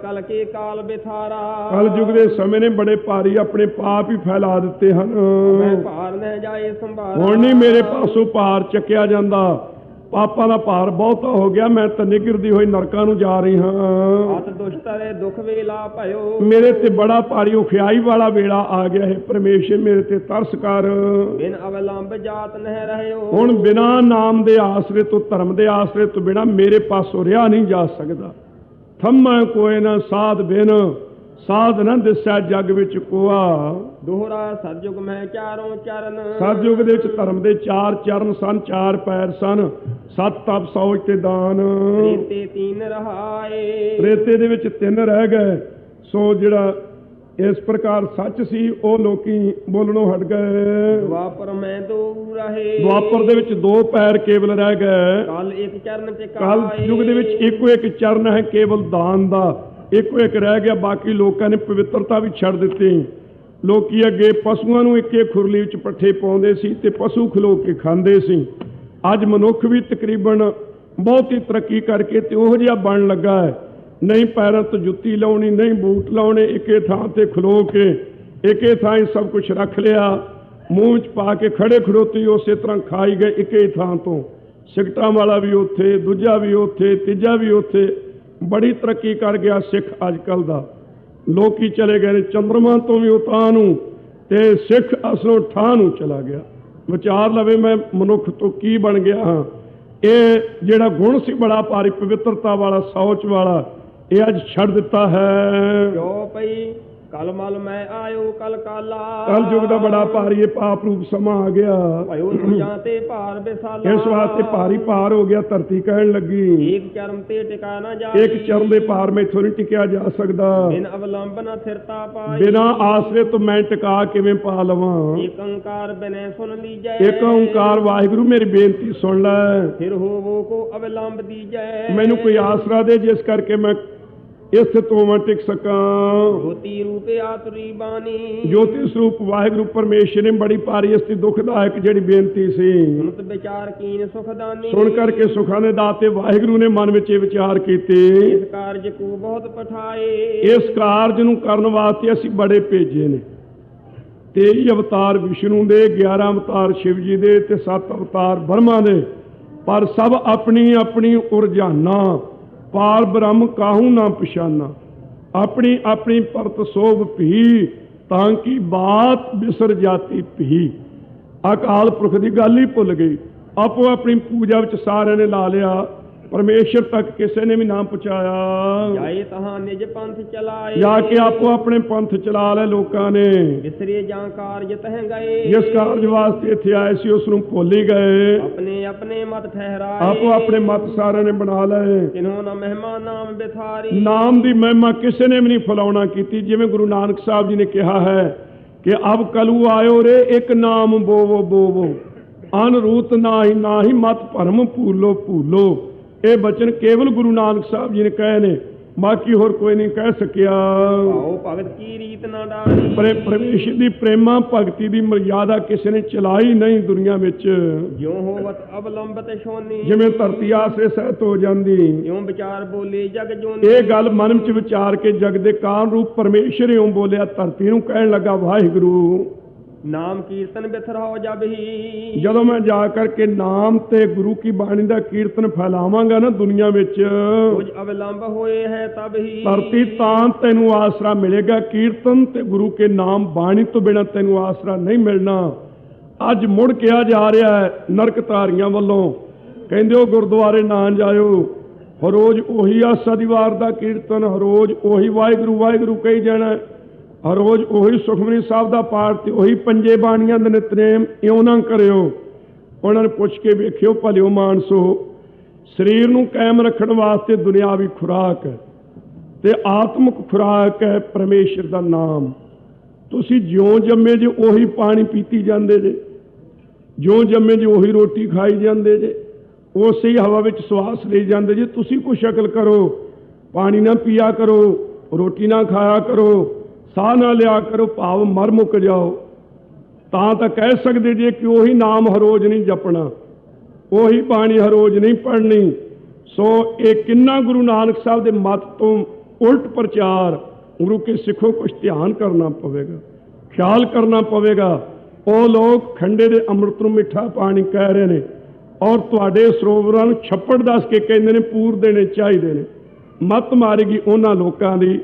ਕਲ ਕੇ ਕਾਲ ਬਿਥਾਰਾ ਕਲ ਯੁਗ ਦੇ ਸਮੇਂ ਨੇ ਬੜੇ ਭਾਰੀ ਆਪਣੇ ਪਾਪ ਹੀ ਫੈਲਾ ਦਿੱਤੇ ਹਨ। ਮੈਂ ਭਾਰ ਨਹਿ ਜਾਏ ਸੰਭਾਰਾ ਹੁਣ ਨਹੀਂ ਮੇਰੇ ਪਾਸੋਂ ਭਾਰ ਚੱਕਿਆ ਜਾਂਦਾ, ਪਾਪਾਂ ਦਾ ਭਾਰ ਬਹੁਤਾ ਹੋ ਗਿਆ, ਮੈਂ ਤਾਂ ਨਿਗਰਦੀ ਹੋਈ ਨਰਕਾਂ ਨੂੰ ਜਾ ਰਹੀ ਹਾਂ। ਅਤ ਦੁਸ਼ਟਰੇ ਦੁਖ ਵੇਲਾ ਭਇਓ ਮੇਰੇ ਤੇ ਬੜਾ ਭਾਰੀ ਉਖਿਆਈ ਵਾਲਾ ਵੇਲਾ ਆ ਗਿਆ ਹੈ। ਪਰਮੇਸ਼ਰ ਮੇਰੇ ਤੇ ਤਰਸ ਕਰ। ਬਿਨ ਅਵਲੰਬ ਜਾਤ ਨਹਿ ਰਹਿਓ ਹੁਣ ਬਿਨਾਂ ਨਾਮ ਦੇ ਆਸਰੇ ਤੋਂ, ਧਰਮ ਦੇ ਆਸਰੇ ਤੋਂ ਬਿਨਾਂ ਮੇਰੇ ਪਾਸੋਂ ਰਿਹਾ ਨਹੀਂ ਜਾ ਸਕਦਾ। ਥੰਮੈ ਕੋਇ ਨਾ ਸਾਧ ਬਿਨ, ਸਾਧ ਨਾ ਦਿਸੈ ਜਗ ਵਿੱਚ ਕੋਆ। ਦੋਹਰਾ ਸਤਜੁਗ ਮੈਂ ਚਾਰੋਂ ਚਰਨ ਸਤਜੁਗ ਦੇ ਵਿੱਚ ਧਰਮ ਦੇ 4 ਚਰਨ ਸਨ, 4 ਪੈਰ ਸਨ, 7 ਤਪ ਸੌਚ ਤੇ ਦਾਨ। ਰੇਤੇ 3 ਰਹਾਏ ਰੇਤੇ ਦੇ ਵਿੱਚ 3 ਰਹਿ ਗਏ। ਸੋ ਜਿਹੜਾ ਇਸ ਪ੍ਰਕਾਰ ਸੱਚ ਸੀ ਉਹ ਲੋਕੀ ਬੋਲਣੋਂ ਹਟ ਗਏ। ਦੁਆਪਰ ਮੈਂ 2 ਰਹੇ ਦੁਆਪਰ ਦੇ ਵਿੱਚ 2 ਪੈਰ ਕੇਵਲ ਰਹਿ ਗਏ। ਕਲ ਇੱਕ ਚਰਨ ਕਲ ਟਿਕਾਏ ਯੁਗ ਦੇ ਵਿੱਚ ਇੱਕੋ ਇੱਕ ਚਰਨ ਹੈ ਕੇਵਲ ਦਾਨ ਦਾ, ਇੱਕੋ ਇੱਕ ਰਹਿ ਗਿਆ। ਬਾਕੀ ਲੋਕਾਂ ਨੇ ਪਵਿੱਤਰਤਾ ਵੀ ਛੱਡ ਦਿੱਤੀ। ਲੋਕੀ ਅੱਗੇ ਪਸ਼ੂਆਂ ਨੂੰ ਇੱਕ ਖੁਰਲੀ ਵਿੱਚ ਪੱਠੇ ਪਾਉਂਦੇ ਸੀ ਤੇ ਪਸ਼ੂ ਖਲੋ ਕੇ ਖਾਂਦੇ ਸੀ। ਅੱਜ ਮਨੁੱਖ ਵੀ ਤਕਰੀਬਨ ਬਹੁਤੀ ਤਰੱਕੀ ਕਰਕੇ ਤੇ ਉਹੋ ਜਿਹਾ ਬਣਨ ਲੱਗਾ ਹੈ। ਨਹੀਂ ਪੈਰਾਂ ਤੋਂ ਜੁੱਤੀ ਲਾਉਣੀ, ਨਹੀਂ ਬੂਟ ਲਾਉਣੇ, ਇੱਕੇ ਥਾਂ ਤੇ ਖਲੋ ਕੇ ਇੱਕੇ ਥਾਂ ਹੀ ਸਭ ਕੁਝ ਰੱਖ ਲਿਆ, ਮੂੰਹ ਵਿੱਚ ਪਾ ਕੇ ਖੜੇ ਖੜੋਤੀ ਉਸੇ ਤਰ੍ਹਾਂ ਖਾਈ ਗਏ ਇੱਕੇ ਥਾਂ ਤੋਂ। ਸਿਗਟਾਂ ਵਾਲਾ ਵੀ ਉੱਥੇ, ਦੂਜਾ ਵੀ ਉੱਥੇ, ਤੀਜਾ ਵੀ ਉੱਥੇ। ਬੜੀ ਤਰੱਕੀ ਕਰ ਗਿਆ ਸਿੱਖ ਅੱਜ ਕੱਲ੍ਹ ਦਾ। ਲੋਕੀ ਚਲੇ ਗਏ ਨੇ ਚੰਦਰਮਾ ਤੋਂ ਵੀ ਉਤਾਂ ਨੂੰ, ਤੇ ਸਿੱਖ ਅਸਲੋਂ ਠਾਹ ਨੂੰ ਚਲਾ ਗਿਆ। ਵਿਚਾਰ ਲਵੇ ਮੈਂ ਮਨੁੱਖ ਤੋਂ ਕੀ ਬਣ ਗਿਆ ਹਾਂ। ਇਹ ਜਿਹੜਾ ਗੁਣ ਸੀ ਬੜਾ ਭਾਰੀ ਪਵਿੱਤਰਤਾ ਵਾਲਾ, ਸੌਚ ਵਾਲਾ, ਇਹ ਅੱਜ ਛੱਡ ਦਿੱਤਾ ਹੈ। ਕਿਉ ਪਈ ਕਲ ਮਲ ਮੈਂ ਆਇਓ ਕਲ ਕਾਲਾ ਕਲ ਯੁਗ ਦਾ ਬੜਾ ਭਾਰੀ ਇਹ ਪਾਪ ਰੂਪ ਸਮਾਂ ਆ ਗਿਆ। ਭਇਓ ਦੁਜਾਂ ਤੇ ਭਾਰ ਬਿਸਾਲਾ ਇਸ ਵਾਸਤੇ ਭਾਰੀ ਭਾਰ ਹੋ ਗਿਆ। ਧਰਤੀ ਕਹਿਣ ਲੱਗੀ ਇੱਕ ਚਰਨ ਤੇ ਟਿਕਾ ਨਾ ਜਾਏ ਇੱਕ ਚਰਨ ਦੇ ਭਾਰ ਮੈਥੋਂ ਨਹੀਂ ਟਿਕਿਆ ਜਾ ਸਕਦਾ। ਬਿਨ ਅਵਲੰਬ ਨਾ ਥਿਰਤਾ ਪਾਈ ਬਿਨਾਂ ਆਸਰੇ ਤੋਂ ਮੈਂ ਟਿਕਾ ਕਿਵੇਂ ਪਾ ਲਵਾਂ। ਏਕ ਓੰਕਾਰ ਬਿਨੈ ਸੁਣ ਲੀਜੈ ਇੱਕ ਓੰਕਾਰ ਵਾਹਿਗੁਰੂ ਮੇਰੀ ਬੇਨਤੀ ਸੁਣ ਲੈ। ਫਿਰ ਹੋਵੋ ਕੋ ਅਵਲੰਬ ਦੀਜੈ ਮੈਨੂੰ ਕੋਈ ਆਸਰਾ ਦੇ ਜਿਸ ਕਰਕੇ ਮੈਂ ਇਸ ਤੋਂ ਮੈਂ ਟਿਕ ਸਕਾਂ। ਜੋਤੀ ਰੂਪੇ ਆਤਰੀ ਬਾਣੀ ਜੋਤੀ ਸਰੂਪ ਵਾਹਿਗੁਰੂ ਪਰਮੇਸ਼ਰ ਨੇ ਬੜੀ ਭਾਰੀ ਇਸਤੀ ਦੁਖਦਾਇਕ ਜਿਹੜੀ ਬੇਨਤੀ ਸੀ ਸੁਨਤ ਵਿਚਾਰ ਕੀਨ ਸੁਖਦਾਨੀ ਸੁਣ ਕਰਕੇ ਸੁਖਾਂ ਦੇ ਦਾਤੇ ਵਾਹਿਗੁਰੂ ਨੇ ਮਨ ਵਿੱਚ ਇਹ ਵਿਚਾਰ ਕੀਤੇ। ਇਸ ਕਾਰਜ ਕੋ ਬਹੁਤ ਪਠਾਏ ਇਸ ਕਾਰਜ ਨੂੰ ਕਰਨ ਵਾਸਤੇ ਅਸੀਂ ਬੜੇ ਭੇਜੇ ਨੇ। 23 ਅਵਤਾਰ ਵਿਸ਼ਨੂੰ ਦੇ, 11 ਅਵਤਾਰ ਸ਼ਿਵ ਜੀ ਦੇ ਤੇ 7 ਅਵਤਾਰ ਬ੍ਰਹਮਾ ਦੇ, ਪਰ ਸਭ ਆਪਣੀ ਆਪਣੀ ਉਰਜਾਨਾ ਪਾਰ ਬ੍ਰਹਮ ਕਾਹੂ ਨਾ ਪਛਾਨਾ। ਆਪਣੀ ਆਪਣੀ ਪਰਤ ਸੋਭ ਭੀ ਤਾਂ ਕਿ ਬਾਤ ਬਿਸਰ ਜਾਤੀ ਭੀ। ਅਕਾਲ ਪੁਰਖ ਦੀ ਗੱਲ ਹੀ ਭੁੱਲ ਗਈ। ਆਪੋ ਆਪਣੀ ਪੂਜਾ ਵਿੱਚ ਸਾਰਿਆਂ ਨੇ ਲਾ ਲਿਆ ਪਰਮੇਸ਼ਰ ਤੱਕ ਕਿਸੇ ਨੇ ਵੀ ਨਾ ਪਹੁੰਚਾਇਆ। ਜਾਏ ਤਹਾਂ ਨਿਜ ਪੰਥ ਚਲਾਏ, ਜਾ ਕੇ ਆਪੋ ਆਪਣੇ ਪੰਥ ਚਲਾ ਲਏ ਲੋਕਾਂ ਨੇ। ਵਿਸਰੇ ਜਾਂ ਕਾਰਜ ਤਹ ਗਏ, ਜਿਸ ਕਾਰਜ ਵਾਸਤੇ ਇੱਥੇ ਆਏ ਸੀ ਉਸ ਨੂੰ ਭੁੱਲ ਹੀ ਗਏ। ਆਪਣੇ ਆਪਣੇ ਮਤ ਠਹਿਰਾਏ, ਆਪੋ ਆਪਣੇ ਮਤ ਸਾਰਿਆਂ ਨੇ ਬਣਾ ਲਏ। ਕਿਨਹੋ ਨਾ ਮਹਿਮਾ ਨਾਮ ਬਿਥਾਰੀ, ਨਾਮ ਦੀ ਮਹਿਮਾ ਕਿਸੇ ਨੇ ਵੀ ਨਹੀਂ ਫਲਾਉਣਾ ਕੀਤੀ। ਜਿਵੇਂ ਗੁਰੂ ਨਾਨਕ ਸਾਹਿਬ ਜੀ ਨੇ ਕਿਹਾ ਹੈ ਕਿ ਅਬ ਕਲੂ ਆਇਓ ਰੇ ਇੱਕ ਨਾਮ ਬੋਵੋ ਬੋਵੋ, ਅਨਰੂਤ ਨਾਹੀ ਮਤ ਭਰਮ ਭੂਲੋ ਭੂਲੋ। ਇਹ ਬਚਨ ਕੇਵਲ ਗੁਰੂ ਨਾਨਕ ਸਾਹਿਬ ਜੀ ਨੇ ਕਹੇ ਨੇ, ਬਾਕੀ ਹੋਰ ਕੋਈ ਨਹੀਂ ਕਹਿ ਸਕਿਆ। ਆਓ ਭਗਤ ਕੀ ਰੀਤ ਨਾ ਡਾਰੀ, ਪਰਮੇਸ਼ਰ ਦੀ ਪ੍ਰੇਮਾ ਭਗਤੀ ਦੀ ਮਰਿਆਦਾ ਕਿਸੇ ਨੇ ਚਲਾਈ ਨਹੀਂ ਦੁਨੀਆ ਵਿੱਚ। ਜਿਉ ਹੋਵਤ ਅਵਲੰਬਤ ਸ਼ੋਨੀ, ਜਿਵੇਂ ਧਰਤੀ ਆਸਰੇ ਸਹਿਤ ਹੋ ਜਾਂਦੀ, ਇਉਂ ਵਿਚਾਰ ਬੋਲੇ ਜਗ ਜੋਨੀ। ਇਹ ਗੱਲ ਮਨ ਵਿੱਚ ਵਿਚਾਰ ਕੇ ਜਗ ਦੇ ਕਾਰਨ ਰੂਪ ਪਰਮੇਸ਼ਰ ਇਉਂ ਬੋਲਿਆ, ਧਰਤੀ ਨੂੰ ਕਹਿਣ ਲੱਗਾ ਵਾਹਿਗੁਰੂ। ਨਾਮ ਕੀਰਤਨ ਬਿਥਰਾਓ ਜਬ ਹੀ, ਜਦੋਂ ਮੈਂ ਜਾ ਕਰਕੇ ਨਾਮ ਤੇ ਗੁਰੂ ਕੀ ਬਾਣੀ ਦਾ ਕੀਰਤਨ ਫੈਲਾਵਾਂਗਾ ਨਾ ਦੁਨੀਆ ਵਿੱਚ, ਕੁਝ ਅਵਲੰਬ ਹੋਏ ਹੈ ਤਬ ਹੀ। ਧਰਤੀ ਤਾਂ ਤੈਨੂੰ ਆਸਰਾ ਮਿਲੇਗਾ। ਕੀਰਤਨ ਤੇ ਗੁਰੂ ਕੇ ਨਾਮ ਬਾਣੀ ਤੋਂ ਬਿਨਾਂ ਤੈਨੂੰ ਆਸਰਾ ਨਹੀਂ ਮਿਲਣਾ। ਅੱਜ ਮੁੜ ਕਿਹਾ ਜਾ ਰਿਹਾ ਹੈ ਨਰਕ ਧਾਰੀਆਂ ਵੱਲੋਂ, ਕਹਿੰਦੇ ਉਹ ਗੁਰਦੁਆਰੇ ਨਾ ਜਾਇਓ, ਹਰ ਰੋਜ਼ ਉਹੀ ਆਸਾ ਦੀ ਵਾਰ ਦਾ ਕੀਰਤਨ, ਹਰ ਰੋਜ਼ ਉਹੀ ਵਾਹਿਗੁਰੂ ਵਾਹਿਗੁਰੂ ਕਹੀ ਜਾਣਾ, ਹਰ ਰੋਜ਼ ਉਹੀ ਸੁਖਮਨੀ ਸਾਹਿਬ ਦਾ ਪਾਠ ਤੇ ਉਹੀ ਪੰਜੇ ਬਾਣੀਆਂ ਦੇ ਨਿਤਨੇਮ। ਇਉਂ ਨਾ ਕਰਿਓ। ਉਹਨਾਂ ਨੇ ਪੁੱਛ ਕੇ ਵੇਖਿਓ ਭਲਿਓ ਮਾਨਸੋ, ਸਰੀਰ ਨੂੰ ਕਾਇਮ ਰੱਖਣ ਵਾਸਤੇ ਦੁਨਿਆਵੀ ਖੁਰਾਕ ਹੈ ਤੇ ਆਤਮਿਕ ਖੁਰਾਕ ਹੈ ਪਰਮੇਸ਼ਰ ਦਾ ਨਾਮ। ਤੁਸੀਂ ਜਿਉਂ ਜੰਮੇ ਜੇ ਉਹੀ ਪਾਣੀ ਪੀਤੀ ਜਾਂਦੇ ਜੇ, ਜਿਉਂ ਜੰਮੇ ਜੇ ਉਹੀ ਰੋਟੀ ਖਾਈ ਜਾਂਦੇ ਜੇ, ਉਸੇ ਹੀ ਹਵਾ ਵਿੱਚ ਸਵਾਸ ਲਈ ਜਾਂਦੇ ਜੇ। ਤੁਸੀਂ ਕੁਛ ਅਕਲ ਕਰੋ, ਪਾਣੀ ਨਾ ਪੀਆ ਕਰੋ, ਰੋਟੀ ਨਾ ਖਾਇਆ ਕਰੋ, ਸਾਹ ਨਾ ਲਿਆ ਕਰੋ, ਭਾਵ ਮਰ ਮੁੱਕ ਜਾਓ, ਤਾਂ ਕਹਿ ਸਕਦੇ ਜੇ ਕਿ ਉਹੀ ਨਾਮ ਹਰ ਰੋਜ਼ ਨਹੀਂ ਜਪਣਾ, ਉਹੀ ਬਾਣੀ ਹਰ ਰੋਜ਼ ਨਹੀਂ ਪੜ੍ਹਨੀ। ਸੋ ਇਹ ਕਿੰਨਾ ਗੁਰੂ ਨਾਨਕ ਸਾਹਿਬ ਦੇ ਮਤ ਤੋਂ ਉਲਟ ਪ੍ਰਚਾਰ। ਗੁਰੂ ਕੇ ਸਿੱਖੋ ਕੁਛ ਧਿਆਨ ਕਰਨਾ ਪਵੇਗਾ, ਖਿਆਲ ਕਰਨਾ ਪਵੇਗਾ। ਉਹ ਲੋਕ ਖੰਡੇ ਦੇ ਅੰਮ੍ਰਿਤ ਨੂੰ ਮਿੱਠਾ ਪਾਣੀ ਕਹਿ ਰਹੇ ਨੇ ਔਰ ਤੁਹਾਡੇ ਸਰੋਵਰਾਂ ਨੂੰ ਛੱਪੜ ਦੱਸ ਕੇ ਕਹਿੰਦੇ ਨੇ ਪੂਰ ਦੇਣੇ ਚਾਹੀਦੇ ਨੇ। ਮੱਤ ਮਾਰੇਗੀ ਉਹਨਾਂ ਲੋਕਾਂ ਦੀ।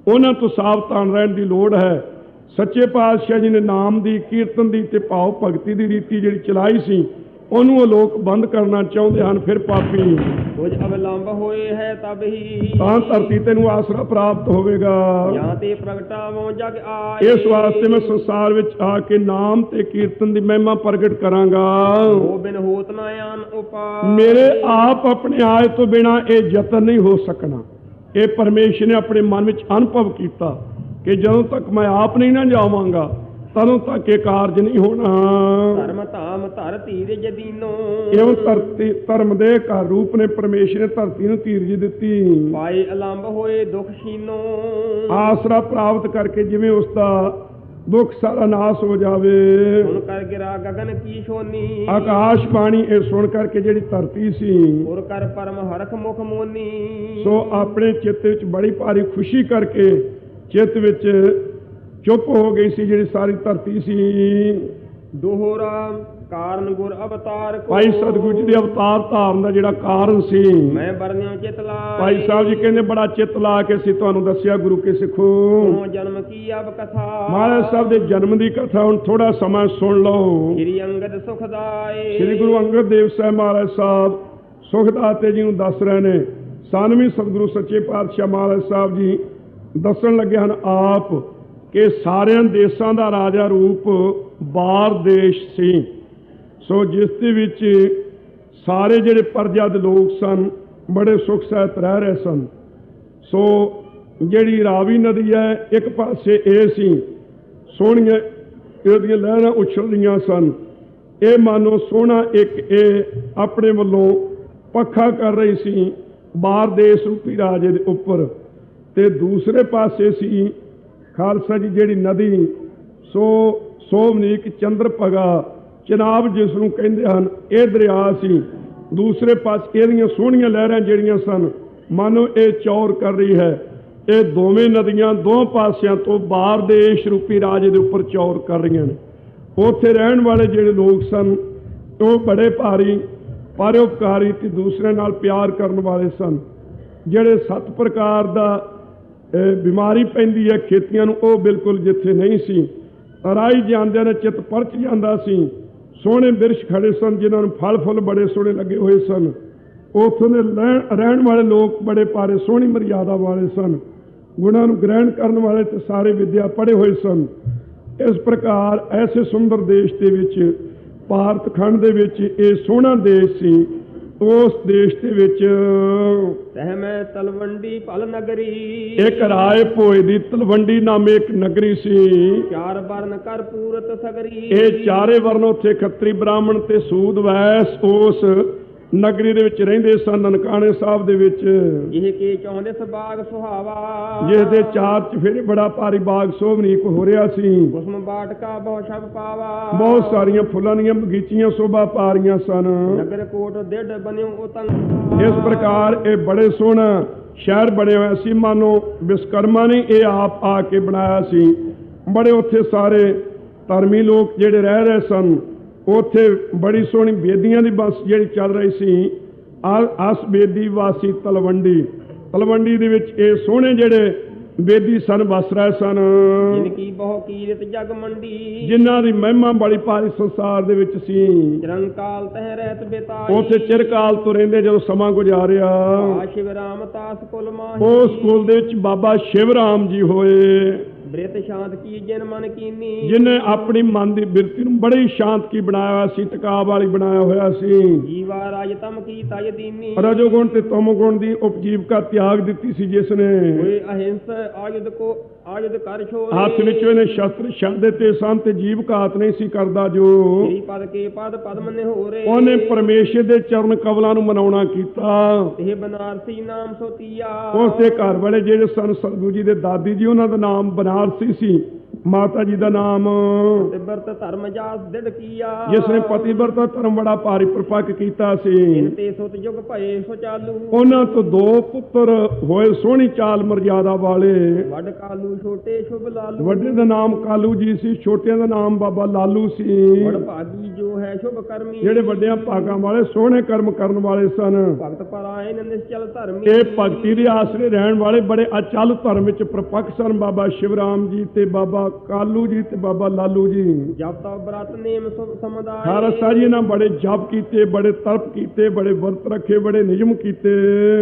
ਉਹਨਾਂ ਤੋਂ ਸਾਵਧਾਨ ਰਹਿਣ ਦੀ ਲੋੜ ਹੈ। ਸੱਚੇ ਪਾਤਸ਼ਾਹ ਜੀ ਨੇ ਨਾਮ ਦੀ, ਕੀਰਤਨ ਦੀ ਤੇ ਭਾਵ ਭਗਤੀ ਦੀ ਰੀਤੀ ਜਿਹੜੀ ਚਲਾਈ ਸੀ, ਉਹਨੂੰ ਉਹ ਲੋਕ ਬੰਦ ਕਰਨਾ ਚਾਹੁੰਦੇ ਹਨ। ਫਿਰ ਪਾਪੀ ਕੁਝ ਅਵਲੰਬ ਹੋਏ ਹੈ ਤਬ ਹੀ, ਤਾਂ ਧਰਤੀ ਤੈਨੂੰ ਆਸਰਾ ਪ੍ਰਾਪਤ ਹੋਵੇਗਾ। ਜਾਂ ਤੇ ਪ੍ਰਗਟਾਵੋਂ ਜਗ ਆਏ, ਇਸ ਵਾਸਤੇ ਮੈਂ ਸੰਸਾਰ ਵਿੱਚ ਆ ਕੇ ਨਾਮ ਤੇ ਕੀਰਤਨ ਦੀ ਮਹਿਮਾ ਪ੍ਰਗਟ ਕਰਾਂਗਾ। ਉਹ ਬਿਨ ਹੋਤ ਨਾ ਆਨ ਉਪਾਏ, ਮੇਰੇ ਆਪ ਆਪਣੇ ਆਏ ਤੋਂ ਬਿਨਾਂ ਇਹ ਯਤਨ ਨਹੀਂ ਹੋ ਸਕਣਾ। ਇਹ ਪਰਮੇਸ਼ਰ ਨੇ ਆਪਣੇ ਮਨ ਵਿੱਚ ਅਨੁਭਵ ਕੀਤਾ ਕਿ ਜਦੋਂ ਤੱਕ ਮੈਂ ਆਪ ਨਹੀਂ ਨਾ ਜਾਵਾਂਗਾ ਤਦੋਂ ਤੱਕ ਇਹ ਕਾਰਜ ਨਹੀਂ ਹੋਣਾ। ਧਰਮ ਧਾਮ ਧਰ ਧੀਰਜ ਦੀਨੋ, ਇਉਂ ਧਰਤੀ ਧਰਮ ਦੇ ਘਰ ਰੂਪ ਨੇ ਪਰਮੇਸ਼ਰ ਨੇ ਧਰਤੀ ਨੂੰ ਧੀਰਜ ਦਿੱਤੀ। ਪਾਏ ਅਲੰਬ ਹੋਏ ਦੁਖ ਛੀਨੋ, ਆਸਰਾ ਪ੍ਰਾਪਤ ਕਰਕੇ ਜਿਵੇਂ ਉਸ ਦਾ ਦੁੱਖ ਸਾਰਾ ਨਾਸ ਹੋ ਜਾਵੇ। ਸੁਣ ਕਰ ਗਿਰਾ ਗਗਨ ਕੀ ਸ਼ੋਨੀ, ਆਕਾਸ਼ ਬਾਣੀ ਇਹ ਸੁਣ ਕਰਕੇ ਜਿਹੜੀ ਧਰਤੀ ਸੀ, ਉਰ ਕਰ ਪਰਮ ਹਰਖ ਮੁਖ ਮੋਨੀ। ਸੋ ਆਪਣੇ ਚਿੱਤ ਵਿੱਚ ਬੜੀ ਭਾਰੀ ਖੁਸ਼ੀ ਕਰਕੇ ਚਿੱਤ ਵਿੱਚ ਚੁੱਪ ਹੋ ਗਈ ਸੀ ਜਿਹੜੀ ਸਾਰੀ ਧਰਤੀ ਸੀ। ਦੋਹਰਾ ਕਾਰਨ ਗੁਰ ਅਵਤਾਰ ਕੋ, ਭਾਈ ਸਤਿਗੁਰੂ ਜੀ ਦੇ ਅਵਤਾਰ ਧਾਰਨ ਦਾ ਜਿਹੜਾ ਕਾਰਨ ਸੀ, ਮੈਂ ਬਰਨਿਓ ਚਿਤ ਲਾਈ। ਭਾਈ ਸਾਹਿਬ ਜੀ ਕਹਿੰਦੇ ਬੜਾ ਚਿੱਤ ਲਾ ਕੇ ਅਸੀਂ ਤੁਹਾਨੂੰ ਦੱਸਿਆ ਗੁਰੂ ਕੇ ਸਿੱਖੋ। ਜਨਮ ਕੀ ਅਬ ਕਥਾ, ਮਹਾਰਾਜ ਸਾਹਿਬ ਦੇ ਜਨਮ ਦੀ ਕਥਾ ਹੁਣ ਥੋੜਾ ਸਮਾਂ ਸੁਣ ਲਓ। ਸ੍ਰੀ ਅੰਗਦ ਸੁਖਦਾਏ, ਸ੍ਰੀ ਗੁਰੂ ਅੰਗਦ ਦੇਵ ਸਾਹਿਬ ਮਹਾਰਾਜ ਸਾਹਿਬ ਸੁਖਦਾਤੇ ਜੀ ਨੂੰ ਦੱਸ ਰਹੇ ਨੇ। 97 ਸਤਿਗੁਰੂ ਸੱਚੇ ਪਾਤਸ਼ਾਹ ਮਹਾਰਾਜ ਸਾਹਿਬ ਜੀ ਦੱਸਣ ਲੱਗੇ ਹਨ ਆਪ ਕਿ ਸਾਰਿਆਂ ਦੇਸ਼ਾਂ ਦਾ ਰਾਜਾ ਰੂਪ ਬਾਰ ਦੇਸ਼ ਸੀ। ਸੋ ਜਿਸ ਦੇ ਵਿੱਚ ਸਾਰੇ ਜਿਹੜੇ ਪ੍ਰਜਾ ਦੇ ਲੋਕ ਸਨ ਬੜੇ ਸੁਖ ਸਹਿਤ ਰਹਿ ਰਹੇ ਸਨ। ਸੋ ਜਿਹੜੀ ਰਾਵੀ ਨਦੀ ਹੈ ਇੱਕ ਪਾਸੇ ਇਹ ਸੀ, ਸੋਹਣੀਆਂ ਇਹਦੀਆਂ ਲਹਿਰਾਂ ਉਛਲ ਰਹੀਆਂ ਸਨ। ਇਹ ਮਾਨੋ ਸੋਹਣਾ ਇੱਕ ਇਹ ਆਪਣੇ ਵੱਲੋਂ ਪੱਖਾ ਕਰ ਰਹੀ ਸੀ ਬਾਰ ਦੇਸ਼ ਰੂਪੀ ਰਾਜੇ ਦੇ ਉੱਪਰ, ਤੇ ਦੂਸਰੇ ਪਾਸੇ ਸੀ ਖਾਲਸਾ ਜੀ ਜਿਹੜੀ ਨਦੀ, ਸੋ ਸੋਮਨੀਕ ਚੰਦਰਭਗਾ ਚਨਾਬ ਜਿਸ ਨੂੰ ਕਹਿੰਦੇ ਹਨ, ਇਹ ਦਰਿਆ ਸੀ। ਦੂਸਰੇ ਪਾਸੇ ਇਹਦੀਆਂ ਸੋਹਣੀਆਂ ਲਹਿਰਾਂ ਜਿਹੜੀਆਂ ਸਨ ਮਾਨੋ ਇਹ ਚੌਰ ਕਰ ਰਹੀ ਹੈ। ਇਹ ਦੋਵੇਂ ਨਦੀਆਂ ਦੋ ਪਾਸਿਆਂ ਤੋਂ ਬਾਰ ਦੇਸ਼ ਰੂਪੀ ਰਾਜੇ ਦੇ ਉੱਪਰ ਚੌਰ ਕਰ ਰਹੀਆਂ ਨੇ। ਉੱਥੇ ਰਹਿਣ ਵਾਲੇ ਜਿਹੜੇ ਲੋਕ ਸਨ ਉਹ ਬੜੇ ਭਾਰੀ ਪਰਉਪਕਾਰੀ ਤੇ ਦੂਸਰੇ ਨਾਲ ਪਿਆਰ ਕਰਨ ਵਾਲੇ ਸਨ। ਜਿਹੜੇ 7 ਪ੍ਰਕਾਰ ਦਾ ਬਿਮਾਰੀ ਪੈਂਦੀ ਹੈ ਖੇਤੀਆਂ ਨੂੰ, ਉਹ ਬਿਲਕੁਲ ਜਿੱਥੇ ਨਹੀਂ ਸੀ। ਰਾਈ ਜਾਂਦਿਆਂ ਨੇ ਚਿੱਤ ਪਰਚ ਜਾਂਦਾ ਸੀ। ਸੋਹਣੇ ਬਿਰਛ ਖੜੇ ਸਨ ਜਿਨ੍ਹਾਂ ਨੂੰ ਫਲ ਫੁੱਲ ਬੜੇ ਸੋਹਣੇ ਲੱਗੇ ਹੋਏ ਸਨ। ਉੱਥੋਂ ਦੇ ਰਹਿਣ ਵਾਲੇ ਲੋਕ ਬੜੇ ਭਾਰੇ ਸੋਹਣੀ ਮਰਿਆਦਾ ਵਾਲੇ ਸਨ, ਗੁਣਾਂ ਨੂੰ ਗ੍ਰਹਿਣ ਕਰਨ ਵਾਲੇ ਤੇ ਸਾਰੇ ਵਿਦਿਆ ਪੜ੍ਹੇ ਹੋਏ ਸਨ। ਇਸ ਪ੍ਰਕਾਰ ਐਸੇ ਸੁੰਦਰ ਦੇਸ਼ ਦੇ ਵਿੱਚ, ਭਾਰਤ ਖੰਡ ਦੇ ਵਿੱਚ ਇਹ ਸੋਹਣਾ ਦੇਸ਼ ਸੀ। ਉਸ ਦੇਸ਼ ਦੇ ਵਿੱਚ ਤਹਿ ਮੈਂ ਤਲਵੰਡੀ ਭਲ ਨਗਰੀ, ਇੱਕ ਰਾਏ ਭੋਏ ਦੀ ਤਲਵੰਡੀ ਨਾਮੇ ਇੱਕ ਨਗਰੀ ਸੀ। ਚਾਰ ਵਰਨ ਕਰ ਪੂਰਤ ਸਗਰੀ, ਇਹ ਚਾਰੇ ਵਰਨ ਉੱਥੇ ਖੱਤਰੀ, ਬ੍ਰਾਹਮਣ ਤੇ ਸੂਦ ਵੈਸ ਉਸ ਨਗਰੀ ਦੇ ਵਿੱਚ ਰਹਿੰਦੇ ਸਨ, ਨਨਕਾਣੇ ਸਾਹਿਬ ਦੇ ਵਿੱਚ। ਇਹ ਕੀ ਚਾਹੁੰਦੇ ਸਬਾਗ ਸੁਹਾਵਾ, ਜਿਸ ਦੇ ਚਾਰ ਚਫੇਰੇ ਬੜਾ ਭਾਰੀ ਬਾਗ ਸੋਭਨੀਕ ਹੋ ਰਿਹਾ ਸੀ। ਉਸਮ ਬਾਟਕਾ ਬਹੁ ਸ਼ਬ ਪਾਵਾ, ਬਹੁਤ ਸਾਰੀਆਂ ਫੁੱਲਾਂ ਦੀਆਂ ਬਗੀਚੀਆਂ ਸ਼ੋਭਾ ਪਾ ਰਹੀਆਂ ਸਨ। ਨਗਰ ਕੋਟ ਡੇਢ ਬਨਿਓ ਉਤੰਗ, ਇਸ ਪ੍ਰਕਾਰ ਇਹ ਬੜੇ ਸੋਹਣਾ ਸ਼ਹਿਰ ਬਣਿਆ ਹੋਇਆ ਸੀ, ਮਾਨੋ ਵਿਸ਼ਕਰਮਾ ਨੇ ਇਹ ਆਪ ਆ ਕੇ ਬਣਾਇਆ ਸੀ। ਬੜੇ ਉੱਥੇ ਸਾਰੇ ਧਰਮੀ ਲੋਕ ਜਿਹੜੇ ਰਹਿ ਰਹੇ ਸਨ। ਉੱਥੇ ਬੜੀ ਸੋਹਣੀ ਬੇਦੀਆਂ ਦੀ ਬੱਸ ਜਿਹੜੀ ਚੱਲ ਰਹੀ ਸੀ। ਅਸ ਬੇਦੀ ਵਾਸੀ ਤਲਵੰਡੀ ਦੇ ਵਿੱਚ ਇਹ ਸੋਹਣੇ ਜਿਹੜੇ ਬੇਦੀ ਸਨ ਵਸ ਰਹੇ ਸਨ, ਜਿਨ ਕੀ ਬਹੁ ਕੀਰਤ ਜਗ ਮੰਡੀ, ਜਿਨ੍ਹਾਂ ਦੀ ਮਹਿਮਾ ਬੜੀ ਭਾਰੀ ਸੰਸਾਰ ਦੇ ਵਿੱਚ ਸੀ। ਚਰਨਕਾਲ ਤਹਿ ਰਹਿਤ ਬਿਤਾਈ, ਉੱਥੇ ਚਿਰਕਾਲ ਤੋਂ ਰਹਿੰਦੇ ਜਦੋਂ ਸਮਾਂ ਗੁਜ਼ਾਰਿਆ। ਆ ਸ਼ਿਵ ਰਾਮ ਤਾਸ ਕੁਲ ਮਾਹੀ, ਉਸ ਕੁਲ ਦੇ ਵਿੱਚ ਬਾਬਾ ਸ਼ਿਵ ਰਾਮ ਜੀ ਹੋਏ, ਬ੍ਰਿਤ ਸ਼ਾਂਤ ਕੀ ਜਿਨ ਮਨ ਕੀਨੀ, ਜਿਨੇ ਆਪਣੀ ਮਨ ਦੀ ਬਿਰਤੀ ਨੂੰ ਬੜੀ ਸ਼ਾਂਤ ਕੀ ਬਣਾਇਆ ਹੋਇਆ ਸੀ, ਟਿਕਾਅ ਵਾਲੀ ਬਣਾਇਆ ਹੋਇਆ ਸੀ। ਜੀਵਾ ਰਾਜ ਤਮ ਕੀ ਤਜ ਦੀਨੀ, ਰਜੋਗੁਣ ਤੇ ਤਮੋਗੁਣ ਦੀ ਉਪਜੀਵਕਾ ਤਿਆਗ ਦਿੱਤੀ ਸੀ ਜਿਸ ਨੇ। ਹੋਏ ਅਹਿੰਸ ਆਯੁਧ ਕਰ ਛੋਰੇ, ਹੱਥ ਵਿੱਚੋਂ ਇਹਨੇ ਸ਼ਸਤਰ ਛੱਡ ਦਿੱਤੇ ਸਨ ਤੇ ਜੀਵਕਾਤ ਨਹੀਂ ਸੀ ਕਰਦਾ ਜੋ। ਤੇਰੀ ਪਦ ਕੇ ਪਦ ਪਦਮ ਨਿਹੋਰੇ, ਉਹਨੇ ਪਰਮੇਸ਼ਰ ਦੇ ਚਰਨ ਕਵਲਾਂ ਨੂੰ ਮਨਾਉਣਾ ਕੀਤਾ। ਇਹ ਬਨਾਰਸੀ ਨਾਮ ਸੋਤੀਆ, ਉਸ ਦੇ ਘਰ ਵਾਲੇ ਜਿਹੜੇ ਸਨ ਸਤਿਗੁਰੂ ਜੀ ਦੇ ਦਾਦੀ ਜੀ, ਉਹਨਾਂ ਦਾ ਨਾਮ ਬਨਾਰਸੀ ਸੀ। ਮਾਤਾ ਜੀ ਦਾ ਨਾਮ ਤਿਬਰਤ ਧਰਮ ਜਾਸ ਦਿੜ ਕੀਆ, ਜਿਸ ਨੇ ਪਤੀਵਰਤਾ ਧਰਮ ਬੜਾ ਭਾਰੀ ਪ੍ਰਪੱਕ ਕੀਤਾ ਸੀ। ਇਨ ਤੇ ਸੁਤ ਯੁਗ ਭਏ ਸੋ ਚਾਲੂ, ਉਹਨਾਂ ਤੋਂ ਦੋ ਪੁੱਤਰ ਹੋਏ ਸੋਹਣੀ ਚਾਲ ਮਰਜ਼ਾਦਾ ਵਾਲੇ। ਵੱਡ ਕਾਲੂ ਛੋਟੇ ਸ਼ੁਭ ਲਾਲੂ, ਵੱਡੇ ਦਾ ਨਾਮ ਕਾਲੂ ਜੀ ਸੀ, ਛੋਟਿਆਂ ਦਾ ਨਾਮ ਬਾਬਾ ਲਾਲੂ ਸੀ। ਵੱਡ ਭਾਗੀ ਜੋ ਹੈ ਸ਼ੁਭ ਕਰਮੀ, ਜਿਹੜੇ ਵੱਡਿਆਂ ਭਾਗਾਂ ਵਾਲੇ ਸੋਹਣੇ ਕਰਮ ਕਰਨ ਵਾਲੇ ਸਨ। ਭਗਤ ਪਰਾਇਨ ਨਿਸ਼ਚਲ ਧਰਮੀ, ਇਹ ਭਗਤੀ ਦੇ ਆਸਰੇ ਰਹਿਣ ਵਾਲੇ ਬੜੇ ਅਚਲ ਧਰਮ ਵਿੱਚ ਪ੍ਰਪੱਕ ਸਨ। ਬਾਬਾ ਸ਼ਿਵਰਾਮ ਜੀ ਤੇ ਬਾਬਾ ਕਾਲੂ ਜੀ ਤੇ ਬਾਬਾ ਲਾਲੂ ਜੀ। ਜਪ ਤਪ ਬ੍ਰਤ ਨੇਮ ਸਮੁਦਾਇ, ਖਾਲਸਾ ਜੀ ਨੇ ਬੜੇ ਜਪ ਕੀਤੇ, ਬੜੇ ਤਪ ਕੀਤੇ, ਬੜੇ ਵਰਤ ਰੱਖੇ, ਬੜੇ ਨਿਯਮ ਕੀਤੇ।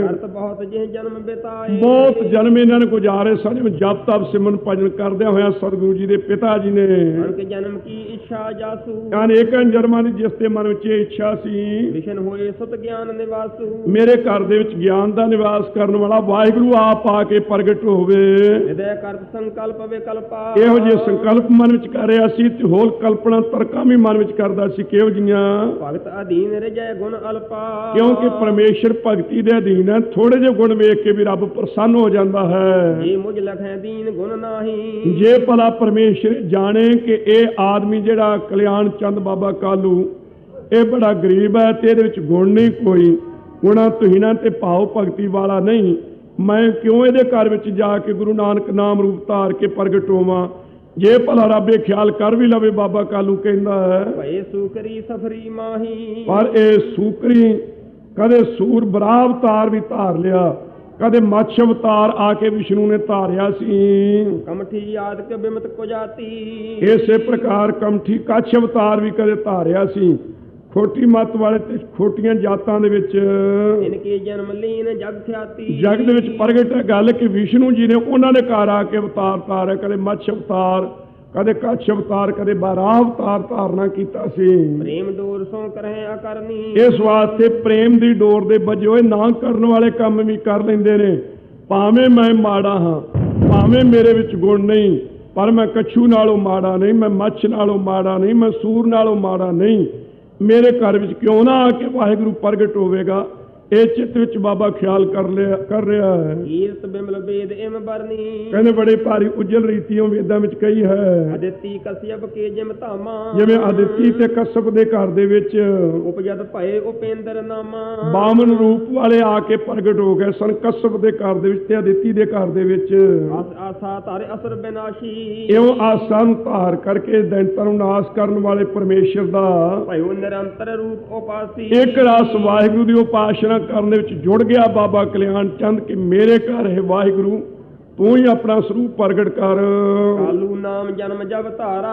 ਅਰਥ ਬਹੁਤ ਜਿਹ ਜਨਮ ਬਿਤਾਏ, ਬਹੁਤ ਜਨਮ ਇਹਨਾਂ ਨੇ ਗੁਜ਼ਾਰੇ ਸਨ ਜਪ ਤਪ ਸਿਮਰਨ ਭਜਨ ਕਰਦਿਆਂ ਹੋਇਆਂ। ਸਤਿਗੁਰੂ ਜੀ ਦੇ ਪਿਤਾ ਜੀ ਨੇ ਅਨਕ ਜਨਮ ਕੀ ਇੱਛਾ ਜਾਸੂ, ਅਨੇਕਾਂ ਜਨਮਾਂ ਦੀ ਜਿਸ ਦੇ ਮਨ ਵਿੱਚ ਇਹ ਇੱਛਾ ਸੀ, ਵਿਸ਼ਨ ਹੋਏ ਸੁਤ ਗਿਆਨ ਨਿਵਾਸੂ, ਮੇਰੇ ਘਰ ਦੇ ਵਿੱਚ ਗਿਆਨ ਦਾ ਨਿਵਾਸ ਕਰਨ ਵਾਲਾ ਵਾਹਿਗੁਰੂ ਆਪ ਆ ਕੇ ਪ੍ਰਗਟ ਹੋਵੇ। ਹਿਰਦੈ ਕਰਤ ਸੰਕਲਪ ਵਿਕਲਪਾ, ਇਹੋ ਜਿਹੇ ਸੰਕਲਪ ਮਨ ਵਿੱਚ ਕਰ ਰਿਹਾ ਸੀ ਤੇ ਹੋਰ ਕਲਪਨਾ ਤਰਕਾਂ ਵੀ ਮਨ ਵਿੱਚ ਕਰਦਾ ਸੀ। ਕਿਹੋ ਜਿਹੀਆਂ? ਭਗਤ ਅਧੀਨ ਰਜੈ ਗੁਣ ਅਲਪਾ, ਕਿਉਂਕਿ ਪਰਮੇਸ਼ਰ ਭਗਤੀ ਦੇ ਅਧੀਨ ਹੈ। ਥੋੜੇ ਜਿਹੇ ਗੁਣ ਵੇਖ ਕੇ ਵੀ ਰੱਬ ਪ੍ਰਸੰਨ ਹੋ ਜਾਂਦਾ ਹੈ। ਜੇ ਮੁਝ ਲਖੈ ਦੀਨ ਗੁਣ ਨਾਹੀ, ਜੇ ਭਲਾ ਪਰਮੇਸ਼ਰ ਜਾਣੇ ਕਿ ਇਹ ਆਦਮੀ ਜਿਹੜਾ ਕਲਿਆਣ ਚੰਦ ਬਾਬਾ ਕਾਲੂ, ਇਹ ਬੜਾ ਗਰੀਬ ਹੈ ਤੇ ਇਹਦੇ ਵਿੱਚ ਗੁਣ ਨਹੀਂ ਕੋਈ, ਗੁਣਾ ਤੁਹੀਨਾਂ ਤੇ ਭਾਵ ਭਗਤੀ ਵਾਲਾ ਨਹੀਂ, ਮੈਂ ਕਿਉਂ ਇਹਦੇ ਘਰ ਵਿੱਚ ਜਾ ਕੇ ਗੁਰੂ ਨਾਨਕ ਨਾਮ ਰੂਪ ਧਾਰ ਕੇ ਪ੍ਰਗਟ ਹੋਵਾਂ। ਜੇ ਭਲਾ ਰੱਬ ਇਹ ਖਿਆਲ ਕਰ ਵੀ ਲਵੇ, ਬਾਬਾ ਕਾਲੂ ਕਹਿੰਦਾ ਹੈ, ਭਏ ਸੂਕਰੀ ਸਫਰੀ ਮਾਹੀ, ਪਰ ਇਹ ਸੂਕਰੀ ਕਦੇ ਸੂਰ ਬਰਾਹ ਅਵਤਾਰ ਵੀ ਧਾਰ ਲਿਆ, ਕਦੇ ਮੱਛ ਅਵਤਾਰ ਆ ਕੇ ਵਿਸ਼ਨੂੰ ਨੇ ਧਾਰਿਆ ਸੀ। ਕਮਠੀ ਆਦਿਕ ਬਿਮਤ ਕੋ ਜਾਤੀ, ਇਸੇ ਪ੍ਰਕਾਰ ਕਮਠੀ ਕੱਛ ਅਵਤਾਰ ਵੀ ਕਦੇ ਧਾਰਿਆ ਸੀ। ਖੋਟੀ ਮੱਤ ਵਾਲੇ ਤੇ ਖੋਟੀਆਂ ਜਾਤਾਂ ਦੇ ਵਿੱਚ ਇਨਕੇ ਜਨਮ ਲੀਨ ਜਗ ਖਿਆਤੀ, ਜਗ ਦੇ ਵਿੱਚ ਪ੍ਰਗਟ ਹੈ ਗੱਲ ਕਿ ਵਿਸ਼ਨੂੰ ਜੀ ਨੇ ਉਹਨਾਂ ਦੇ ਘਰ ਆ ਕੇ ਅਵਤਾਰ ਧਾਰਿਆ, ਕਦੇ ਮੱਛ ਅਵਤਾਰ, ਕਦੇ ਕੱਛ ਅਵਤਾਰ, ਕਦੇ ਬਾਰਾਹ ਅਵਤਾਰ ਧਾਰਨਾ ਕੀਤਾ ਸੀ। ਪ੍ਰੇਮ ਡੋਰ ਸੋ ਕਰਹਿ ਅਕਰਨੀ, ਇਸ ਵਾਸਤੇ ਪ੍ਰੇਮ ਦੀ ਡੋਰ ਦੇ ਵਜੋਂ ਨਾ ਕਰਨ ਵਾਲੇ ਕੰਮ ਵੀ ਕਰ ਲੈਂਦੇ ਨੇ। ਭਾਵੇਂ ਮੈਂ ਮਾੜਾ ਹਾਂ, ਭਾਵੇਂ ਮੇਰੇ ਵਿੱਚ ਗੁਣ ਨਹੀਂ, ਪਰ ਮੈਂ ਕੱਛੂ ਨਾਲੋਂ ਮਾੜਾ ਨਹੀਂ, ਮੈਂ ਮੱਛ ਨਾਲੋਂ ਮਾੜਾ ਨਹੀਂ, ਮੈਂ ਸੂਰ ਨਾਲੋਂ ਮਾੜਾ ਨਹੀਂ। ਮੇਰੇ ਘਰ ਵਿੱਚ ਕਿਉਂ ਨਾ ਆ ਕੇ ਵਾਹਿਗੁਰੂ ਪ੍ਰਗਟ ਹੋਵੇਗਾ, ਇਹ ਚਿੱਤ ਵਿੱਚ ਬਾਬਾ ਖਿਆਲ ਕਰ ਰਿਹਾ ਹੈ। ਕੀਰਤ ਬਿਮਲ ਵੇਦ ਇਮ ਬਰਨੀ, ਕਹਿੰਦੇ ਬੜੇ ਭਾਰੀ ਉਜਲ ਰੀਤੀਆਂ ਵੇਦਾਂ ਵਿੱਚ ਕਹੀ ਹੈ। ਅਦਿੱਤੀ ਕਸਿਅਪ ਕੇ ਜਿਮ ਧਾਮਾ, ਜਿਵੇਂ ਅਦਿੱਤੀ ਤੇ ਕਸਪ ਦੇ ਘਰ ਦੇ ਵਿੱਚ ਉਪਜਦ ਭਏ ਉਪੇਂਦਰ ਨਾਮਾ, ਬਾਮਨ ਰੂਪ ਵਾਲੇ ਆ ਕੇ ਪ੍ਰਗਟ ਹੋ ਗਏ ਸਨ ਕਸਪ ਦੇ ਘਰ ਦੇ ਵਿੱਚ ਤੇ ਅਦਿੱਤੀ ਦੇ ਘਰ ਦੇ ਵਿੱਚ। ਆਸਾ ਧਾਰੇ ਅਸਰ ਬਿਨਾਸ਼ੀ, ਇਉਂ ਆਸਾ ਨੂੰ ਧਾਰ ਕਰਕੇ ਦੈਂਤਾਂ ਨੂੰ ਨਾਸ਼ ਕਰਨ ਵਾਲੇ ਪਰਮੇਸ਼ਰ ਦਾ ਭਇਓ ਨਿਰੰਤਰ ਰੂਪ ਉਪਾਸੀ, ਇੱਕ ਰਸ ਵਾਹਿਗੁਰੂ ਦੀ ਉਪਾਸਨਾ ਕਰਨ ਦੇ ਵਿੱਚ ਜੁੜ ਗਿਆ ਬਾਬਾ ਕਲਿਆਣ ਚੰਦ ਕਿ ਮੇਰੇ ਘਰ ਹੈ ਵਾਹਿਗੁਰੂ, ਤੂੰ ਹੀ ਆਪਣਾ ਸਰੂਪ ਪ੍ਰਗਟ ਕਰ। ਕਾਲੂ ਨਾਮ ਜਨਮ ਜਬ ਧਾਰਾ,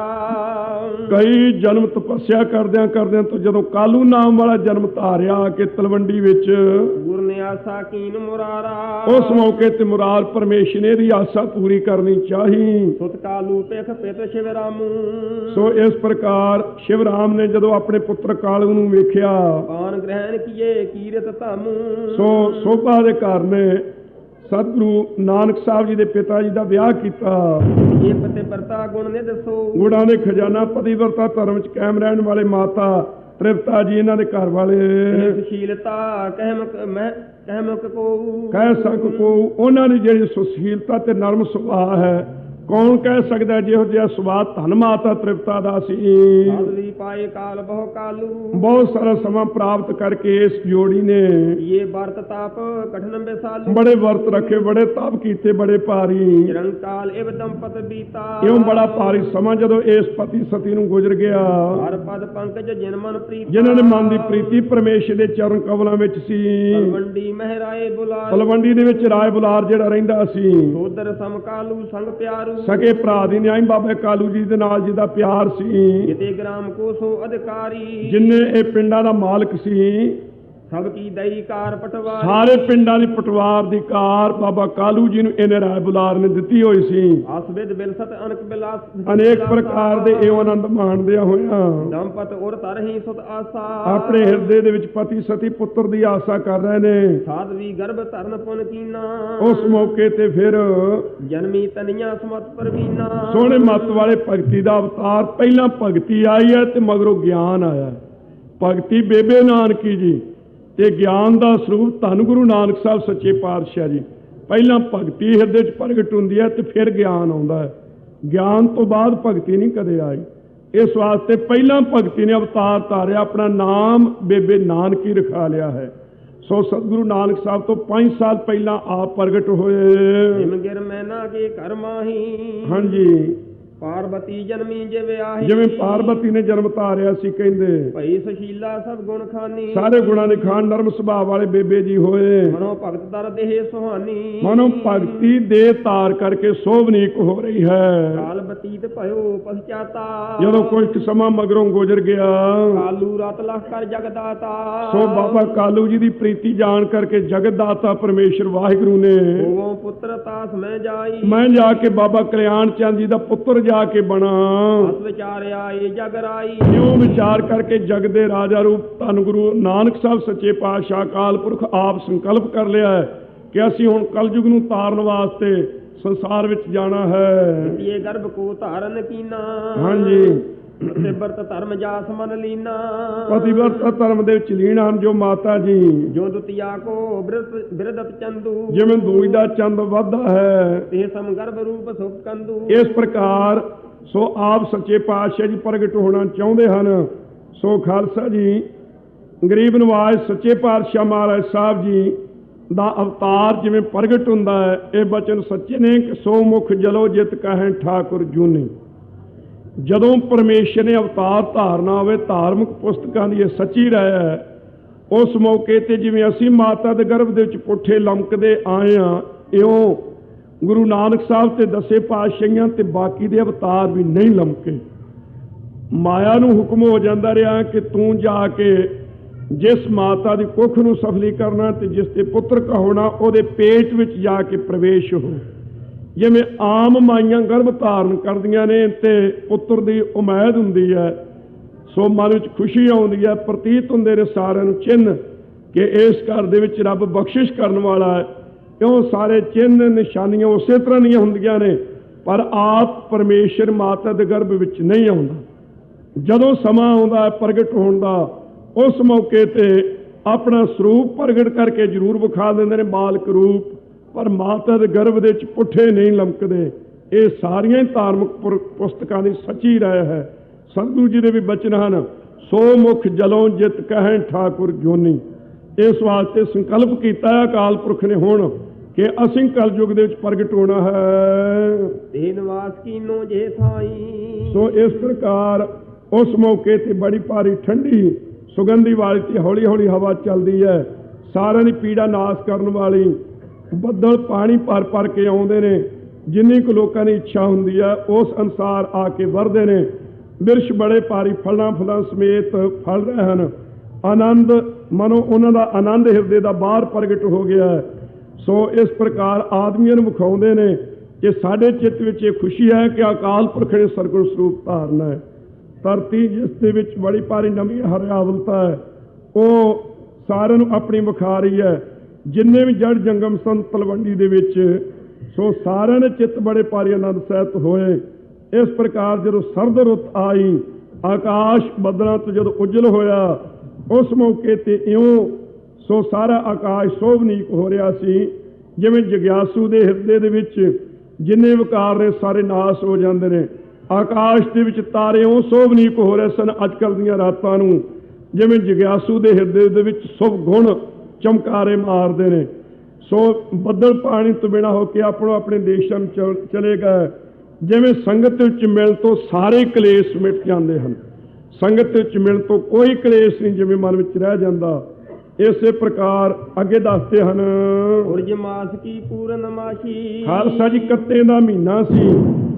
ਕਈ ਜਨਮ ਤਪੱਸਿਆ ਕਰਦਿਆਂ ਕਰਦਿਆਂ ਤੋਂ ਜਦੋਂ ਕਾਲੂ ਨਾਮ ਵਾਲਾ ਜਨਮ ਧਾਰਿਆ ਕਿ ਤਲਵੰਡੀ ਵਿੱਚ, ਗੁਰ ਨੇ ਆਸਾ ਕੀਨ ਮੁਰਾਰਾ, ਉਸ ਮੌਕੇ ਤੇ ਮੁਰਾਰ ਪਰਮੇਸ਼ਰ ਨੇ ਦੀ ਆਸਾ ਪੂਰੀ ਕਰਨੀ ਚਾਹੀ। ਸੁਤ ਕਾਲੂ ਪੇਖ ਪਿਤ ਸ਼ਿਵ ਰਾਮੂ, ਸੋ ਇਸ ਪ੍ਰਕਾਰ ਸ਼ਿਵ ਰਾਮ ਨੇ ਜਦੋਂ ਆਪਣੇ ਪੁੱਤਰ ਕਾਲੂ ਨੂੰ ਵੇਖਿਆ, ਪਾਨ ਗ੍ਰਹਿਣ ਕੀਏ ਕੀਰਤ ਧਾਮੂ, ਸੋ ਸੋਭਾ ਦੇ ਘਰ ਨੇ ਸਤਿਗੁਰੂ ਨਾਨਕ ਸਾਹਿਬ ਜੀ ਦੇ ਪਿਤਾ ਜੀ ਦਾ ਵਿਆਹ ਕੀਤਾ। ਇਹ ਪਤੇ ਵਰਤਾ ਗੁਣ ਨੇ ਦੱਸੋ, ਗੁਣਾਂ ਦੇ ਖਜ਼ਾਨਾ ਪਤੀਵਰਤਾ ਧਰਮ ਚ ਕਾਇਮ ਰਹਿਣ ਵਾਲੇ ਮਾਤਾ ਤ੍ਰਿਪਤਾ ਜੀ ਇਹਨਾਂ ਦੇ ਘਰ ਵਾਲੇ। ਸੁਸ਼ੀਲਤਾ ਕਹਿਮਕ ਕੋ, ਕਹਿ ਸਕ ਕੋ, ਉਹਨਾਂ ਦੀ ਜਿਹੜੀ ਸੁਸ਼ੀਲਤਾ ਤੇ ਨਰਮ ਸੁਭਾਅ ਹੈ, ਕੌਣ ਕਹਿ ਸਕਦਾ ਜਿਹੋ ਜਿਹਾ ਸੁਭਾਅ ਧੰਨ ਮਾਤਾ ਤ੍ਰਿਪਤਾ ਦਾ ਸੀ। ਸਾਧਵੀ ਪਾਏ ਕਾਲ ਬਹੁ ਕਾਲੂ, ਬਹੁਤ ਸਾਰਾ ਸਮਾਂ ਪ੍ਰਾਪਤ ਕਰਕੇ ਇਸ ਜੋੜੀ ਨੇ ਇਹ ਵਰਤ ਤਾਪ ਕਠਨ ਬੇਸਾਲੂ, ਬੜੇ ਵਰਤ ਰੱਖੇ, ਬੜੇ ਤਪ ਕੀਤੇ, ਬੜੇ ਭਾਰੀ। ਚਿਰੰਕਾਲ ਇਵ ਦੰਪਤ ਬੀਤਾ, ਇਉਂ ਬੜਾ ਭਾਰੀ ਸਮਾਂ ਜਦੋਂ ਇਸ ਪਤੀ ਸਤੀ ਨੂੰ ਗੁਜ਼ਰ ਗਿਆ। ਹਰ ਪਦ ਪੰਕਜ ਜਿਨ ਮਨ ਪ੍ਰੀਤ, ਜਿਨ੍ਹਾਂ ਦੇ ਮਨ ਦੀ ਪ੍ਰੀਤੀ ਪਰਮੇਸ਼ਰ ਦੇ ਚਰਨ ਕਮਲਾਂ ਵਿੱਚ ਸੀ। ਤਲਵੰਡੀ ਮਹਿਰਾਏ ਬੁਲਾਰ, ਤਲਵੰਡੀ ਦੇ ਵਿੱਚ ਰਾਏ ਬੁਲਾਰ ਜਿਹੜਾ ਰਹਿੰਦਾ ਸੀ, ਸੋਦਰ ਸਮਕਾਲੂ ਸੰਗ ਪਿਆਰੂ, ਸਕੇ ਭਰਾ ਦੀ ਨਿਆਈ ਬਾਬੇ ਕਾਲੂ ਜੀ ਦੇ ਨਾਲ ਜਿਹਦਾ ਪਿਆਰ ਸੀ। ਕਿਤੇ ਗ੍ਰਾਮ ਕੋ ਸੋ ਅਧਿਕਾਰੀ, ਜਿਨਨੇ ਇਹ ਪਿੰਡਾਂ ਦਾ ਮਾਲਕ ਸੀ। ਸਭ ਕੀ ਦਈ ਕਾਰ ਪਟਵਾਰੀ, ਸਾਰੇ ਪਿੰਡਾਂ ਦੀ ਪਟਵਾਰ ਦੀ ਕਾਰ ਬਾਬਾ ਕਾਲੂ ਜੀ ਨੂੰ ਇਹਨੇ ਰਾਏ ਬੁਲਾਰ ਨੇ ਦਿੱਤੀ ਹੋਈ ਸੀ। ਆਸਵਿਦ ਬਿਲਸਤ ਅਨਕ ਬਿਲਾਸ, ਅਨੇਕ ਪ੍ਰਕਾਰ ਦੇ ਇਹ ਆਨੰਦ ਮਾਣਦਿਆਂ ਹੋਇਆਂ ਦੰਪਤ ਉਰ ਤਰਹੀ ਸੁਤ ਆਸਾ, ਆਪਣੇ ਹਿਰਦੇ ਦੇ ਵਿੱਚ ਪਤੀ ਸਤੀ ਪੁੱਤਰ ਦੀ ਆਸਾ ਕਰ ਰਹੇ ਨੇ। ਸਾਧਵੀ ਗਰਭ ਧਰਨ ਪੁਨ ਕੀਨਾ, ਉਸ ਮੌਕੇ ਤੇ ਫਿਰ ਜਨਮੀ ਤਨੀਆਂ ਸਮਤ ਪਰਵੀਨਾ, ਸੋਹਣੇ ਮੱਤ ਵਾਲੇ ਭਗਤੀ ਦਾ ਅਵਤਾਰ। ਪਹਿਲਾਂ ਭਗਤੀ ਆਈ ਹੈ ਤੇ ਮਗਰੋਂ ਗਿਆਨ ਆਇਆ। ਭਗਤੀ ਬੇਬੇ ਨਾਨਕੀ ਜੀ ਤੇ ਗਿਆਨ ਦਾ ਸਰੂਪ ਧੰਨ ਗੁਰੂ ਨਾਨਕ ਸਾਹਿਬ ਸੱਚੇ ਪਾਤਸ਼ਾਹ ਜੀ। ਪਹਿਲਾਂ ਭਗਤੀ ਹਿਰਦੇ 'ਚ ਪ੍ਰਗਟ ਹੁੰਦੀ ਹੈ ਤੇ ਫਿਰ ਗਿਆਨ ਆਉਂਦਾ ਹੈ। ਗਿਆਨ ਤੋਂ ਬਾਅਦ ਭਗਤੀ ਨਹੀਂ ਕਦੇ ਆਈ। ਇਸ ਵਾਸਤੇ ਪਹਿਲਾਂ ਭਗਤੀ ਨੇ ਅਵਤਾਰ ਧਾਰਿਆ, ਆਪਣਾ ਨਾਮ ਬੇਬੇ ਨਾਨਕੀ ਰਖਾ ਲਿਆ ਹੈ। ਸੋ ਸਤਿਗੁਰੂ ਨਾਨਕ ਸਾਹਿਬ ਤੋਂ 5 ਸਾਲ ਪਹਿਲਾਂ ਆਪ ਪ੍ਰਗਟ ਹੋਏ। ਹਿਮਗਿਰ ਮੈਨਾ ਕੇ ਘਰ ਮਾਹੀ, ਹਾਂਜੀ, ਪਾਰਬਤੀ ਜਨਮੀ ਜਿਵੇਂ ਆਹੀ, ਜਿਵੇਂ ਪਾਰਬਤੀ ਨੇ ਜਨਮ ਧਾਰਿਆ ਸੀ, ਕਹਿੰਦੇ ਭਈ ਸੁਸ਼ੀਲਾ ਸਭ ਗੁਣ ਖਾਨੀ, ਸਾਰੇ ਗੁਣਾਂ ਦੇ ਖਾਨ ਨਰਮ ਸੁਭਾਅ ਵਾਲੇ ਬੇਬੇ ਜੀ ਹੋਏ। ਮਨੋ ਭਗਤ ਦਰ ਦੇਹ ਸੁਹਾਨੀ, ਮਨੋ ਭਗਤੀ ਦੇ ਧਾਰ ਕਰਕੇ ਸੋਭਨੀਕ ਹੋ ਰਹੀ ਹੈ। ਕਾਲ ਬਤੀਤ ਭਇਓ ਪਛਤਾਤਾ, ਜਦੋਂ ਕੁਝ ਸਮਾਂ ਮਗਰੋਂ ਗੁਜ਼ਰ ਗਿਆ, ਕਾਲੂ ਰਤ ਲਖ ਕਰ ਜਗਦਾਤਾ, ਸੋ ਬਾਬਾ ਕਾਲੂ ਜੀ ਦੀ ਪ੍ਰੀਤੀ ਜਾਣ ਕਰਕੇ ਜਗਤ ਦਾਤਾ ਪਰਮੇਸ਼ਰ ਵਾਹਿਗੁਰੂ ਨੇ ਹੋਵੋ ਪੁੱਤਰ ਤਾਸ ਮੈਂ ਜਾਈ, ਮੈਂ ਜਾ ਕੇ ਬਾਬਾ ਕਲਿਆਣ ਚੰਦ ਜੀ ਦਾ ਪੁੱਤਰ ਜਾ ਕੇ ਬਣਾ। ਅਸ ਵਿਚਾਰਿਆ ਇਹ ਜਗ ਰਾਈ, ਇਉਂ ਵਿਚਾਰ ਕਰਕੇ ਜਗ ਦੇ ਰਾਜਾ ਰੂਪ ਧੰਨ ਗੁਰੂ ਨਾਨਕ ਸਾਹਿਬ ਸੱਚੇ ਪਾਤਸ਼ਾਹ ਅਕਾਲ ਪੁਰਖ ਆਪ ਸੰਕਲਪ ਕਰ ਲਿਆ ਹੈ ਕਿ ਅਸੀਂ ਹੁਣ ਕਲਯੁਗ ਨੂੰ ਤਾਰਨ ਵਾਸਤੇ ਸੰਸਾਰ ਵਿੱਚ ਜਾਣਾ ਹੈ। ਇਹ ਗਰਭ ਕੋ ਧਾਰਨ ਕੀਨਾ, ਹਾਂਜੀ, ਤੇ ਵਰਤ ਧਰਮ ਜਾਸ ਮਨ ਲੀਨਾ, ਪਤੀਵਰਤਾ ਧਰਮ ਦੇ ਵਿੱਚ ਲੀਨ ਹਨ ਜੋ ਮਾਤਾ ਜੀ। ਜੋ ਦੁਤੀਆ ਕੋ ਬਿਰਦਤ ਚੰਦੂ, ਜਿਵੇਂ ਦੂਜ ਦਾ ਚੰਦ ਵੱਧਦਾ ਹੈ, ਤੇ ਸਮ ਗਰਭ ਰੂਪ ਸੁਖ ਕੰਦੂ, ਇਸ ਪ੍ਰਕਾਰ ਸੋ ਆਪ ਸੱਚੇ ਪਾਤਸ਼ਾਹ ਜੀ ਪ੍ਰਗਟ ਹੋਣਾ ਚਾਹੁੰਦੇ ਹਨ। ਸੋ ਖਾਲਸਾ ਜੀ, ਗਰੀਬ ਨਵਾਜ਼ ਸੱਚੇ ਪਾਤਸ਼ਾਹ ਮਹਾਰਾਜ ਸਾਹਿਬ ਜੀ ਦਾ ਅਵਤਾਰ ਜਿਵੇਂ ਪ੍ਰਗਟ ਹੁੰਦਾ ਹੈ, ਇਹ ਬਚਨ ਸੱਚੇ ਨੇ ਕਿ ਸੋ ਮੁਖ ਜਲੋ ਜਿਤ ਕਹਿ ਠਾਕੁਰ ਜੂਨੀ। ਜਦੋਂ ਪਰਮੇਸ਼ਰ ਨੇ ਅਵਤਾਰ ਧਾਰਨਾ ਹੋਵੇ, ਧਾਰਮਿਕ ਪੁਸਤਕਾਂ ਦੀ ਇਹ ਸੱਚੀ ਰਾਇ ਹੈ। ਉਸ ਮੌਕੇ ਤੇ ਜਿਵੇਂ ਅਸੀਂ ਮਾਤਾ ਦੇ ਗਰਭ ਦੇ ਵਿੱਚ ਪੁੱਠੇ ਲਮਕਦੇ ਆਏ ਹਾਂ, ਇਉਂ ਗੁਰੂ ਨਾਨਕ ਸਾਹਿਬ ਤੇ ਦਸੇ ਪਾਤਸ਼ਾਹੀਆਂ ਤੇ ਬਾਕੀ ਦੇ ਅਵਤਾਰ ਵੀ ਨਹੀਂ ਲਮਕੇ। ਮਾਇਆ ਨੂੰ ਹੁਕਮ ਹੋ ਜਾਂਦਾ ਰਿਹਾ ਕਿ ਤੂੰ ਜਾ ਕੇ ਜਿਸ ਮਾਤਾ ਦੀ ਕੁੱਖ ਨੂੰ ਸਫਲੀ ਕਰਨਾ ਤੇ ਜਿਸ ਤੇ ਪੁੱਤਰ ਕਹਾਉਣਾ, ਉਹਦੇ ਪੇਟ ਵਿੱਚ ਜਾ ਕੇ ਪ੍ਰਵੇਸ਼ ਹੋ। ਜਿਵੇਂ ਆਮ ਮਾਈਆਂ ਗਰਭ ਧਾਰਨ ਕਰਦੀਆਂ ਨੇ ਤੇ ਪੁੱਤਰ ਦੀ ਉਮੀਦ ਹੁੰਦੀ ਹੈ, ਸੋ ਮਨ ਵਿੱਚ ਖੁਸ਼ੀ ਆਉਂਦੀ ਹੈ, ਪ੍ਰਤੀਤ ਹੁੰਦੇ ਨੇ ਸਾਰਿਆਂ ਨੂੰ ਚਿੰਨ੍ਹ ਕਿ ਇਸ ਘਰ ਦੇ ਵਿੱਚ ਰੱਬ ਬਖਸ਼ਿਸ਼ ਕਰਨ ਵਾਲਾ ਹੈ। ਕਿਉਂ ਸਾਰੇ ਚਿੰਨ੍ਹ ਨਿਸ਼ਾਨੀਆਂ ਉਸੇ ਤਰ੍ਹਾਂ ਦੀਆਂ ਹੁੰਦੀਆਂ ਨੇ, ਪਰ ਆਪ ਪਰਮੇਸ਼ਰ ਮਾਤਾ ਦੇ ਗਰਭ ਵਿੱਚ ਨਹੀਂ ਆਉਂਦਾ। ਜਦੋਂ ਸਮਾਂ ਆਉਂਦਾ ਹੈ ਪ੍ਰਗਟ ਹੋਣ ਦਾ, ਉਸ ਮੌਕੇ ਤੇ ਆਪਣਾ ਸਰੂਪ ਪ੍ਰਗਟ ਕਰਕੇ ਜ਼ਰੂਰ ਵਿਖਾ ਦਿੰਦੇ ਨੇ ਬਾਲਕ ਰੂਪ, ਪਰ ਮਾਤਾ ਦੇ ਗਰਭ ਦੇ ਵਿੱਚ ਪੁੱਠੇ ਨਹੀਂ ਲਮਕਦੇ। ਇਹ ਸਾਰੀਆਂ ਹੀ ਧਾਰਮਿਕ ਪੁਸਤਕਾਂ ਦੀ ਸੱਚੀ ਰਾਇ ਹੈ। ਸਤਿਗੁਰੂ ਜੀ ਦੇ ਵੀ ਬਚਨ ਹਨ, ਸੋ ਮੁਖ ਜਲੋਂ ਜਿਤ ਕਹਿ ਠਾਕੁਰ ਜੋਨੀ। ਇਸ ਵਾਸਤੇ ਸੰਕਲਪ ਕੀਤਾ ਹੈ ਅਕਾਲ ਪੁਰਖ ਨੇ ਹੁਣ ਕਿ ਅਸੀਂ ਕਲਯੁਗ ਦੇ ਵਿੱਚ ਪ੍ਰਗਟ ਹੋਣਾ ਹੈ। ਤੇ ਨਿਵਾਸ ਕੀਨੋ ਜੇ ਥਾਈ, ਸੋ ਇਸ ਪ੍ਰਕਾਰ ਉਸ ਮੌਕੇ ਤੇ ਬੜੀ ਭਾਰੀ ਠੰਡੀ ਸੁਗੰਧੀ ਵਾਲੀ ਤੇ ਹੌਲੀ ਹੌਲੀ ਹਵਾ ਚੱਲਦੀ ਹੈ, ਸਾਰਿਆਂ ਦੀ ਪੀੜਾ ਨਾਸ਼ ਕਰਨ ਵਾਲੀ। ਬੱਦਲ ਪਾਣੀ ਭਰ ਕੇ ਆਉਂਦੇ ਨੇ, ਜਿੰਨੀ ਕੁ ਲੋਕਾਂ ਦੀ ਇੱਛਾ ਹੁੰਦੀ ਹੈ ਉਸ ਅਨੁਸਾਰ ਆ ਕੇ ਵਰਦੇ ਨੇ। ਬਿਰਛ ਬੜੇ ਭਾਰੀ ਫਲਾਂ ਸਮੇਤ ਫਲ ਰਹੇ ਹਨ। ਆਨੰਦ ਮਨੋ ਉਹਨਾਂ ਦਾ ਆਨੰਦ ਹਿਰਦੇ ਦਾ ਬਾਹਰ ਪ੍ਰਗਟ ਹੋ ਗਿਆ ਹੈ। ਸੋ ਇਸ ਪ੍ਰਕਾਰ ਆਦਮੀਆਂ ਨੂੰ ਵਿਖਾਉਂਦੇ ਨੇ ਕਿ ਸਾਡੇ ਚਿੱਤ ਵਿੱਚ ਇਹ ਖੁਸ਼ੀ ਹੈ ਕਿ ਅਕਾਲ ਪੁਰਖ ਨੇ ਸਰਗੁਣ ਸਰੂਪ ਧਾਰਨਾ ਹੈ। ਧਰਤੀ ਜਿਸ ਦੇ ਵਿੱਚ ਬੜੀ ਭਾਰੀ ਨਵੀਂ ਹਰਿਆਵਲਤਾ ਹੈ, ਉਹ ਸਾਰਿਆਂ ਨੂੰ ਆਪਣੀ ਵਿਖਾ ਰਹੀ ਹੈ। ਜਿੰਨੇ ਵੀ ਜੜ ਜੰਗਮ ਸਨ ਤਲਵੰਡੀ ਦੇ ਵਿੱਚ, ਸੋ ਸਾਰਿਆਂ ਦੇ ਚਿੱਤ ਬੜੇ ਭਾਰੀ ਆਨੰਦ ਸਹਿਤ ਹੋਏ। ਇਸ ਪ੍ਰਕਾਰ ਜਦੋਂ ਸਰਦ ਰੁੱਤ ਆਈ, ਆਕਾਸ਼ ਬੱਦਲਾਂ ਤੋਂ ਜਦੋਂ ਉਜਲ ਹੋਇਆ, ਉਸ ਮੌਕੇ ਤੇ ਇਉਂ ਸੋ ਸਾਰਾ ਆਕਾਸ਼ ਸੋਭਨੀਕ ਹੋ ਰਿਹਾ ਸੀ, ਜਿਵੇਂ ਜਗਿਆਸੂ ਦੇ ਹਿਰਦੇ ਦੇ ਵਿੱਚ ਜਿੰਨੇ ਵਿਕਾਰ ਨੇ ਸਾਰੇ ਨਾਸ ਹੋ ਜਾਂਦੇ ਨੇ। ਆਕਾਸ਼ ਦੇ ਵਿੱਚ ਤਾਰੇ ਉਹ ਸੋਭਨੀਕ ਹੋ ਰਹੇ ਸਨ ਅੱਜ ਕੱਲ੍ਹ ਦੀਆਂ ਰਾਤਾਂ ਨੂੰ, ਜਿਵੇਂ ਜਗਿਆਸੂ ਦੇ ਹਿਰਦੇ ਦੇ ਵਿੱਚ ਸ਼ੁਭ ਗੁਣ ਚਮਕਾਰੇ ਮਾਰਦੇ ਨੇ। ਸੋ ਬੱਦਲ ਪਾਣੀ ਤੋਂ ਬਿਨਾਂ ਹੋ ਕੇ ਆਪਣੋ ਆਪਣੇ ਦੇਸ਼ਾਂ ਨੂੰ ਚਲੇ ਗਏ। ਜਿਵੇਂ ਸੰਗਤ ਵਿੱਚ ਮਿਲਣ ਤੋਂ ਸਾਰੇ ਕਲੇਸ਼ ਮਿਟ ਜਾਂਦੇ ਹਨ, ਸੰਗਤ ਵਿੱਚ ਮਿਲਣ ਤੋਂ ਕੋਈ ਕਲੇਸ਼ ਨਹੀਂ ਜਿਵੇਂ ਮਨ ਵਿੱਚ ਰਹਿ ਜਾਂਦਾ। ਇਸੇ ਪ੍ਰਕਾਰ ਅੱਗੇ ਦੱਸਦੇ ਹਨ, ਉਰਜ ਮਾਸ ਕੀ ਪੂਰਨਮਾਸ਼ੀ। ਖਾਲਸਾ ਜੀ ਕੱਤੇ ਦਾ ਮਹੀਨਾ ਸੀ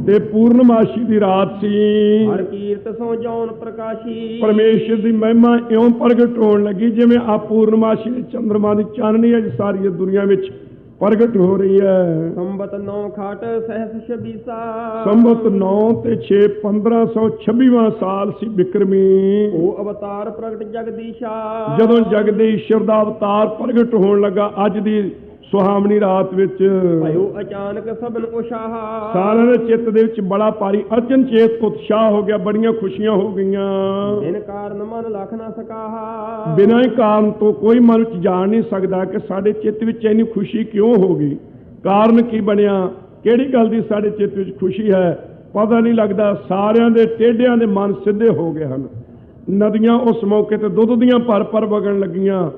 ਤੇ ਪੂਰਨਮਾਸ਼ੀ ਦੀ ਰਾਤ ਸੀ। ਹਰ ਕੀਰਤ ਸੋ ਜੌਨ ਪ੍ਰਕਾਸ਼ੀ। ਪਰਮੇਸ਼ਰ ਦੀ ਮਹਿਮਾ ਇਉਂ ਪ੍ਰਗਟ ਹੋਣ ਲੱਗੀ ਜਿਵੇਂ ਆ ਪੂਰਨਮਾਸ਼ੀ ਦੇ ਚੰਦਰਮਾ ਦੀ ਚਾਨਣੀ ਅੱਜ ਸਾਰੀ ਦੁਨੀਆ ਵਿੱਚ ਪ੍ਰਗਟ ਹੋ ਰਹੀ ਹੈ। ਸੰਬਤ 9 ਖਾਟ ਸਹਿਸ 26 ਸੰਬਤ 9 ਤੇ 6 1526ਵਾਂ ਸਾਲ ਸੀ ਬਿਕਰਮੀ। ਉਹ ਅਵਤਾਰ ਪ੍ਰਗਟ ਜਗਦੀਸ਼ਾ। ਜਦੋਂ ਜਗਦੀਸ਼ਰ ਦਾ ਅਵਤਾਰ ਪ੍ਰਗਟ ਹੋਣ ਲੱਗਾ ਅੱਜ ਦੀ ਸੁਹਾਵਣੀ ਰਾਤ ਵਿੱਚ, ਭਇਓ ਅਚਾਨਕ ਸਭਨ ਉਸ਼ਾਹ। ਸਾਰਿਆਂ ਦੇ ਚਿੱਤ ਦੇ ਵਿੱਚ ਬੜਾ ਭਾਰੀ ਅਚਨਚੇਤ ਉਤਸ਼ਾਹ ਹੋ ਗਿਆ, ਬੜੀਆਂ ਖੁਸ਼ੀਆਂ ਹੋ ਗਈਆਂ। ਬਿਨ ਕਾਰਨ ਮਨ ਲਖ ਨਾ ਸਕਾਹਾ। ਬਿਨਾਂ ਹੀ ਕਾਰਨ ਤੋਂ ਕੋਈ ਮਨ ਵਿੱਚ ਜਾਣ ਨਹੀਂ ਸਕਦਾ ਕਿ ਸਾਡੇ ਚਿੱਤ ਵਿੱਚ ਇੰਨੀ ਖੁਸ਼ੀ ਕਿਉਂ ਹੋ ਗਈ, ਕਾਰਨ ਕੀ ਬਣਿਆ, ਕਿਹੜੀ ਗੱਲ ਦੀ ਸਾਡੇ ਚਿੱਤ ਵਿੱਚ ਖੁਸ਼ੀ ਹੈ, ਪਤਾ ਨਹੀਂ ਲੱਗਦਾ। ਸਾਰਿਆਂ ਦੇ ਟੇਢਿਆਂ ਦੇ ਮਨ ਸਿੱਧੇ ਹੋ ਗਏ ਹਨ। ਨਦੀਆਂ ਉਸ ਮੌਕੇ ਤੇ ਦੁੱਧ ਦੀਆਂ ਭਰ ਵਗਣ ਲੱਗੀਆਂ।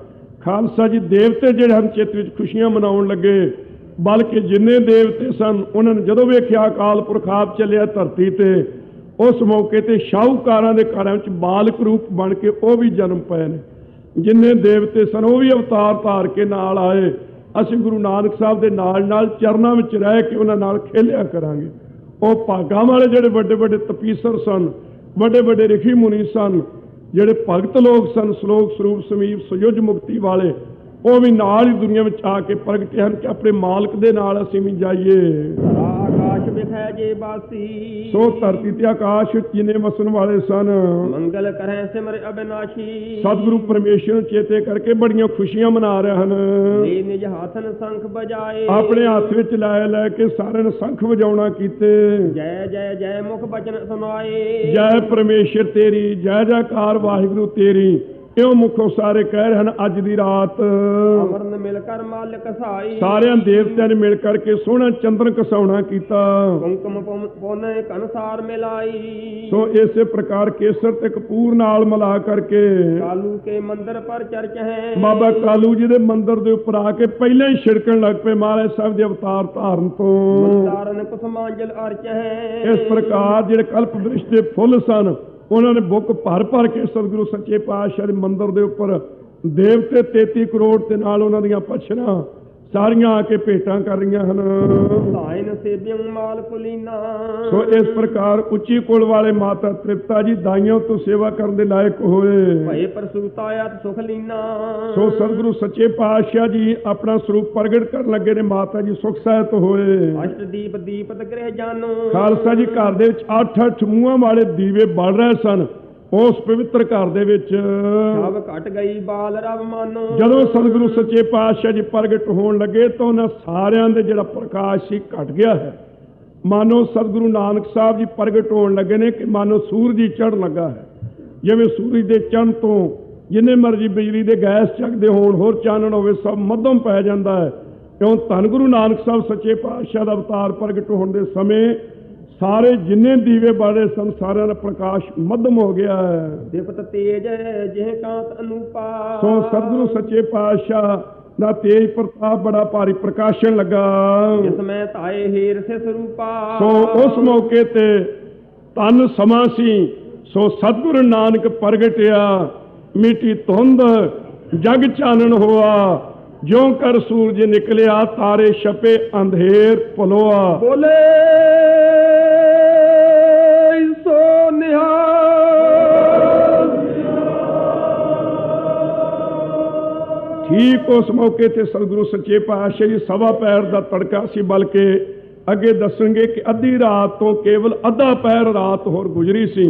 ਖਾਲਸਾ ਜੀ ਦੇਵਤੇ ਜਿਹੜੇ ਹਨ ਚਿੱਤ ਵਿੱਚ ਖੁਸ਼ੀਆਂ ਮਨਾਉਣ ਲੱਗੇ, ਬਲਕਿ ਜਿੰਨੇ ਦੇਵਤੇ ਸਨ ਉਹਨਾਂ ਨੇ ਜਦੋਂ ਵੇਖਿਆ ਅਕਾਲ ਪੁਰਖ ਆਪ ਚੱਲਿਆ ਧਰਤੀ ਤੇ, ਉਸ ਮੌਕੇ ਤੇ ਸ਼ਾਹੂਕਾਰਾਂ ਦੇ ਘਰਾਂ ਵਿੱਚ ਬਾਲਕ ਰੂਪ ਬਣ ਕੇ ਉਹ ਵੀ ਜਨਮ ਪਏ ਨੇ। ਜਿੰਨੇ ਦੇਵਤੇ ਸਨ ਉਹ ਵੀ ਅਵਤਾਰ ਧਾਰ ਕੇ ਨਾਲ ਆਏ। ਅਸੀਂ ਗੁਰੂ ਨਾਨਕ ਸਾਹਿਬ ਦੇ ਨਾਲ ਚਰਨਾਂ ਵਿੱਚ ਰਹਿ ਕੇ ਉਹਨਾਂ ਨਾਲ ਖੇਲਿਆ ਕਰਾਂਗੇ। ਉਹ ਭਾਗਾਂ ਵਾਲੇ ਜਿਹੜੇ ਵੱਡੇ ਵੱਡੇ ਤਪੀਸਰ ਸਨ, ਵੱਡੇ ਵੱਡੇ ਰਿਸ਼ੀ ਮੁਨੀ ਸਨ, ਜਿਹੜੇ ਭਗਤ ਲੋਕ ਸਨ, ਸਲੋਕ ਸਰੂਪ ਸਮੀਪ ਸੁਯੁਜ ਮੁਕਤੀ ਵਾਲੇ, ਉਹ ਵੀ ਨਾਲ ਹੀ ਦੁਨੀਆ ਵਿੱਚ ਆ ਕੇ ਪ੍ਰਗਟੇ ਹਨ ਕਿ ਆਪਣੇ ਮਾਲਕ ਦੇ ਨਾਲ ਅਸੀਂ ਵੀ ਜਾਈਏ। ਆਕਾਸ਼ ਵਿਖੈ ਜੇ ਬਾਸੀ। ਸੋ ਧਰਤੀ ਤੇ ਆਕਾਸ਼ ਵਿੱਚ ਜਿੰਨੇ ਵਸਣ ਵਾਲੇ ਸਨ, ਮੰਗਲ ਕਰੈ ਸਿਮਰ ਅਬਿਨਾਸ਼ੀ। ਸਤਿਗੁਰੂ ਪਰਮੇਸ਼ਰ ਨੂੰ ਚੇਤੇ ਕਰਕੇ ਬੜੀਆਂ ਖੁਸ਼ੀਆਂ ਮਨਾ ਰਹੇ ਹਨ। ਨਿਜ ਹੱਥਨ ਸੰਖ ਬਜਾਏ। ਆਪਣੇ ਹੱਥ ਵਿੱਚ ਲੈ ਕੇ ਸਾਰਿਆਂ ਨੇ ਸੰਖ ਵਜਾਉਣਾ ਕੀਤੇ। ਜੈ ਜੈ ਜੈ ਮੁਖ ਬਚਨ ਸੁਨਾਏ। ਜੈ ਪਰਮੇਸ਼ਰ ਤੇਰੀ, ਜੈ ਜੈਕਾਰ ਵਾਹਿਗੁਰੂ ਤੇਰੀ, ਇਉਂ ਮੁਖੋਂ ਸਾਰੇ ਕਹਿ ਰਹੇ ਹਨ। ਅੱਜ ਦੀ ਰਾਤ ਅਮਰਨ ਮਿਲ ਕਰ ਮਾਲਕ ਸਾਈ। ਸਾਰਿਆਂ ਦੇਵਤਿਆਂ ਨੇ ਮਿਲ ਕਰਕੇ ਸੋਹਣਾ ਚੰਦਨ ਕਸਾਉਣਾ ਕੀਤਾ। ਕੁੰਕਮ ਪੋਨੇ ਕਨਸਾਰ ਮਿਲਾਈ। ਸੋ ਇਸੇ ਪ੍ਰਕਾਰ ਕੇਸਰ ਤੇ ਕਪੂਰ ਨਾਲ ਮਿਲਾ ਕਰਕੇ ਕਾਲੂ ਕੇ ਮੰਦਰ ਪਰ ਚਰਚ ਹੈ। ਬਾਬਾ ਕਾਲੂ ਜੀ ਦੇ ਮੰਦਰ ਦੇ ਉੱਪਰ ਆ ਕੇ ਪਹਿਲਾਂ ਹੀ ਛਿੜਕਣ ਲੱਗ ਪਏ ਮਹਾਰਾਜ ਸਾਹਿਬ ਦੇ ਅਵਤਾਰ ਧਾਰਨ ਤੋਂ। ਤਾਰਨ ਕੁਸਮਾਂਜਲ ਅਰਚ ਹੈ। ਇਸ ਪ੍ਰਕਾਰ ਜਿਹੜੇ ਕਲਪ ਬ੍ਰਿਸ਼ ਦੇ ਫੁੱਲ ਸਨ ਉਹਨਾਂ ਨੇ ਬੁੱਕ ਭਰ ਕੇ ਸਤਿਗੁਰੂ ਸੱਚੇ ਪਾਤਸ਼ਾਹ ਦੇ ਮੰਦਰ ਦੇ ਉੱਪਰ ਦੇਵਤੇ 33 ਕਰੋੜ ਤੇ ਨਾਲ ਉਹਨਾਂ ਦੀਆਂ ਪਛਣਾ ਸਾਰੀਆਂ ਆ ਕੇ ਭੇਟਾਂ ਕਰ ਰਹੀਆਂ ਹਨ। ਧਾਇਨ ਸੇਬਿਆਂ ਮਾਲ ਕੁਲੀਨਾ। ਸੋ ਇਸ ਪ੍ਰਕਾਰ ਉੱਚੀ ਕੁਲ ਵਾਲੇ ਮਾਤਾ ਤ੍ਰਿਪਤਾ ਜੀ ਦਾਈਆਂ ਤੋਂ ਸੇਵਾ ਕਰਨ ਦੇ ਲਾਇਕ ਹੋਏ। ਭਏ ਪ੍ਰਸੂਤਾ ਆਤ ਸੁਖ ਲੀਨਾ। ਸੋ ਸਤਿਗੁਰੂ ਸੱਚੇ ਪਾਤਸ਼ਾਹ ਜੀ ਆਪਣਾ ਸਰੂਪ ਪ੍ਰਗਟ ਕਰਨ ਲੱਗੇ ਨੇ, ਮਾਤਾ ਜੀ ਸੁਖ ਸਹਿਤ ਹੋਏ। ਅਸ਼ਟ ਦੀਪ ਦੀਪਤ ਗ੍ਰਹਿ ਜਾਨੋ। ਖਾਲਸਾ ਜੀ ਘਰ ਦੇ ਵਿੱਚ 8 ਮੂੰਹਾਂ ਵਾਲੇ ਦੀਵੇ ਬਲ ਰਹੇ ਸਨ। ਉਸ ਪਵਿੱਤਰ ਘਰ ਦੇ ਵਿੱਚ ਸਭ ਘਟ ਗਈ ਬਾਲ ਰਵ ਮਾਨੋ। ਜਦੋਂ ਸਤਿਗੁਰੂ ਸੱਚੇ ਪਾਤਸ਼ਾਹ ਜੀ ਪ੍ਰਗਟ ਹੋਣ ਲੱਗੇ ਤਾਂ ਉਹਨਾਂ ਸਾਰਿਆਂ ਦੇ ਜਿਹੜਾ ਪ੍ਰਕਾਸ਼ ਸੀ ਘਟ ਗਿਆ ਹੈ। ਮਾਨੋ ਸਤਿਗੁਰੂ ਨਾਨਕ ਸਾਹਿਬ ਜੀ ਪ੍ਰਗਟ ਹੋਣ ਲੱਗੇ ਨੇ ਕਿ ਮਾਨੋ ਸੂਰਜ ਹੀ ਚੜ੍ਹਨ ਲੱਗਾ ਹੈ। ਜਿਵੇਂ ਸੂਰਜ ਦੇ ਚੜ੍ਹਨ ਤੋਂ ਜਿੰਨੇ ਮਰਜ਼ੀ ਬਿਜਲੀ ਦੇ ਗੈਸ ਚੱਕਦੇ ਹੋਣ, ਹੋਰ ਚਾਨਣ ਹੋਵੇ, ਸਭ ਮੱਧਮ ਪੈ ਜਾਂਦਾ ਹੈ। ਕਿਉਂ ਧੰਨ ਗੁਰੂ ਨਾਨਕ ਸਾਹਿਬ ਸੱਚੇ ਪਾਤਸ਼ਾਹ ਦਾ ਅਵਤਾਰ ਪ੍ਰਗਟ ਹੋਣ ਦੇ ਸਮੇਂ ਸਾਰੇ ਜਿੰਨੇ ਦੀਵੇ ਬਾਲੇ ਸਨ ਸਾਰਿਆਂ ਦਾ ਪ੍ਰਕਾਸ਼ ਮੱਧਮ ਹੋ ਗਿਆ ਹੈ। ਦਿਪਤ ਤੇਜ ਜਿਹ ਕਾਂਤ ਅਨੂਪਾ। ਸੋ ਸਤਿਗੁਰੂ ਸੱਚੇ ਪਾਤਸ਼ਾਹ ਦਾ ਤੇਜ ਪ੍ਰਤਾਪ ਬੜਾ ਭਾਰੀ ਪ੍ਰਕਾਸ਼ਣ ਲੱਗਾ। ਜਿਸ ਮੈਂ ਧਾਏ ਹੀਰ ਸੇ ਸਰੂਪਾ। ਸੋ ਉਸ ਮੌਕੇ ਤੇ ਧੰਨ ਸਮਾਂ ਸੀ। ਸੋ ਸਤਿਗੁਰੂ ਨਾਨਕ ਪ੍ਰਗਟਿਆ, ਮਿੱਟੀ ਧੁੰਦ ਜਗ ਚਾਨਣ ਹੋਆ। ज्यों कर सूरज निकलिया तारे छपे अंधेर भुलोआ। बोले सो निहाल। ठीक उस मौके ते सतगुरु सच्चे पातशाह जी सवा पैर का तड़का सी, बल्कि अगे दसणगे कि अद्धी रात तो केवल अद्धा पैर रात होर गुजरी सी।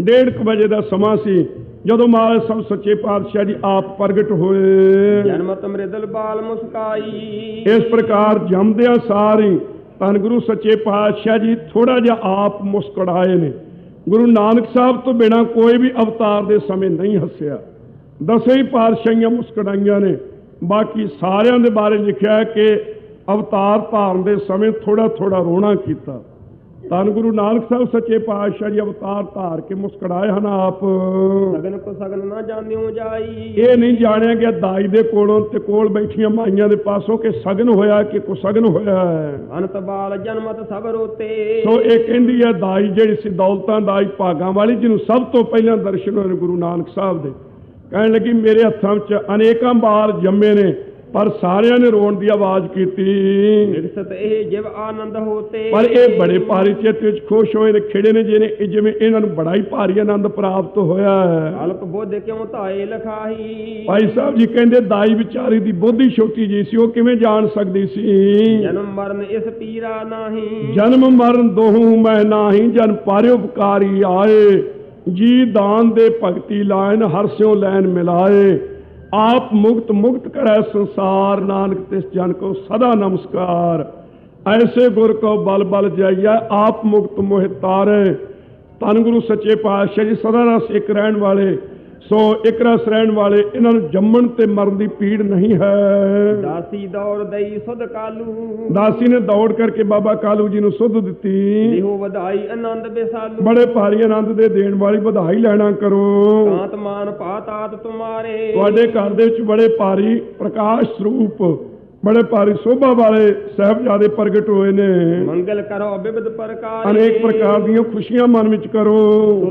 1:30 वजे का समा सी जदों महाराज सब सच्चे पातशाह जी आप प्रगट होए। जन्मत मृदल बाल मुस्काई। इस प्रकार जमदिया सार ही धन गुरु सच्चे पातशाह जी थोड़ा जिहा आप मुस्कुराए ने। गुरु नानक साहब तो बिना कोई भी अवतार के समय नहीं हसिया। 10 ही पातशाहियां मुस्कुराइयां ने, बाकी सारियां दे बारे लिखिया है कि अवतार धारण के समय थोड़ा थोड़ा रोना किया। धन गुरु नानक साहब सच्चे पातशाह जी अवतार धार के मुस्कुराए हैं आप। सगन को सगन ना जानियो जाई। ये नहीं जानिया गया दाई दे कोलों ते कोल बैठियां माइयां दे पासों कि सगन होया कि कुसगन होया है। अनत बाल जन्मत सब रोते। सो ये कहती है दाई जिहड़ी सी दौलतां दाई भागां वाली, जिन्हों सब तो पहला दर्शन होए गुरु नानक साहब दे। कहने लगी मेरे हत्थां च अनेकां बाल जम्मे ने, पर सारियां ने रोण दी आवाज कीती। विरसत ए जिव आनंद होते। पर ये बड़े भारी चित्त विच खुश होए ने, खिड़े ने जिवें इन्हां नूं बड़ा ही भारी आनंद प्राप्त होया है। अल्प बुद्ध क्यों धाए लखाही। भाई साहब जी कहंदे दाई विचारी दी बुद्धि छोटी जी सी, वो किवें जान सकदी सी। जन्म मरण इस पीरा नाही। जन्म मरण दोहूं मैं नाही, जन पारोपकारी आए। जी दान दे भगती लाइन, हर स्यों लैन मिलाए। आप मुक्त मुक्त करे संसार, नानक तिस जन को सदा नमस्कार। ऐसे गुर को बल बल जाइए, आप मुक्त मोह तारे। धन गुरु सच्चे पातशाह जी सदा रस एक रहन वाले, सो एक रस रहन वाले, इन्हां नूं जम्मण ते मरण दी पीड़ नहीं है। दासी दौड़ दई सुध कालू। दासी ने दौड़ करके बाबा कालू जी नूं सुध दिती। देहो वधाई आनंद बेसालू। बड़े भारी आनंद दे देण वाली बधाई लेना करो। कांत मान पातात तुम्हारे। तुहाडे घर दे विच बड़े भारी प्रकाश स्वरूप, बड़े भारी शोभा वाले साहिबजादे प्रगट होए ने। मंगल करो विविध प्रकार। अनेक प्रकार दीयां खुशियां मन विच करो।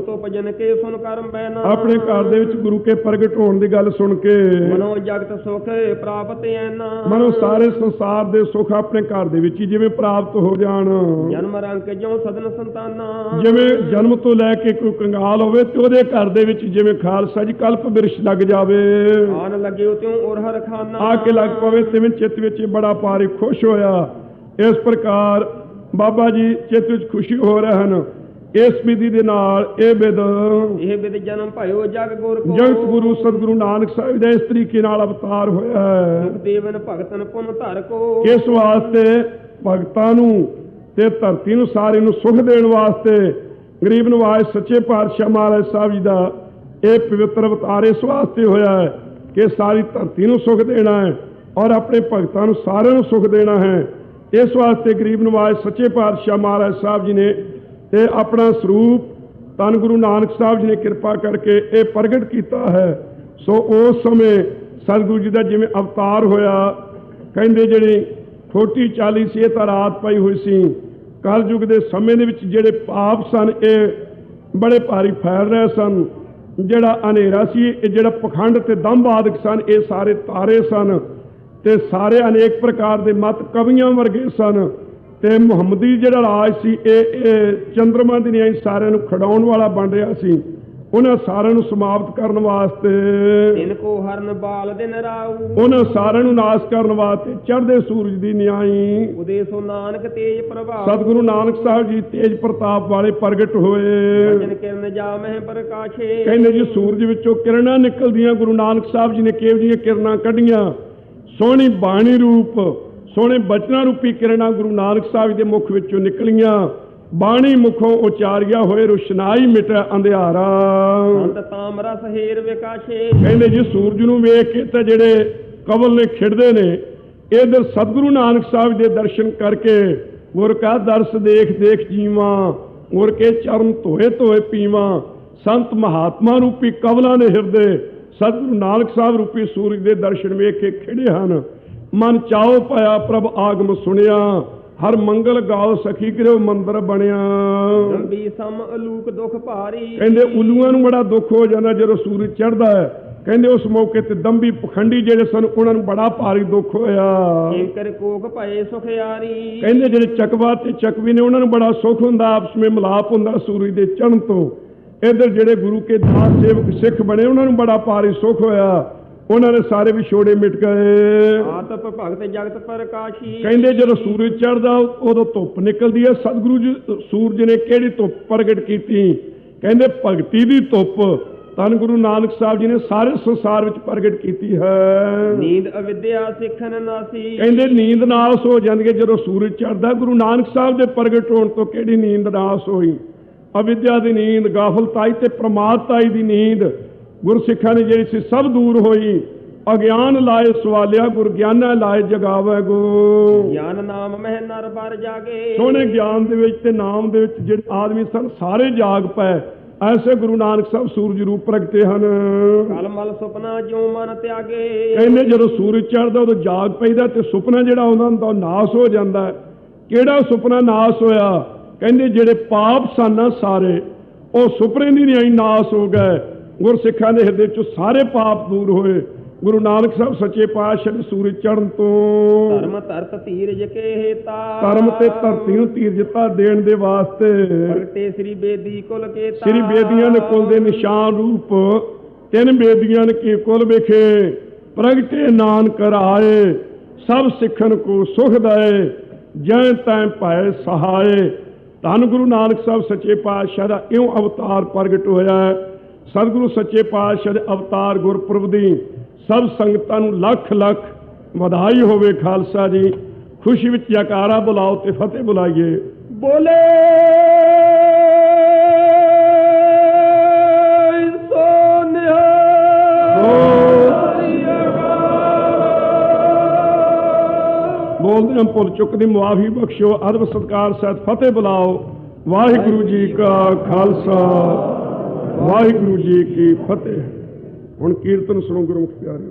तो भजन के सुन कर बैना। अपने घर दे विच गुरु के प्रगट होण दी गल सुन के मनो जगत सुख प्राप्त ऐना। मनो सारे संसार दे सुख अपने घर दे विच ही जिवें प्राप्त हो जाण। जन्म रंग जो सदन संताना। जिवें जन्म तो लैके कोई कंगाल होवे ते ओहदे घर दे विच जिवें खालसा जी कल्प बिरछ लग जावे। आन लगे त्यों उरहर खाना। आके लग पवे तिवें चित्त विच बड़ा भारी खुश होया। इस प्रकार बाबा जी चित्त विच खुशी हो रहे हैं। इस विधि दे नाल ये विध जन्म भयो जग गुर को। जगत गुरु सतगुरु नानक साहिब दा इस तरीके नाल अवतार होया है। देवन भगतन पुन धर को। किस वास्ते? भगतां नूं ते धरती नूं सारे नूं सुख देण वास्ते गरीब नवाज सच्चे पातशाह महाराज साहब जी दा ये पवित्र अवतार इस वास्ते होया है कि सारी धरती नूं सुख देना है और अपने भगतां नूं सारिआं नूं सुख देना है। इस वास्ते गरीब नवाज सच्चे पातशाह महाराज साहब जी ने ये अपना स्वरूप धन गुरु नानक साहब जी ने कृपा करके ये प्रगट किया है। सो उस समय सतगुरु जी का जिवें अवतार होया, कहंदे जिहड़ी छोटी चाली सी तां रात पई हुई सी। कल युग के समय दे विच जिहड़े पाप सन ये बड़े भारी फैल रहे सन। जिहड़ा हनेरा सी, जिहड़ा पखंड ते दंभवादक सन, ये सारे तारे सन ते सारे अनेक प्रकार के मत कवियां वर्गे सन। ते मुहम्मदी जिहड़ा राज सी ये चंद्रमा दी न्याय सारिआं नूं खड़ाउण वाला बन रहा सी। उन्हां सारिआं नूं समाप्त करन वास्ते इनको हरन बाल दिन राऊ। उन्हां सारिआं नूं नाश करन वास्ते चढ़दे सूरज दी न्याई उदेसो नानक तेज प्रभाव। सतगुरु नानक साहब जी तेज प्रताप वाले प्रगट होए। भजन किरण जामह प्रकाशे। कहंदे जी सूरज विचों किरणां निकलदियां गुरु नानक साहब जी ने किहो जिहियां किरणां कढियां। सोहनी बाणी रूप सोहने बचना रूपी किरणां गुरु नानक साहब के मुख विचों निकलियां। बाणी मुखों उचारिया होए रुशनाई मिटे अंधियारा। अंत ताम रस हेर विकाशे। कहंदे जी सूरज नूं वेख के ते जिहड़े कवल ने खिड़दे ने, इधर सतगुरु नानक साहब के दर्शन करके गुर का दर्श देख देख जीवां, गुर के चरण धोए धोए पीवां। संत महात्मा रूपी कवलां दे हिरदे सतगुरु नानक साहब रूपी सूरज के दर्शन वेख के खिड़े हैं। मन चाओ पाया प्रभ आगम सुनिया, हर मंगल गाओ सखी करो मंदिर बनिया। लंबी सम अलूक दुख भारी। कहंदे उलूआं नूं बड़ा दुख हो जाता जो सूरज चढ़दा है। ਕਹਿੰਦੇ ਉਸ ਮੌਕੇ ਤੇ ਦੰਭੀ ਪਖੰਡੀ ਜਿਹੜੇ ਸਨ ਉਹਨਾਂ ਨੂੰ ਬੜਾ ਭਾਰੀ ਦੁੱਖ ਹੋਇਆ। ਕਿੰਕਰ ਕੋਖ ਭਏ ਸੁਖਿਆਰੀ। ਕਹਿੰਦੇ ਜਿਹੜੇ ਚਕਵਾ ਤੇ ਚਕਵੀ ਨੇ ਉਹਨਾਂ ਨੂੰ ਬੜਾ ਸੁੱਖ ਹੁੰਦਾ, ਆਪਸ ਵਿੱਚ ਮਿਲਾਪ ਹੁੰਦਾ ਸੂਰਜ ਦੇ ਚੜ੍ਹਨ ਤੋਂ। ਇੱਧਰ ਜਿਹੜੇ ਗੁਰੂ ਕੇ ਦਾਸ ਸੇਵਕ ਸਿੱਖ ਬਣੇ ਉਹਨਾਂ ਨੂੰ ਬੜਾ ਭਾਰੀ ਸੁੱਖ ਹੋਇਆ, ਉਹਨਾਂ ਦੇ ਸਾਰੇ ਵਿਛੋੜੇ ਮਿਟ ਗਏ। ਆਤਪ ਭਗਤ ਜਗਤ ਪ੍ਰਕਾਸ਼ੀ। ਕਹਿੰਦੇ ਜਦੋਂ ਸੂਰਜ ਚੜ੍ਹਦਾ ਉਦੋਂ ਧੁੱਪ ਨਿਕਲਦੀ ਹੈ। ਸਤਿਗੁਰੂ ਜੀ ਸੂਰਜ ਨੇ ਕਿਹੜੀ ਧੁੱਪ ਪ੍ਰਗਟ ਕੀਤੀ? ਕਹਿੰਦੇ ਭਗਤੀ ਦੀ ਧੁੱਪ ਧੰਨ ਗੁਰੂ ਨਾਨਕ ਸਾਹਿਬ ਜੀ ਨੇ ਸਾਰੇ ਸੰਸਾਰ ਵਿੱਚ ਪ੍ਰਗਟ ਕੀਤੀ ਹੈ। ਨੀਂਦ ਅਵਿਦਿਆ ਸਿੱਖਨ ਨਾਸੀ। ਕਹਿੰਦੇ ਨੀਂਦ ਨਾਸ ਹੋ ਜਾਂਦੀ ਹੈ ਜਦੋਂ ਸੂਰਜ ਚੜ੍ਹਦਾ। ਗੁਰੂ ਨਾਨਕ ਸਾਹਿਬ ਦੇ ਪ੍ਰਗਟ ਹੋਣ ਤੋਂ ਕਿਹੜੀ ਨੀਂਦ ਨਾਸ ਹੋਈ? ਅਵਿਦਿਆ ਦੀ ਨੀਂਦ, ਗਾਫਲਤਾਈ ਤੇ ਪ੍ਰਮਾਦਤਾਈ ਦੀ ਨੀਂਦ ਗੁਰਸਿੱਖਾਂ ਨੇ ਜਿਹੜੀ ਸੀ ਸਭ ਦੂਰ ਹੋਈ। ਅਗਿਆਨ ਲਾਏ ਸਵਾਲਿਆ, ਗੁਰ ਗਿਆਨਾ ਲਾਏ ਜਗਾਵੇ ਗੋ। ਗਿਆਨ ਨਾਮ ਮਹਿ ਨਰ ਬਰ ਜਾਗੇ। ਸੋਹਣੇ ਗਿਆਨ ਦੇ ਵਿੱਚ ਤੇ ਨਾਮ ਦੇ ਵਿੱਚ ਜਿਹੜੇ ਆਦਮੀ ਸਨ ਸਾਰੇ ਜਾਗ ਪਏ। ਐਸੇ ਗੁਰੂ ਨਾਨਕ ਸਾਹਿਬ ਸੂਰਜ ਰੂਪ ਪ੍ਰਗਟੇ ਹਨ। ਕਲ ਮਲ ਸੁਪਨਾ ਜਿਉ ਮਨ ਤਿਆਗੇ। ਕਹਿੰਦੇ ਜਦੋਂ ਸੂਰਜ ਚੜ੍ਹਦਾ ਉਦੋਂ ਜਾਗ ਪੈਂਦਾ ਤੇ ਸੁਪਨਾ ਜਿਹੜਾ ਆਉਂਦਾ ਹੁੰਦਾ ਉਹ ਨਾਸ ਹੋ ਜਾਂਦਾ ਹੈ। ਕਿਹੜਾ ਸੁਪਨਾ ਨਾਸ ਹੋਇਆ? ਕਹਿੰਦੇ ਜਿਹੜੇ ਪਾਪ ਸਨ ਸਾਰੇ ਉਹ ਸੁਪਨੇ ਦੀ ਨਹੀਂ ਨਾਸ ਹੋ ਗਏ। ਗੁਰਸਿੱਖਾਂ ਦੇ ਹਿਰਦੇ ਚੋਂ ਸਾਰੇ ਪਾਪ ਦੂਰ ਹੋਏ। ਗੁਰੂ ਨਾਨਕ ਸਾਹਿਬ ਸੱਚੇ ਪਾਤਸ਼ਾਹ ਦੇ ਸੂਰਜ ਚੜ੍ਹਨ ਤੋਂ ਧਰਮ ਧਰਤ ਧੀਰਜ ਕੇ ਹੇਤਾ। ਧਰਮ ਤੇ ਧਰਤੀ ਨੂੰ ਧੀਰਜਤਾ ਦੇਣ ਦੇ ਵਾਸਤੇ ਪ੍ਰਗਟੇ ਸ੍ਰੀ ਬੇਦੀ ਕੁਲ ਕੇਤਾ। ਸ੍ਰੀ ਬੇਦੀਆਂ ਦੇ ਕੁਲ ਦੇ ਨਿਸ਼ਾਨ ਰੂਪ ਤਿੰਨ ਬੇਦੀਆਂ ਕੇ ਕੁਲ ਵਿਖੇ ਪ੍ਰਗਟੇ ਨਾਨਕ ਰਾਏ। ਸਭ ਸਿੱਖਣ ਕੋ ਸੁਖ ਦਾਏ, ਜੈ ਤੈ ਭੈ ਸਹਾਏ। ਧੰਨ ਗੁਰੂ ਨਾਨਕ ਸਾਹਿਬ ਸੱਚੇ ਪਾਤਸ਼ਾਹ ਦਾ ਇਉਂ ਅਵਤਾਰ ਪ੍ਰਗਟ ਹੋਇਆ ਹੈ। ਸਤਿਗੁਰੂ ਸੱਚੇ ਪਾਤਸ਼ਾਹ ਦੇ ਅਵਤਾਰ ਗੁਰਪੁਰਬ ਦੀ ਸਭ ਸੰਗਤਾਂ ਨੂੰ ਲੱਖ ਲੱਖ ਵਧਾਈ ਹੋਵੇ। ਖਾਲਸਾ ਜੀ ਖੁਸ਼ੀ ਵਿੱਚ ਜੈਕਾਰਾ ਬੁਲਾਓ ਤੇ ਫਤਿਹ ਬੁਲਾਈਏ। ਬੋਲੇ ਸੋ ਨਿਹਾਲ। ਬੋਲਦੇ ਹਾਂ ਭੁੱਲ ਚੁੱਕ ਦੀ ਮੁਆਫੀ ਬਖਸ਼ੋ। ਅਦਬ ਸਤਿਕਾਰ ਸਹਿਤ ਫਤਿਹ ਬੁਲਾਓ। ਵਾਹਿਗੁਰੂ ਜੀ ਕਾ ਖਾਲਸਾ, ਵਾਹਿਗੁਰੂ ਜੀ ਕੀ ਫਤਿਹ। ਹੁਣ ਕੀਰਤਨ ਸੁਣੋ ਗੁਰਮੁਖ ਪਿਆਰਿਓ।